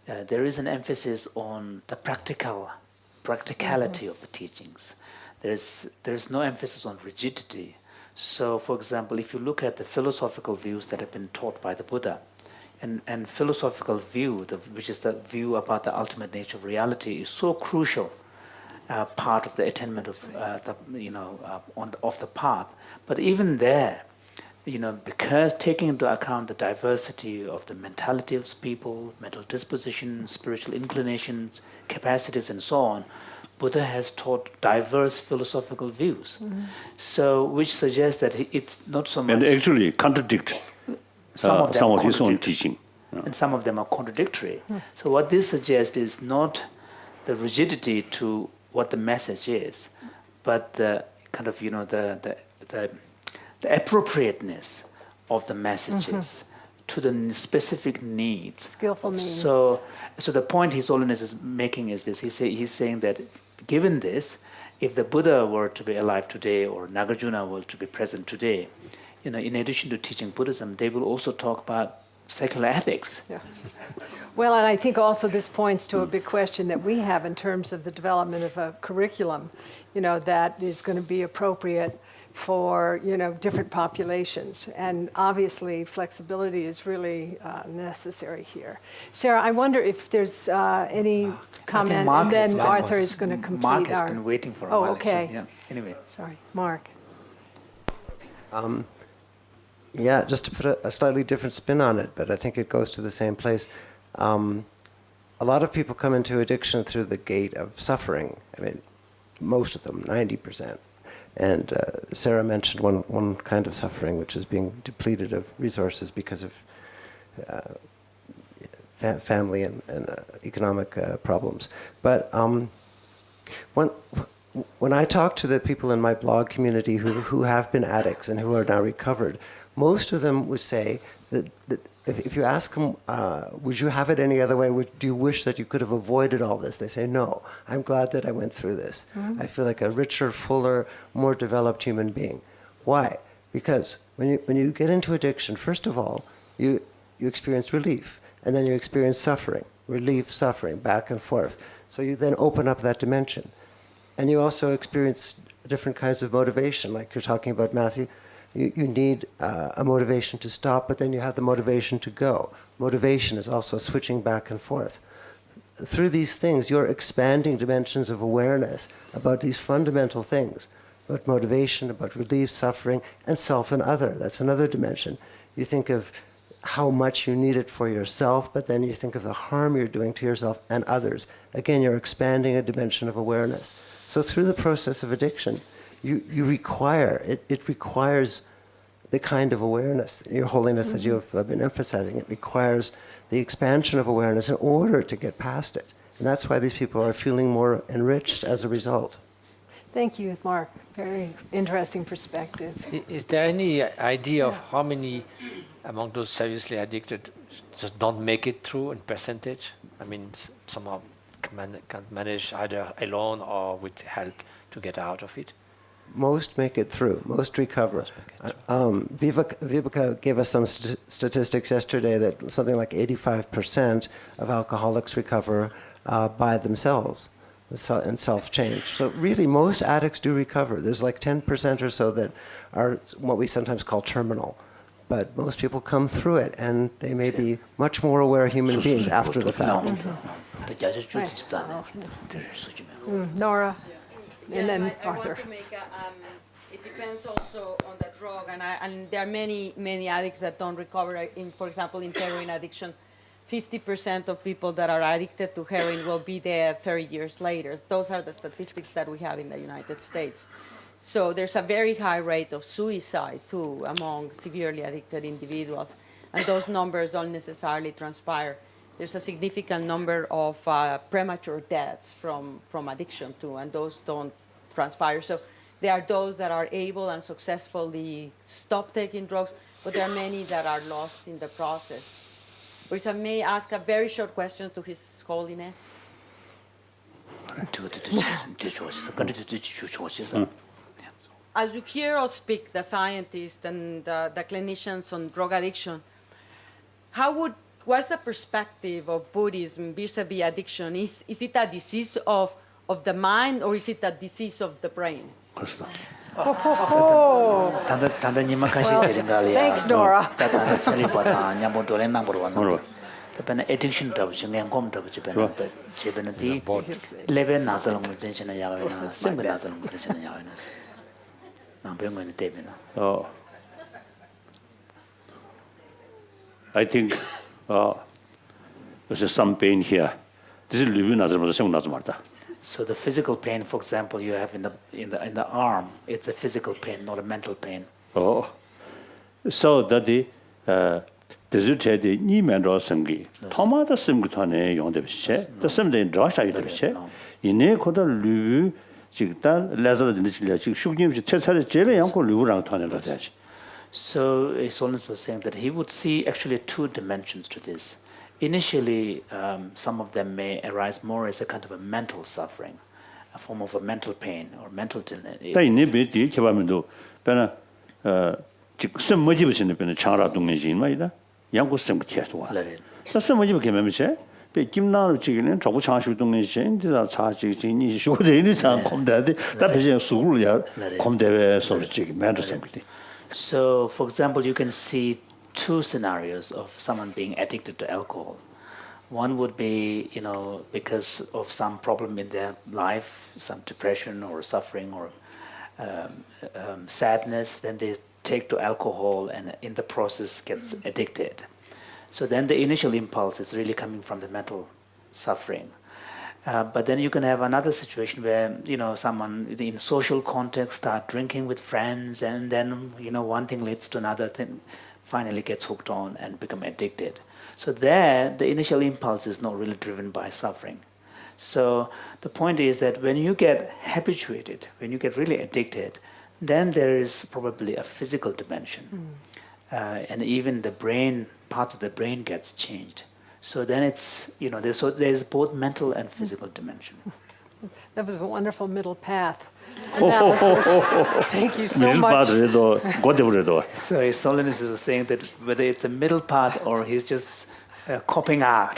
there is an emphasis on the practicality of the teachings. There's no emphasis on rigidity. So, for example, if you look at the philosophical views that have been taught by the Buddha, and philosophical view, which is the view about the ultimate nature of reality, is so crucial part of the attainment of of the path. But even there, because taking into account the diversity of the mentality of people, mental disposition, spiritual inclinations, capacities, and so on, Buddha has taught diverse philosophical views. So, which suggests that it's not so much... And actually contradict some of his own teaching. and some of them are contradictory. So what this suggests is not the rigidity to what the message is, but the kind of the appropriateness of the messages to the specific needs. Skillful means. So the point His Holiness is making is this. He's saying that given this, if the Buddha were to be alive today or Nagarjuna were to be present today, in addition to teaching Buddhism, they will also talk about secular ethics. Yeah. Well, and I think also this points to a big question that we have in terms of the development of a curriculum, that is going to be appropriate for, different populations. And obviously, flexibility is really necessary here. Sarah, I wonder if there's any comment, and then Arthur is going to complete Mark has been waiting for a while. Oh, okay. So, yeah. Anyway. Sorry, Mark. Yeah, just to put a slightly different spin on it, but I think it goes to the same place. A lot of people come into addiction through the gate of suffering. I mean, most of them, 90%. And Sarah mentioned one kind of suffering, which is being depleted of resources because of family and economic problems. But when I talk to the people in my blog community who have been addicts and who are now recovered, most of them would say that if you ask them, would you have it any other way? Do you wish that you could have avoided all this? They say, no, I'm glad that I went through this. Mm-hmm. I feel like a richer, fuller, more developed human being. Why? Because when you get into addiction, first of all, you experience relief, and then you experience suffering, relief, suffering, back and forth. So you then open up that dimension. And you also experience different kinds of motivation, like you're talking about, Matthew. You need a motivation to stop, but then you have the motivation to go. Motivation is also switching back and forth. Through these things, you're expanding dimensions of awareness about these fundamental things, about motivation, about relief, suffering, and self and other. That's another dimension. You think of how much you need it for yourself, but then you think of the harm you're doing to yourself and others. Again, you're expanding a dimension of awareness. So through the process of addiction, you require, it requires the kind of awareness, Your Holiness, that you have been emphasizing. It requires the expansion of awareness in order to get past it. And that's why these people are feeling more enriched as a result. Thank you, Mark. Very interesting perspective. Is there any idea of how many among those seriously addicted just don't make it through in percentage? I mean, somehow can't manage either alone or with help to get out of it. Most make it through. Most recover. Viveka gave us some statistics yesterday that something like 85% of alcoholics recover by themselves in self-change. So really, most addicts do recover. There's like 10% or so that are what we sometimes call terminal. But most people come through it, and they may be much more aware human beings after the fact. Nora, and then I Arthur. want to make it depends also on the drug, and there are many addicts that don't recover. For example, in heroin addiction, 50% of people that are addicted to heroin will be dead 30 years later. Those are the statistics that we have in the United States. So there's a very high rate of suicide, too, among severely addicted individuals. And those numbers don't necessarily transpire. There's a significant number of premature deaths from addiction, too, and those don't transpire. So there are those that are able and successfully stop taking drugs, but there are many that are lost in the process. But if I may ask a very short question to His Holiness. As you hear us speak, the scientists and the clinicians on drug addiction, what's the perspective of Buddhism vis-a-vis addiction? Is it a disease of the mind, or is it a disease of the brain? Thanks, Nora. Addiction I think there's some pain here. This is living as a So the physical pain, for example, you have in the arm, it's a physical pain, not a mental pain. So that the 데즈테디 니면로 섬기 토마다 섬기 토네 용데비체 더 섬데 저샤이데비체 이네 코더 류 직단 레저드니 질려 직 슈김지 체차를 제베 양고 류랑 토네로 되지. So Solness was saying that he would see actually two dimensions to this. Initially, some of them may arise more as a kind of a mental suffering, a form of a mental pain or mental illness. 다 이네 베디 개발면도 배나 직 섬머지부시는 배는 차라 동네진 말이다. 양고 섬기 계속. 다 섬머지부 개면미체 배 김나로 지기는 저거 장시 동네진 인디다 차지 진이 쇼데니 장 콤데데 다 배제 수구를 콤데베 소리지 맨도 섬기. So, for example, you can see two scenarios of someone being addicted to alcohol. One would be, because of some problem in their life, some depression or suffering or sadness, then they take to alcohol and in the process gets addicted. So then the initial impulse is really coming from the mental suffering. But then you can have another situation where, someone in social context start drinking with friends and then, one thing leads to another thing, finally gets hooked on and become addicted. So there, the initial impulse is not really driven by suffering. So the point is that when you get habituated, when you get really addicted, then there is probably a physical dimension. And even the brain, part of the brain gets changed. So then it's, there's both mental and physical dimension. That was a wonderful middle path analysis. Thank you so much. So His Holiness was saying that whether it's a middle path or he's just copping out.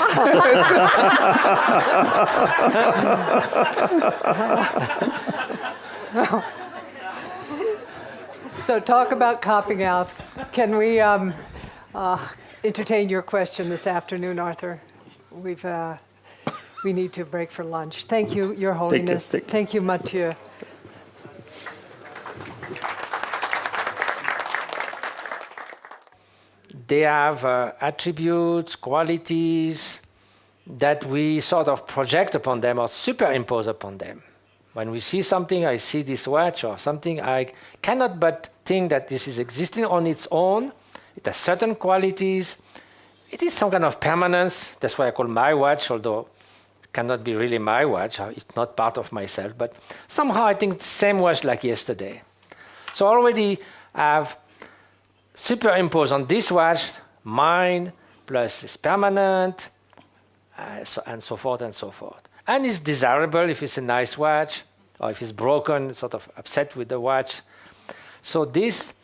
So talk about copping out. Can we entertain your question this afternoon, Arthur? We need to break for lunch. Thank you, Your Holiness. Thank you, Mathieu. They have attributes, qualities that we sort of project upon them or superimpose upon them. When we see something, I see this watch or something, I cannot but think that this is existing on its own. It has certain qualities. It is some kind of permanence. That's why I call my watch, although it cannot be really my watch. It's not part of myself. But somehow I think it's the same watch like yesterday. So already I've superimposed on this watch mine plus it's permanent, and so forth and so forth. And it's desirable if it's a nice watch, or if it's broken, sort of upset with the watch. So this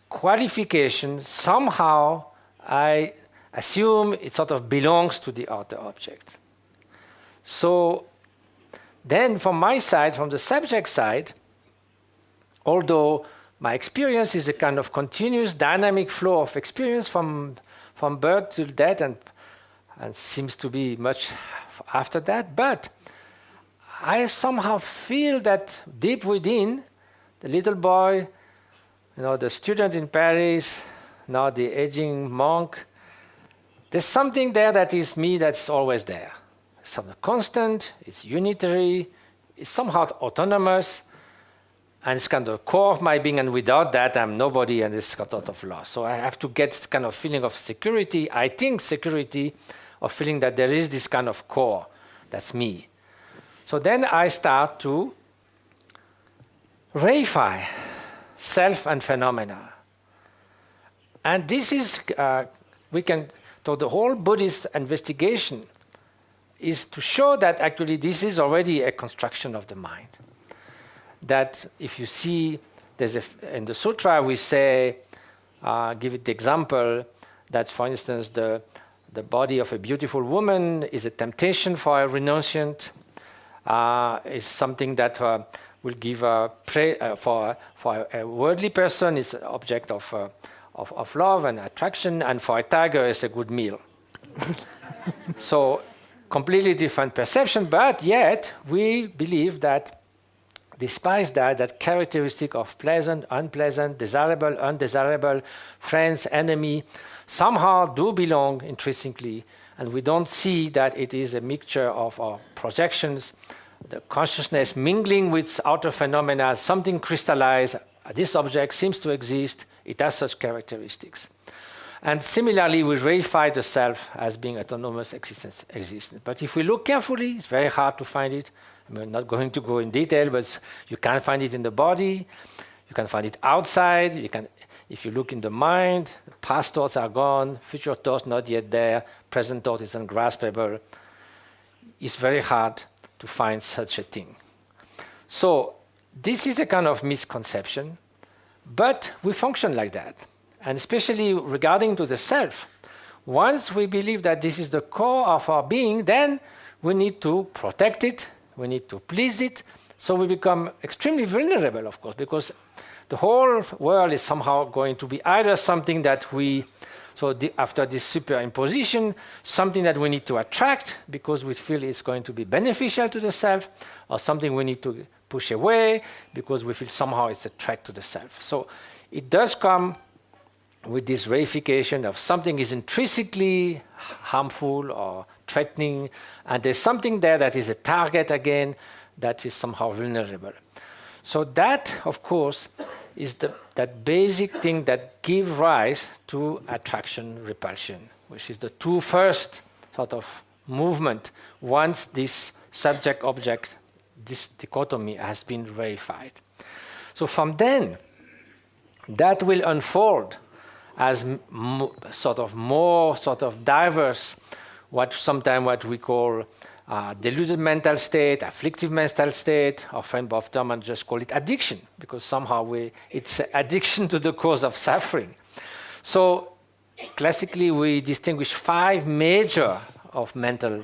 qualification, somehow I assume it sort of belongs to the outer object. So then from my side, from the subject side, although my experience is a kind of continuous dynamic flow of experience from birth till death and seems to be much after that, but I somehow feel that deep within, the little boy, the student in Paris, now the aging monk, there's something there that is me that's always there. It's something constant, it's unitary, it's somehow autonomous, and it's kind of the core of my being, and without that, I'm nobody, and it's got sort of lost. So I have to get this kind of feeling of security. I think security of feeling that there is this kind of core that's me. So then I start to reify self and phenomena. And this is, so the whole Buddhist investigation is to show that actually this is already a construction of the mind. That if you see, in the sutra we say, give it the example that, for instance, the body of a beautiful woman is a temptation for a renunciant, is something that will give for a worldly person is an object of love and attraction, and for a tiger it's a good meal. So completely different perception, but yet we believe that despite that characteristic of pleasant, unpleasant, desirable, undesirable, friends, enemy, somehow do belong intrinsically, and we don't see that it is a mixture of our projections, the consciousness mingling with outer phenomena, something crystallized, this object seems to exist, it has such characteristics. And similarly, we reify the self as being autonomous existence. But if we look carefully, it's very hard to find it. I'm not going to go in detail, but you can find it in the body. You can find it outside. If you look in the mind, past thoughts are gone, future thoughts not yet there, present thought is ungraspable. It's very hard to find such a thing. So this is a kind of misconception, but we function like that. And especially regarding to the self, once we believe that this is the core of our being, then we need to protect it, we need to please it, so we become extremely vulnerable, of course, because the whole world is somehow going to be either something that after this superimposition, something that we need to attract because we feel it's going to be beneficial to the self, or something we need to push away because we feel somehow it's a threat to the self. So it does come with this reification of something is intrinsically harmful or threatening, and there's something there that is a target again that is somehow vulnerable. So that, of course, is that basic thing that gives rise to attraction, repulsion, which is the two first sort of movement once this subject-object, this dichotomy has been reified. So from then, that will unfold as more diverse, what we call deluded mental state, afflictive mental state, or friend of Thurman just call it addiction, because somehow it's addiction to the cause of suffering. So classically, we distinguish 5 major of mental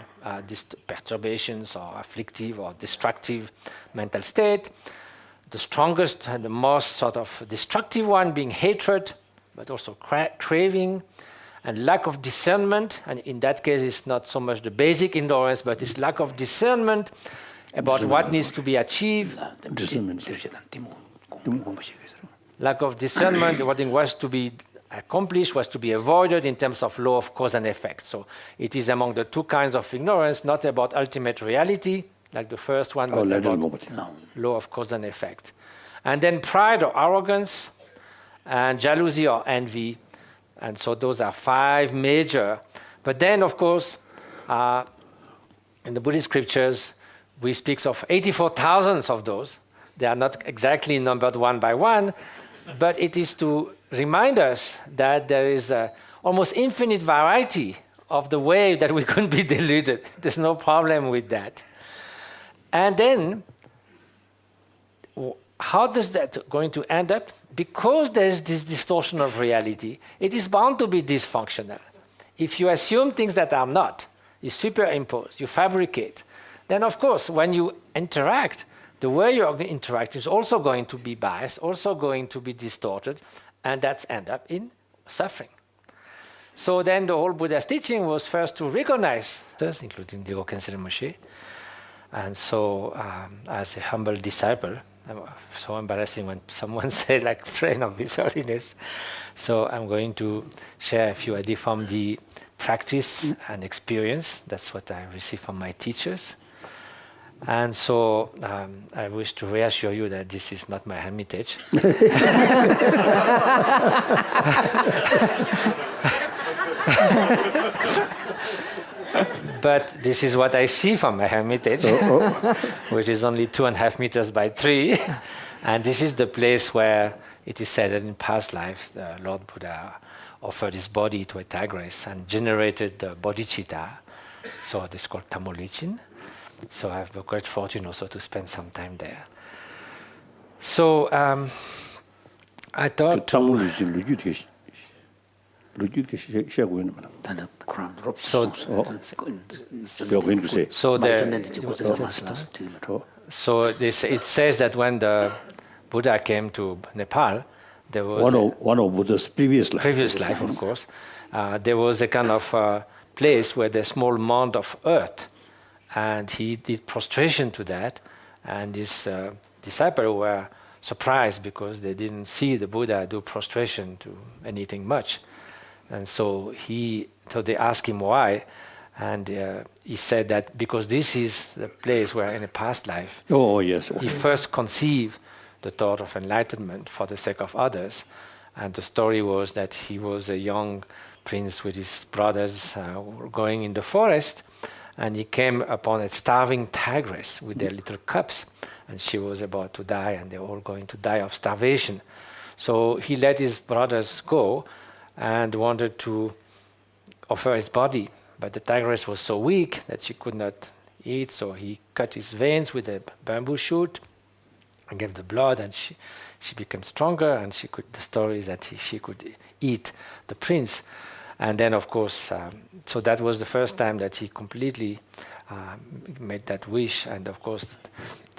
perturbations or afflictive or destructive mental state. The strongest and the most sort of destructive one being hatred, but also craving and lack of discernment. And in that case, it's not so much the basic endurance, but it's lack of discernment about what needs to be achieved. Lack of discernment, what was to be accomplished, was to be avoided in terms of law of cause and effect. So it is among the 2 kinds of ignorance, not about ultimate reality, like the first one, but about law of cause and effect. And then pride or arrogance, and jealousy or envy. And so those are 5 major. But then, of course, in the Buddhist scriptures, we speak of 84,000 of those. They are not exactly numbered one by one, but it is to remind us that there is almost infinite variety of the way that we could be deluded. There's no problem with that. And then, how does that going to end up? Because there's this distortion of reality, it is bound to be dysfunctional. If you assume things that are not, you superimpose, you fabricate, then of course, when you interact, the way you're interacting is also going to be biased, also going to be distorted, and that's end up in suffering. So then the whole Buddha's teaching was first to recognize this, including the Gokenshin Moshe. And so as a humble disciple, so embarrassing when someone say like friend of His Holiness. So I'm going to share a few ideas from the practice and experience. That's what I received from my teachers. And so I wish to reassure you that this is not my hermitage. But this is what I see from my hermitage, which is only 2.5 meters by 3. And this is the place where it is said that in past life, the Lord Buddha offered his body to a tigress and generated the bodhicitta. So this is called Tamolichin. So I have the great fortune also to spend some time there. So I thought it says that when the Buddha came to Nepal, there was one of Buddha's previous life, of course. There was a kind of place where there's a small mound of earth, and he did prostration to that, and his disciples were surprised because they didn't see the Buddha do prostration to anything much. And so they asked him why, and he said that because this is the place where in a past life he first conceived the thought of enlightenment for the sake of others, And the story was that he was a young prince with his brothers were going in the forest, and he came upon a starving tigress with their little cubs, and she was about to die, and they were all going to die of starvation. So he let his brothers go and wanted to offer his body, but the tigress was so weak that she could not eat, so he cut his veins with a bamboo shoot and gave the blood, and she became stronger, and the story is that she could eat the prince. And then, of course, so that was the first time that he completely made that wish. And of course,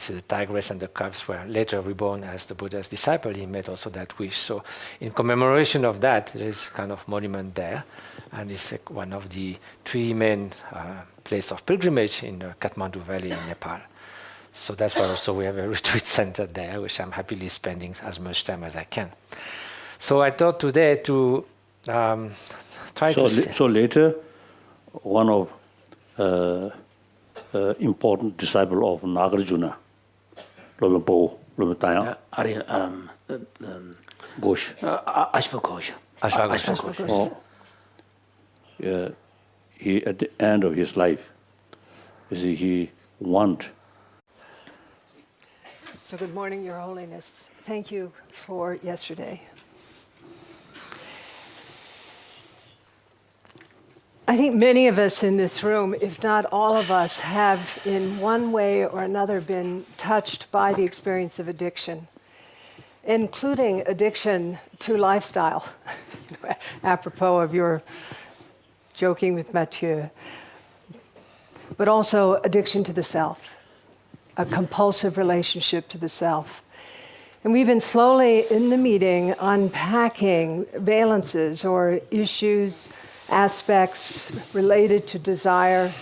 the tigress and the cubs were later reborn as the Buddha's disciple. He made also that wish. So in commemoration of that, there is kind of monument there. And it's one of the three main places of pilgrimage in the Kathmandu Valley in Nepal. So that's why also we have a retreat center there, which I'm happily spending as much time as I can. So I thought today to try to... So later, one of important disciple of Nagarjuna, Ghosh. Ashwagosha. He at the end of his life, he want. So good morning, Your Holiness. Thank you for yesterday. I think many of us in this room, if not all of us, have in one way or another been touched by the experience of addiction, including addiction to lifestyle, apropos of your joking with Mathieu, but also addiction to the self, a compulsive relationship to the self. And we've been slowly in the meeting unpacking valences or issues, aspects related to desire,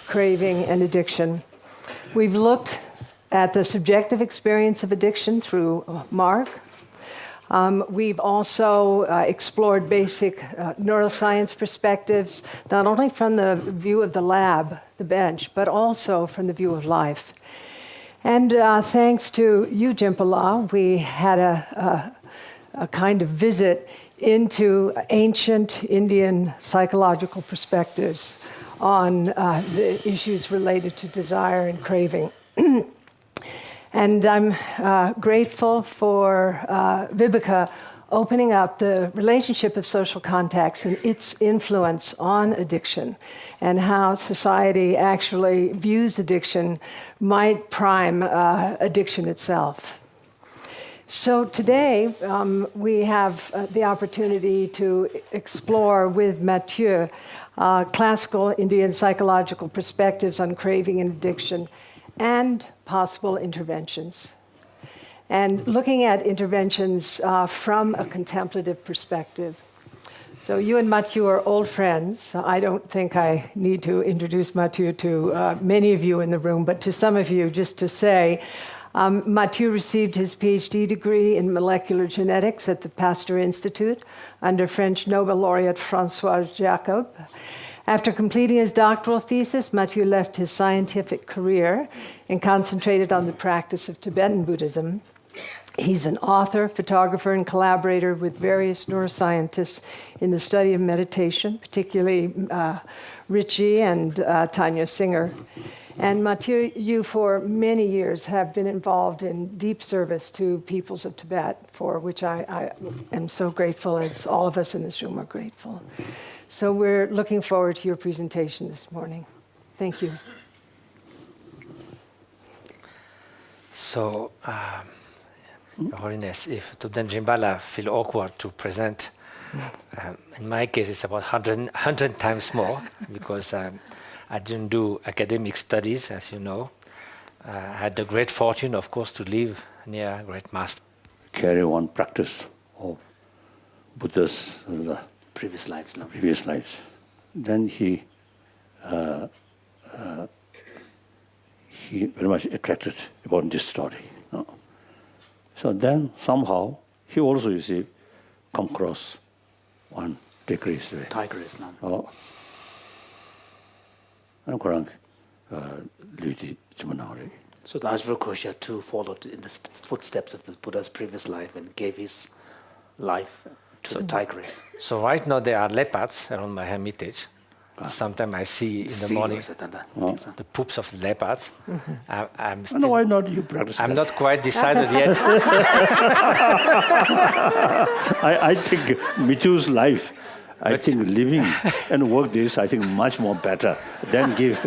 craving, and addiction. We've looked at the subjective experience of addiction through Mark. We've also explored basic neuroscience perspectives, not only from the view of the lab, the bench, but also from the view of life. And thanks to you, Jimpala, we had a kind of visit into ancient Indian psychological perspectives on the issues related to desire and craving. And I'm grateful for Vibeke opening up the relationship of social contacts and its influence on addiction, and how society actually views addiction might prime addiction itself. So today, we have the opportunity to explore with Mathieu classical Indian psychological perspectives on craving and addiction and possible interventions. And looking at interventions from a contemplative perspective. So you and Mathieu are old friends. I don't think I need to introduce Mathieu to many of you in the room, but to some of you, just to say, Mathieu received his PhD degree in molecular genetics at the Pasteur Institute under French Nobel laureate François Jacob. After completing his doctoral thesis, Mathieu left his scientific career and concentrated on the practice of Tibetan Buddhism. He's an author, photographer, and collaborator with various neuroscientists in the study of meditation, particularly Richie and Tanya Singer. And Mathieu, you for many years have been involved in deep service to peoples of Tibet, for which I am so grateful, as all of us in this room are grateful. So we're looking forward to your presentation this morning. Thank you. So, Your Holiness, if Tubden Jimbala feel awkward to present, in my case it's about 100 times more, because I didn't do academic studies, as you know. I had the great fortune, of course, to live near a great master. Carry on practice of Buddha's Previous lives. No? previous lives. Then he very much attracted about this story. No? So then somehow he also, you see, come across one tigress. Tigress. No? Oh. And Kurang Ludi Chimanari. So the Ashwagosha too followed in the footsteps of the Buddha's previous life and gave his life to the tigress. So right now there are leopards around my hermitage. Sometimes I see in the morning the poops of the leopards. I'm And why not you practice I'm that? not quite decided yet. I think Mithu's life, I think living and work this, I think much more better than give.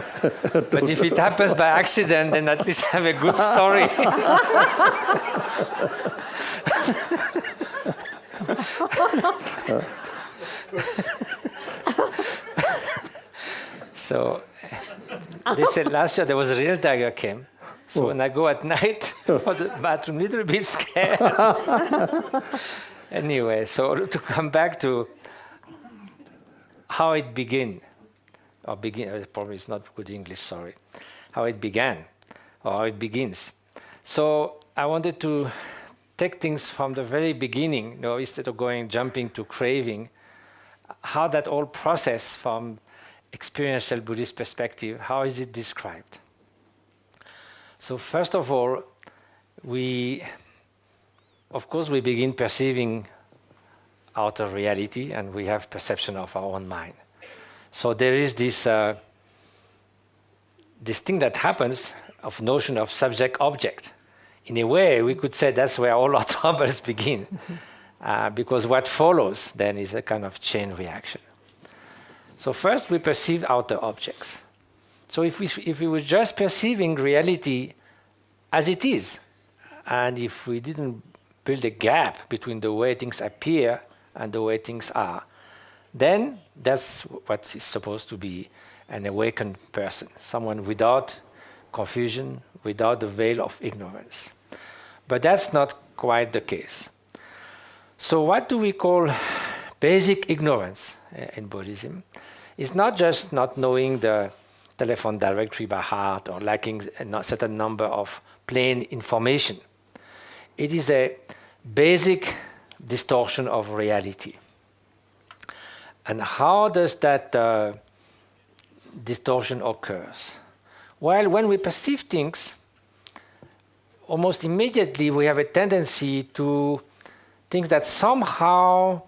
But if it happens by accident, then at least I have a good story. So they said last year there was a real tiger came. So when I go at night for the bathroom, little bit scared. Anyway, so to come back to how it began, probably it's not good English, sorry. How it began, or how it begins. So I wanted to take things from the very beginning, instead of jumping to craving, how that whole process from experiential Buddhist perspective, how is it described? So first of all, we begin perceiving outer reality, and we have perception of our own mind. So there is this thing that happens of notion of subject-object. In a way, we could say that's where all our troubles begin, because what follows then is a kind of chain reaction. So first, we perceive outer objects. So if we were just perceiving reality as it is, and if we didn't build a gap between the way things appear and the way things are, then that's what is supposed to be an awakened person, someone without confusion, without the veil of ignorance. But that's not quite the case. So what do we call basic ignorance in Buddhism? It's not just not knowing the telephone directory by heart or lacking a certain number of plain information. It is a basic distortion of reality. And how does that distortion occurs? Well, when we perceive things, almost immediately we have a tendency to think that somehow